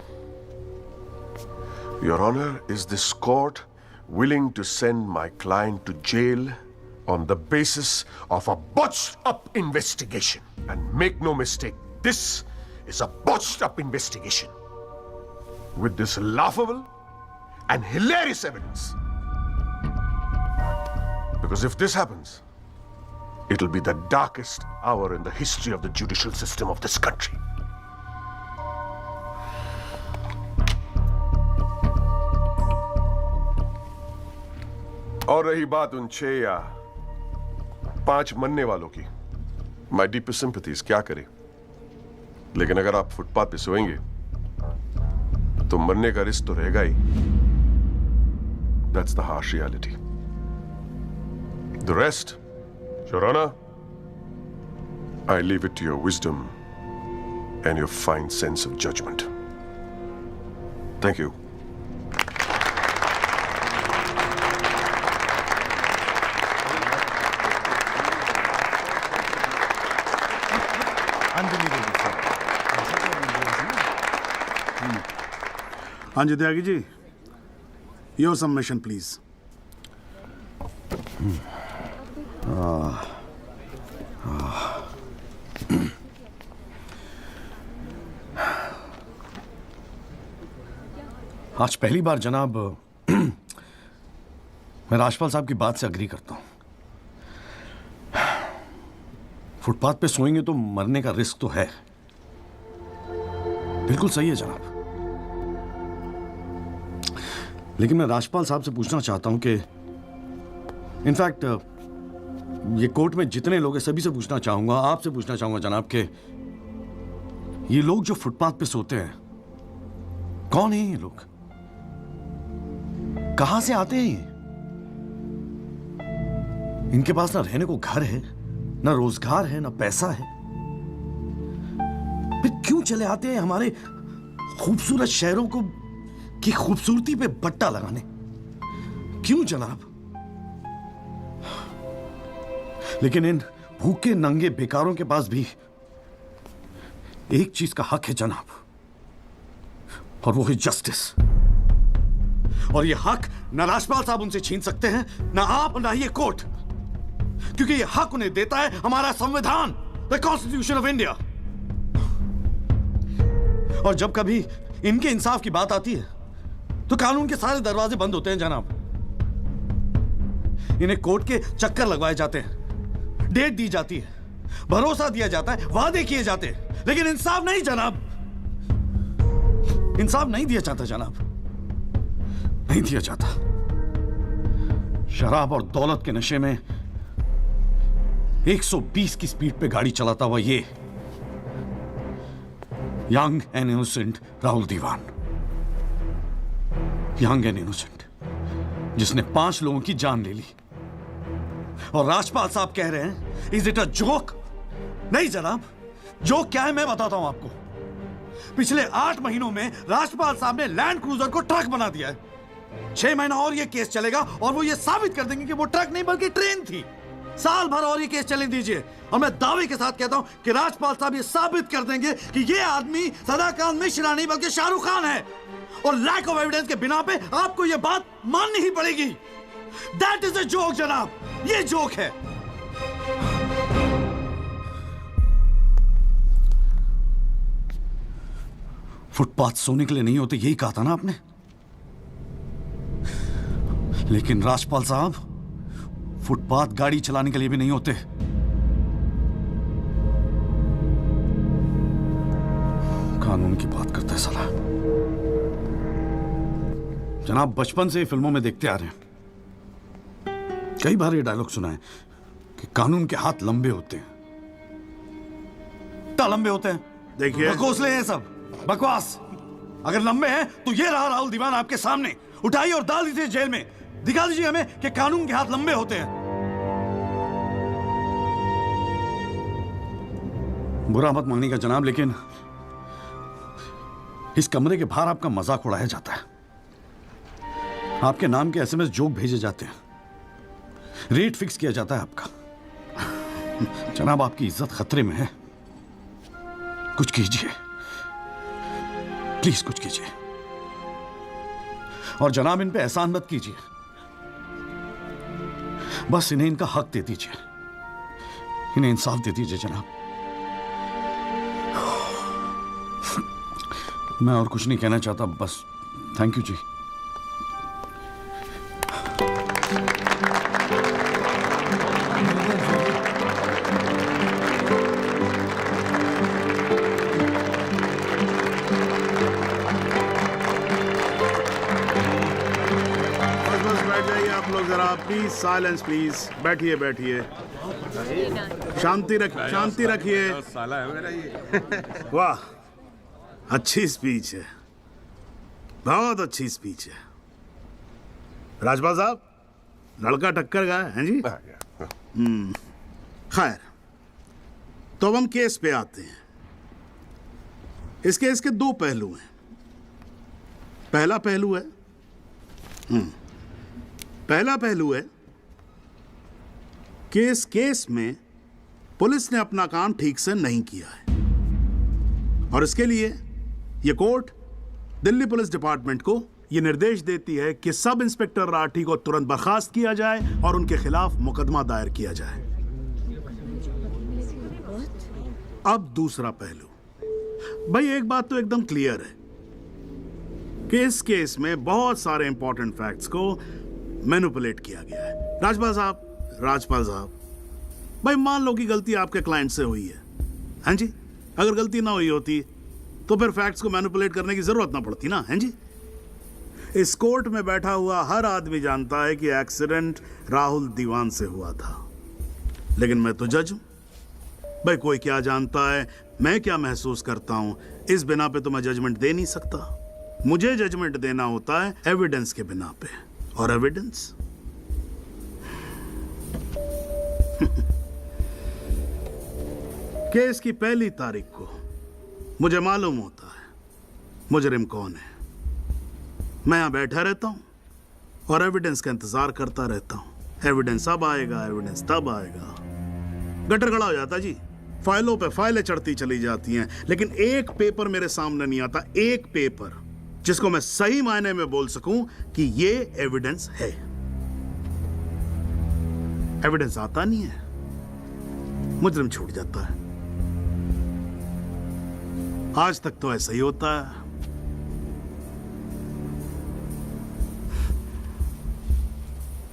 Your Honor, is this court willing to send my client to jail on the basis of a botched-up investigation? And make no mistake, this is a botched-up investigation with this laughable and hilarious evidence. Because if this happens, it'll be the darkest hour in the history of the judicial system of this country. और रही बात उन 6 या 5 मरने वालों की, माई deepest sympathies, क्या करें। लेकिन अगर आप फुटपाथ पे सोएंगे तो मरने का रिस्क तो रहेगा ही। That's the harsh reality. The rest, Your Honor, I leave it to your wisdom and your fine sense of judgment. Thank you. हाँ जी Tyagi ji, your submission please. आज पहली बार जनाब मैं राजपाल साहब की बात से अग्री करता हूं। फुटपाथ पे सोएंगे तो मरने का रिस्क तो है। बिल्कुल सही है जनाब। लेकिन मैं राजपाल साहब से पूछना चाहता हूं कि इनफैक्ट ये कोर्ट में जितने लोग हैं सभी से पूछना चाहूंगा, आपसे पूछना चाहूंगा जनाब कि ये लोग जो फुटपाथ पे सोते हैं कौन है? ये लोग कहां से आते हैं? ये इनके पास ना रहने को घर है, ना रोजगार है, ना पैसा है, फिर क्यों चले आते हैं हमारे खूबसूरत शहरों को की खूबसूरती पे बट्टा लगाने? क्यों जनाब? लेकिन इन भूखे नंगे बेकारों के पास भी एक चीज का हक है जनाब, और वो है जस्टिस। और ये हक ना राजपाल साहब उनसे छीन सकते हैं, ना आप, ना ये कोर्ट, क्योंकि ये हक उन्हें देता है हमारा संविधान, द कॉन्स्टिट्यूशन ऑफ इंडिया। और जब कभी इनके इंसाफ की बात आती है तो कानून के सारे दरवाजे बंद होते हैं जनाब। इन्हें कोर्ट के चक्कर लगवाए जाते हैं, डेट दी जाती है, भरोसा दिया जाता है, वादे किए जाते हैं, लेकिन इंसाफ नहीं जनाब। इंसाफ नहीं दिया जाता जनाब, नहीं दिया जाता। शराब और दौलत के नशे में 120 की स्पीड पे गाड़ी चलाता हुआ ये young and innocent Rahul Diwan, young and innocent, जिसने 5 लोगों की जान ले ली। और राजपाल साहब कह रहे हैं इज इट अ जोक? नहीं जनाब, जोक क्या है मैं बताता हूं आपको। पिछले 8 महीनों में राजपाल साहब ने लैंड क्रूजर को ट्रक बना दिया है। 6 महीना और ये केस चलेगा और वो ये साबित कर देंगे कि वो ट्रक नहीं बल्कि ट्रेन थी। साल भर और ये केस चलने दीजिए और मैं दावे के साथ कहता हूं कि राजपाल साहब ये साबित कर देंगे कि ये आदमी सदाकांत मिश्रा नहीं बल्कि शाहरुख खान है। और लैक ऑफ एविडेंस के बिना पे आपको ये बात माननी ही पड़ेगी। दैट इज अ जोक जनाब, ये जोक है। फुटपाथ सोने के लिए नहीं होते, यही कहा था ना आपने। लेकिन राजपाल साहब फुटपाथ गाड़ी चलाने के लिए भी नहीं होते। कानून की बात करता है साला। जनाब बचपन से फिल्मों में देखते आ रहे हैं, कई बार ये डायलॉग सुना है कि कानून के हाथ लंबे होते हैं। क्या लंबे होते हैं? देखिए बकौसले हैं सब, बकवास। अगर लंबे हैं तो ये रहा राहुल दीवान आपके सामने, उठाइए और डाल दीजिए जेल में। दिखा दीजिए हमें कि कानून के हाथ लंबे होते हैं। बुरा मत मानिएगा जनाब, लेकिन इस कमरे के बाहर आपका मजाक उड़ाया जाता है, आपके नाम के एसएमएस जोक भेजे जाते हैं, रेट फिक्स किया जाता है आपका। जनाब आपकी इज्जत खतरे में है, कुछ कीजिए प्लीज, कुछ कीजिए। और जनाब इन पे एहसान मत कीजिए, बस इन्हें इनका हक दे दीजिए, इन्हें इंसाफ दे दीजिए जनाब। मैं और कुछ नहीं कहना चाहता, बस thank you ji. Please silence please, बैठिए बैठिए, शांति रखिए। साला है मेरा ये। वाह, अच्छी स्पीच है, बहुत अच्छी स्पीच है। राजपाल साहब, लड़का टक्कर गया है जी। खैर, तो अब हम केस पे आते हैं। इस केस के 2 पहलू हैं। पहला पहलू है कि इस केस में पुलिस ने अपना काम ठीक से नहीं किया है, और इसके लिए यह कोर्ट दिल्ली पुलिस डिपार्टमेंट को यह निर्देश देती है कि सब इंस्पेक्टर राठी को तुरंत बर्खास्त किया जाए और उनके खिलाफ मुकदमा दायर किया जाए। अब दूसरा पहलू, भाई एक बात तो एकदम क्लियर है कि इस केस में बहुत सारे इंपॉर्टेंट फैक्ट्स को मैनिपुलेट किया गया है। राजपाल साहब, भाई मान लो कि गलती आपके क्लाइंट से हुई है, हैं जी? अगर गलती ना हुई होती तो फिर फैक्ट्स को मैनिपुलेट करने की जरूरत ना पड़ती ना, हैं जी? इस कोर्ट में बैठा हुआ हर आदमी जानता है कि एक्सीडेंट राहुल दीवान से हुआ था, लेकिन मैं तो जज हूं। भाई कोई क्या जानता है, मैं क्या महसूस करता हूं, इस बिना पे तो मैं जजमेंट दे नहीं सकता। मुझे जजमेंट देना होता है एविडेंस के बिना पे, और एविडेंस केस की पहली तारीख को मुझे मालूम होता है मुजरिम कौन है। मैं यहां बैठा रहता हूं और एविडेंस का इंतजार करता रहता हूं। एविडेंस अब आएगा, एविडेंस तब आएगा। गटर खड़ा हो जाता जी, फाइलों पे फाइलें चढ़ती चली जाती हैं, लेकिन एक पेपर मेरे सामने नहीं आता, एक पेपर जिसको मैं सही मायने में बोल सकूं कि ये एविडेंस है। एविडेंस आता नहीं है, मुजरिम छूट जाता है। आज तक तो ऐसा ही होता है।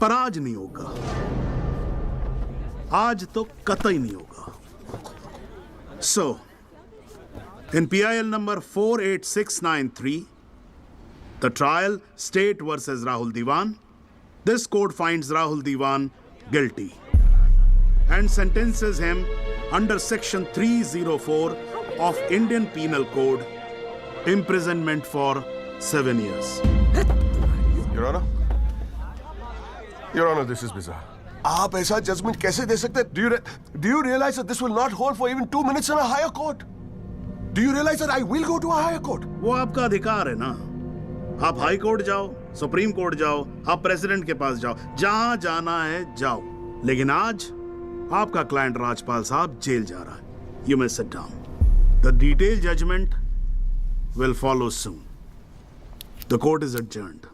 पर आज नहीं होगा, आज तो कतई नहीं होगा। सो इन PIL number 48693, the trial State versus Rahul Diwan, this court finds Rahul Diwan guilty and sentences him under section 304 of Indian Penal Code, imprisonment for 7 years. Your Honor, this is bizarre. आप ऐसा judgement कैसे दे सकते हैं? Do you realize that this will not hold for even 2 minutes in a higher court? Do you realize that I will go to a higher court? वो आपका अधिकार है ना। आप हाई कोर्ट जाओ, सुप्रीम कोर्ट जाओ, आप प्रेसिडेंट के पास जाओ, जहां जाना है जाओ। लेकिन आज आपका क्लाइंट राजपाल साहब जेल जा रहा है। You may sit down. The detailed judgment will follow soon. The court is adjourned.